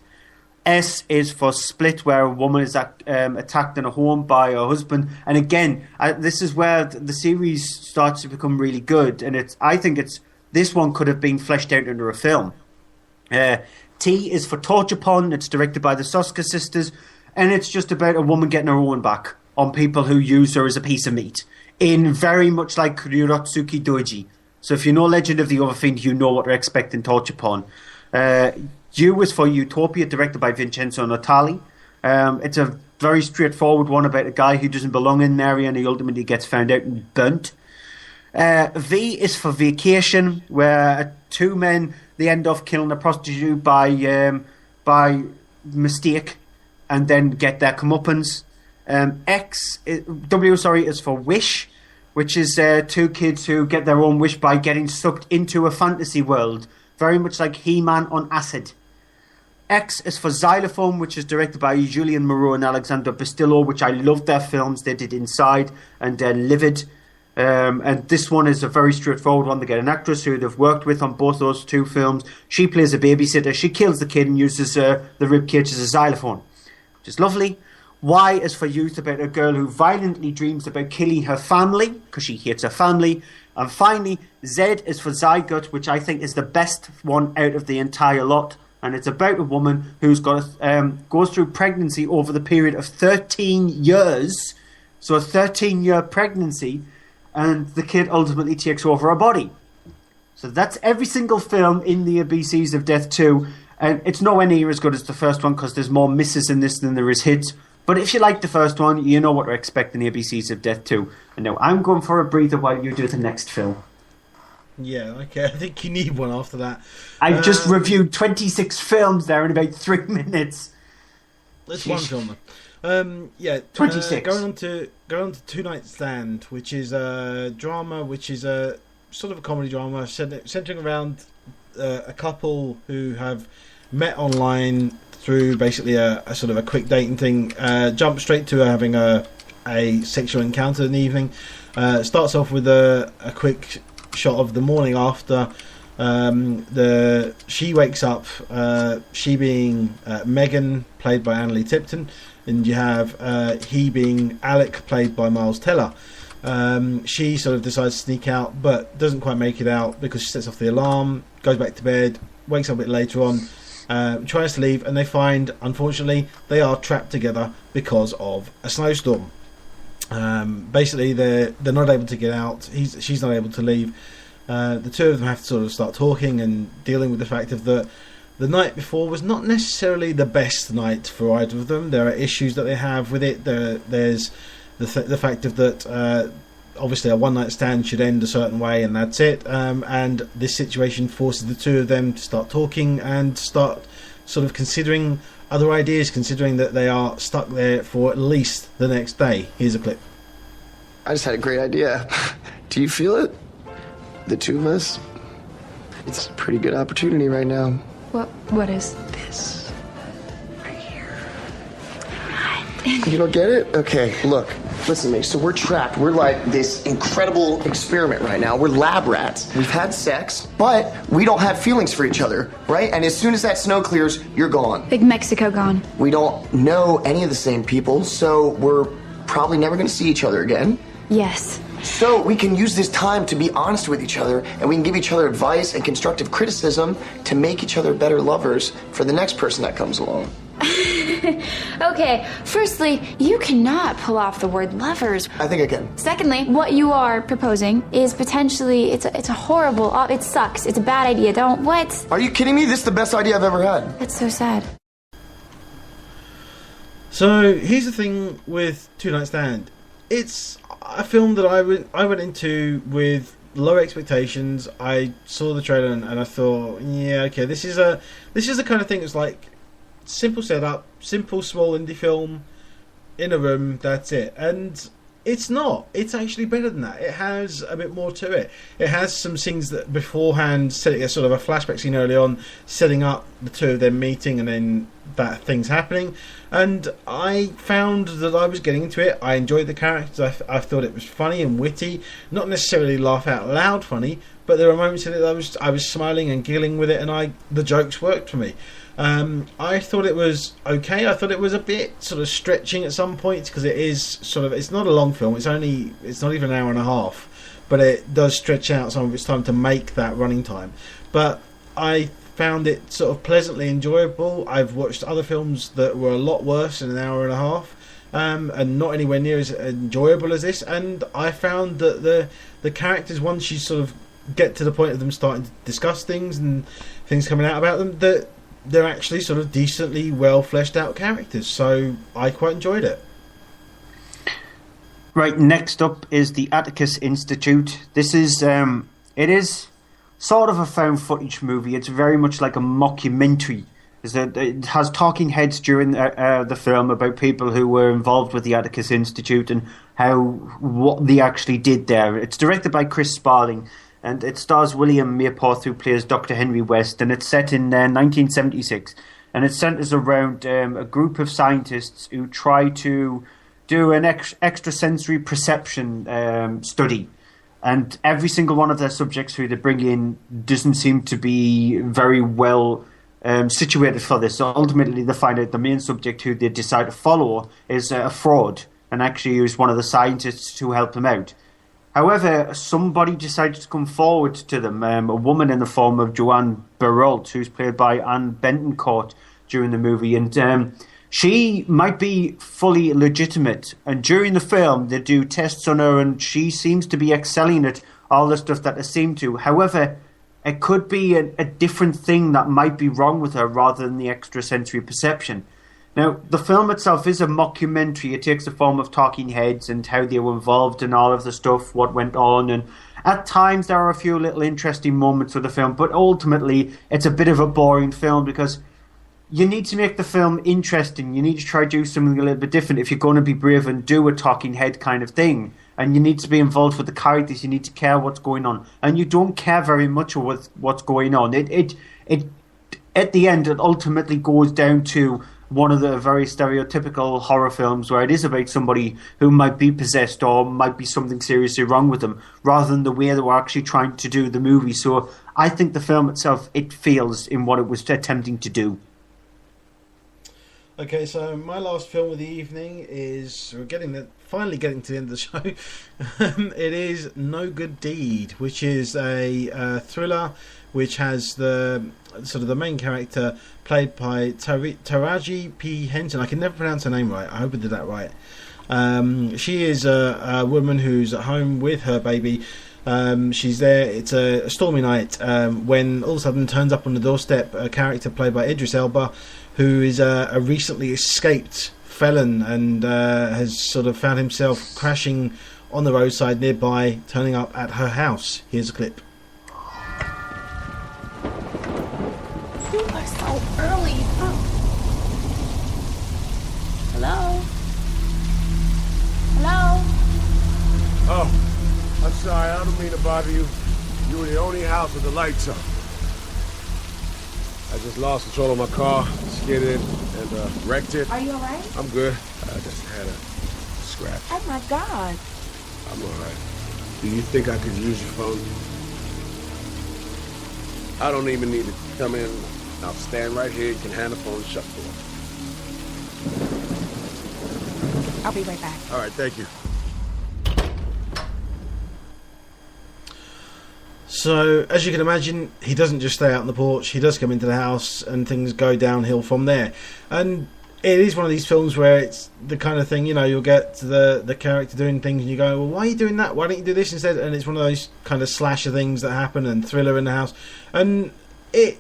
S is for Split, where a woman is attacked in a home by her husband. And again, this is where the series starts to become really good. And I think this one could have been fleshed out into a film. T is for Torture Porn. It's directed by the Soska sisters. And it's just about a woman getting her own back on people who use her as a piece of meat. In very much like Ryotsuki Doji. So if you know Legend of the Overfiend, you know what to expect in Torture Porn. U is for Utopia, directed by Vincenzo Natali. It's a very straightforward one about a guy who doesn't belong in an area and he ultimately gets found out and burnt. V is for Vacation, where two men, they end up killing a prostitute by mistake and then get their comeuppance. W is for Wish, which is two kids who get their own wish by getting sucked into a fantasy world, very much like He-Man on acid. X is for Xylophone, which is directed by Julian Moreau and Alexander Bastillo, which I loved their films. They did Inside and Livid. And this one is a very straightforward one. They get an actress who they've worked with on both those two films. She plays a babysitter. She kills the kid and uses the ribcage as a xylophone, which is lovely. Y is for Youth, about a girl who violently dreams about killing her family because she hates her family. And finally, Z is for Zygote, which I think is the best one out of the entire lot. And it's about a woman who's goes through pregnancy over the period of 13 years. So a 13-year pregnancy, and the kid ultimately takes over her body. So that's every single film in the ABCs of Death 2. And it's nowhere near as good as the first one because there's more misses in this than there is hits. But if you like the first one, you know what to expect in the ABCs of Death 2. And now I'm going for a breather while you do the next film. Yeah, okay. I think you need one after that. I've just reviewed 26 films there in about 3 minutes. That's one film, though. 26. Going on to Two Night Stand, which is a drama, which is a sort of a comedy drama centering around a couple who have met online through basically a sort of a quick dating thing. Jump straight to having a sexual encounter in the evening. Starts off with a quick shot of the morning after. She wakes up, she being Megan, played by Annalie Tipton, and you have he being Alec, played by Miles Teller. She sort of decides to sneak out, but doesn't quite make it out because she sets off the alarm, goes back to bed, wakes up a bit later on, tries to leave, and they find, unfortunately, they are trapped together because of a snowstorm. Basically, they're not able to get out. She's not able to leave. The two of them have to sort of start talking and dealing with the fact of the night before was not necessarily the best night for either of them. There are issues that they have with it. There's the fact of that obviously a one-night stand should end a certain way and that's it. And this situation forces the two of them to start talking and start sort of considering other ideas, considering that they are stuck there for at least the next day. Here's a clip. I just had a great idea. Do you feel it? The two of us? It's a pretty good opportunity right now. What is? This. Right here. You don't get it? Okay, look. Listen to me. So we're trapped. We're like this incredible experiment right now. We're lab rats. We've had sex, but we don't have feelings for each other, right? And as soon as that snow clears, you're gone. Big Mexico gone. We don't know any of the same people, so we're probably never going to see each other again. Yes. So we can use this time to be honest with each other, and we can give each other advice and constructive criticism to make each other better lovers for the next person that comes along. Okay, firstly, you cannot pull off the word lovers. I think I can. Secondly, what you are proposing is potentially, it's a horrible, it sucks, it's a bad idea, what? Are you kidding me? This is the best idea I've ever had. That's so sad. So, here's the thing with Two Night Stand. It's a film that I went into with low expectations. I saw the trailer and I thought, yeah, okay, this is the kind of thing that's like simple setup, simple small indie film in a room, that's it. And it's not. It's actually better than that. It has a bit more to it. It has some scenes that beforehand set it as sort of a flashback scene early on, setting up the two of them meeting and then that thing's happening. And I found that I was getting into it. I enjoyed the characters. I thought it was funny and witty. Not necessarily laugh out loud funny, but there were moments in it that I was smiling and giggling with it, and the jokes worked for me. I thought it was okay. I thought it was a bit sort of stretching at some points because it is sort of, it's not a long film. It's not even an hour and a half, but it does stretch out some of its time to make that running time. But I found it sort of pleasantly enjoyable. I've watched other films that were a lot worse in an hour and a half, and not anywhere near as enjoyable as this. And I found that the characters, once you sort of get to the point of them starting to discuss things and things coming out about them, that they're actually sort of decently well fleshed out characters. So I quite enjoyed it. Right, next up is the Atticus Institute. This is it is sort of a found footage movie. It's very much like a mockumentary. It has talking heads during the film about people who were involved with the Atticus Institute and what they actually did there. It's directed by Chris Sparling, and it stars William Mayporth, who plays Dr. Henry West, and it's set in 1976. And it centres around a group of scientists who try to do an extrasensory perception study. And every single one of their subjects who they bring in doesn't seem to be very well situated for this. So ultimately they find out the main subject who they decide to follow is a fraud, and actually is one of the scientists who help them out. However, somebody decided to come forward to them, a woman in the form of Joanne Barrault, who's played by Anne Bentoncourt during the movie, and she might be fully legitimate. And during the film, they do tests on her, and she seems to be excelling at all the stuff that they seem to. However, it could be a different thing that might be wrong with her rather than the extrasensory perception. Now, the film itself is a mockumentary. It takes the form of talking heads and how they were involved in all of the stuff, what went on, and at times there are a few little interesting moments with the film, but ultimately it's a bit of a boring film because you need to make the film interesting. You need to try to do something a little bit different if you're going to be brave and do a talking head kind of thing. And you need to be involved with the characters. You need to care what's going on. And you don't care very much with what's going on. It at the end, it ultimately goes down to one of the very stereotypical horror films where it is about somebody who might be possessed or might be something seriously wrong with them, rather than the way they were actually trying to do the movie. So I think the film itself, it fails in what it was attempting to do. Okay, so my last film of the evening is, finally getting to the end of the show. It is No Good Deed, which is a thriller which has the main character played by Taraji P. Henson. I can never pronounce her name right. I hope I did that right. She is a woman who's at home with her baby. She's there. It's a stormy night when all of a sudden turns up on the doorstep a character played by Idris Elba, who is a recently escaped felon and has sort of found himself crashing on the roadside nearby, turning up at her house. Here's a clip. You are so early. Hello? Hello? Oh, I'm sorry. I don't mean to bother you. You were the only house with the lights on. I just lost control of my car, kid in and wrecked it. Are you all right? I'm good. I just had a scratch. Oh my God. I'm all right. Do you think I could use your phone? I don't even need to come in. I'll stand right here. You can hand the phone, shut the door. I'll be right back. All right, thank you. So, as you can imagine, he doesn't just stay out on the porch. He does come into the house, and things go downhill from there. And it is one of these films where it's the kind of thing, you know, you'll get the character doing things, and you go, well, why are you doing that? Why don't you do this instead? And it's one of those kind of slasher things that happen, and thriller in the house. And it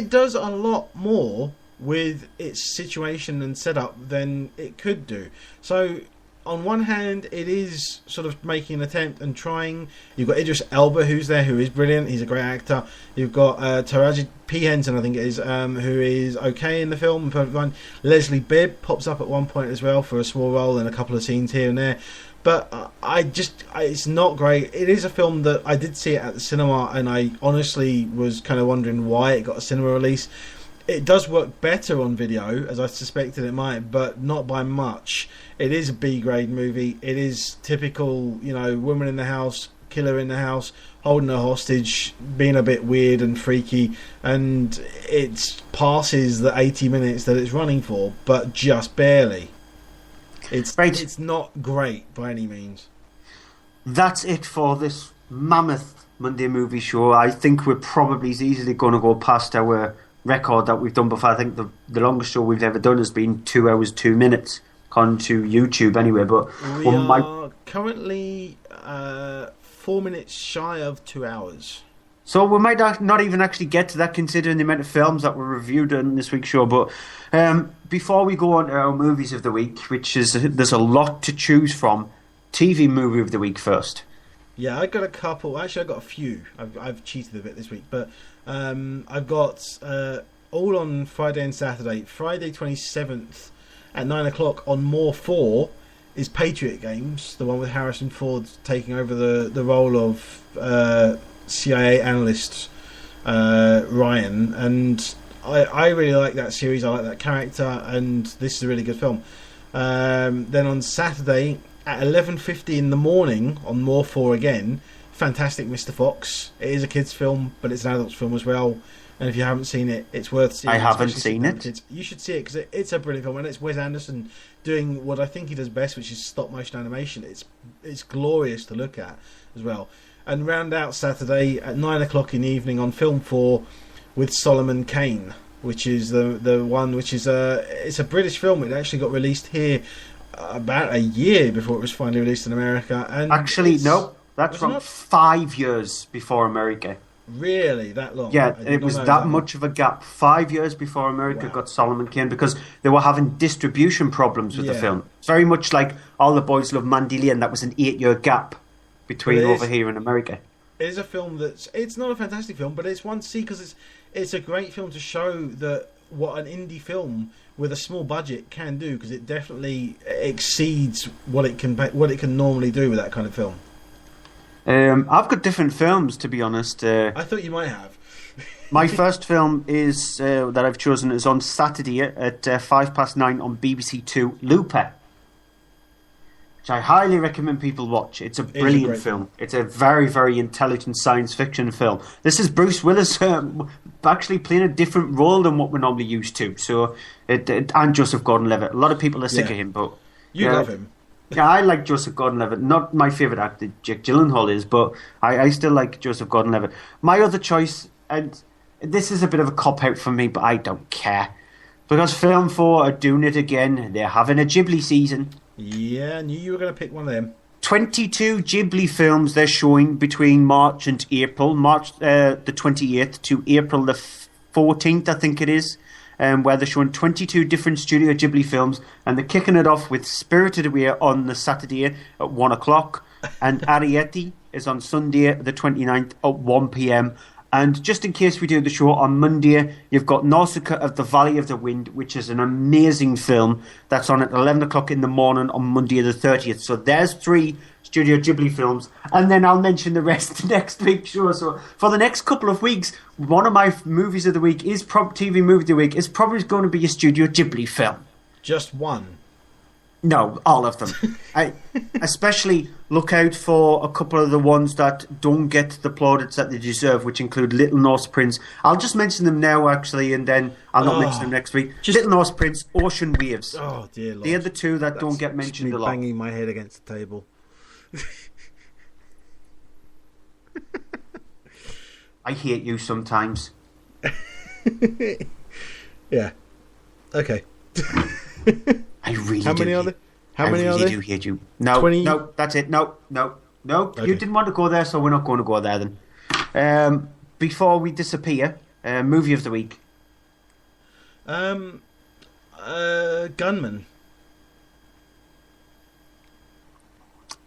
does a lot more with its situation and setup than it could do. So, on one hand, it is sort of making an attempt and trying. You've got Idris Elba, who's there, who is brilliant. He's a great actor. You've got Taraji P. Henson, I think it is, who is okay in the film and perfectly fine. Leslie Bibb pops up at one point as well for a small role in a couple of scenes here and there. But it's not great. It is a film that I did see it at the cinema, and I honestly was kind of wondering why it got a cinema release. It does work better on video, as I suspected it might, but not by much. It is a B-grade movie. It is typical, you know, woman in the house, killer in the house, holding her hostage, being a bit weird and freaky, and it passes the 80 minutes that it's running for, but just barely. It's not great by any means. That's it for this mammoth Monday movie show. I think we're probably easily going to go past our record that we've done before. I think the longest show we've ever done has been 2 hours 2 minutes on to YouTube anyway, but we are currently 4 minutes shy of 2 hours, so we might not even actually get to that considering the amount of films that were reviewed on this week's show. But before we go on to our movies of the week, which is there's a lot to choose from, TV movie of the week first. Yeah, I got a couple. Actually, I got a few. I've cheated a bit this week, but I've got all on Friday and Saturday. Friday 27th at 9 o'clock on More 4 is Patriot Games, the one with Harrison Ford taking over the role of CIA analyst Ryan. And I really like that series. I like that character, and this is a really good film. Then on Saturday at 11:50 in the morning on More 4 again, Fantastic Mr. Fox. It is a kids' film, but it's an adult's film as well. And if you haven't seen it, it's worth seeing. I haven't seen it. You should see it because it's a brilliant film, and it's Wes Anderson doing what I think he does best, which is stop motion animation. It's glorious to look at as well. And round out Saturday at 9 o'clock in the evening on Film 4 with Solomon Kane, which is the one which is it's a British film. It actually got released here about a year before it was finally released in America. And actually, no, that's from 5 years before America. Really, that long? Yeah, it was that much of a gap. 5 years before America got Solomon Kane, because they were having distribution problems with the film. It's very much like All the Boys Love Mandy Lane. That was an 8-year gap between over here and America. It is a film it's not a fantastic film, but it's one to see because it's a great film to show that what an indie film with a small budget can do, because it definitely exceeds what it can normally do with that kind of film. I've got different films, to be honest. I thought you might have. My first film is that I've chosen is on Saturday at 9:05 on BBC Two, Looper, which I highly recommend people watch. It's a brilliant film. It's a very, very intelligent science fiction film. This is Bruce Willis actually playing a different role than what we're normally used to. So, and Joseph Gordon-Levitt. A lot of people are sick of him, but you love him. Yeah, I like Joseph Gordon-Levitt. Not my favourite actor, Jake Gyllenhaal is, but I still like Joseph Gordon-Levitt. My other choice, and this is a bit of a cop-out for me, but I don't care. Because Film 4 are doing it again. They're having a Ghibli season. Yeah, I knew you were going to pick one of them. 22 Ghibli films they're showing between March and April. March the 28th to April the 14th, I think it is. Where they're showing 22 different Studio Ghibli films, and they're kicking it off with Spirited Away on the Saturday at 1 o'clock, and Arrietty is on Sunday the 29th at 1 p.m. And just in case we do the show on Monday, you've got Nausicaa of the Valley of the Wind, which is an amazing film that's on at 11 o'clock in the morning on Monday the 30th. So there's 3 Studio Ghibli films, and then I'll mention the rest next week's show. So for the next couple of weeks, one of my movies of the week is TV movie of the week is probably going to be a Studio Ghibli film. Just one? No, all of them. I especially look out for a couple of the ones that don't get the plaudits that they deserve, which include Little Norse Prince. I'll just mention them now, actually, and then I'll not mention them next week. Little Norse Prince, Ocean Waves. Oh, dear Lord. They're the two that don't get mentioned me a lot. Banging my head against the table. I hate you sometimes. Yeah. Okay. I really How many are there? How many are there? I really do hate you. No, 20? no, that's it. No. Okay. You didn't want to go there, so we're not going to go there then. Before we disappear, movie of the week. Gunman.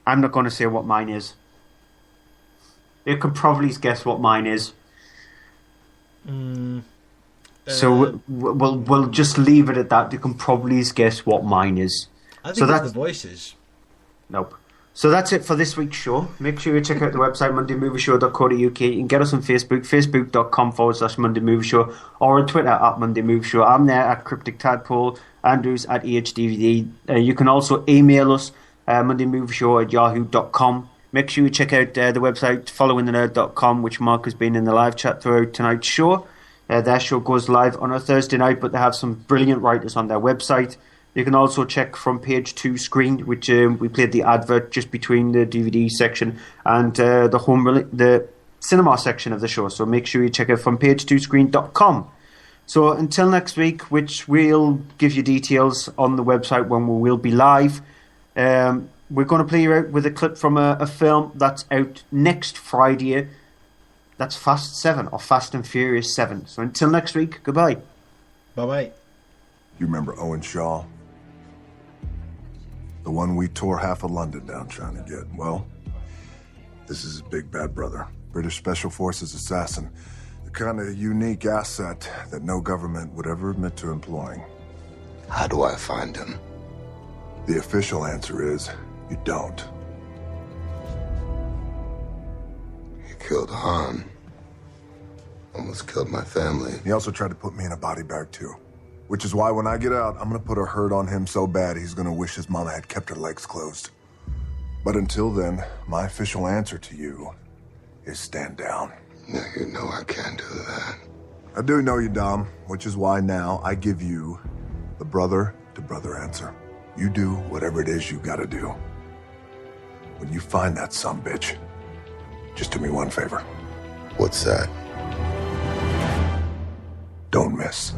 I'm not going to say what mine is. You can probably guess what mine is. So we'll just leave it at that. You can probably guess what mine is. I think that's The Voices. Nope. So that's it for this week's show. Make sure you check out the website, mondaymovieshow.co.uk. You can get us on Facebook, facebook.com/mondaymovieshow, or on Twitter @mondaymovieshow. I'm there at Cryptic Tadpole, Andrews at EHDVD. You can also email us, mondaymovieshow@yahoo.com. Make sure you check out the website, followingthenerd.com, which Mark has been in the live chat throughout tonight's show. Their show goes live on a Thursday night, but they have some brilliant writers on their website. You can also check from page 2 screen, which we played the advert just between the DVD section and the cinema section of the show. So make sure you check out from page2screen.com. So until next week, which we'll give you details on the website when we will be live, we're going to play you out with a clip from a film that's out next Friday. That's Fast 7 or Fast and Furious 7. So until next week, goodbye. Bye-bye. You remember Owen Shaw? The one we tore half of London down trying to get. Well, this is his big bad brother. British Special Forces assassin. The kind of unique asset that no government would ever admit to employing. How do I find him? The official answer is, you don't. He killed Han. Almost killed my family. He also tried to put me in a body bag too. Which is why when I get out, I'm gonna put a hurt on him so bad he's gonna wish his mama had kept her legs closed. But until then, my official answer to you is stand down. Now you know I can't do that. I do know you, Dom, which is why now I give you the brother-to-brother answer. You do whatever it is you gotta do. When you find that sumbitch, just do me one favor. What's that? Don't miss.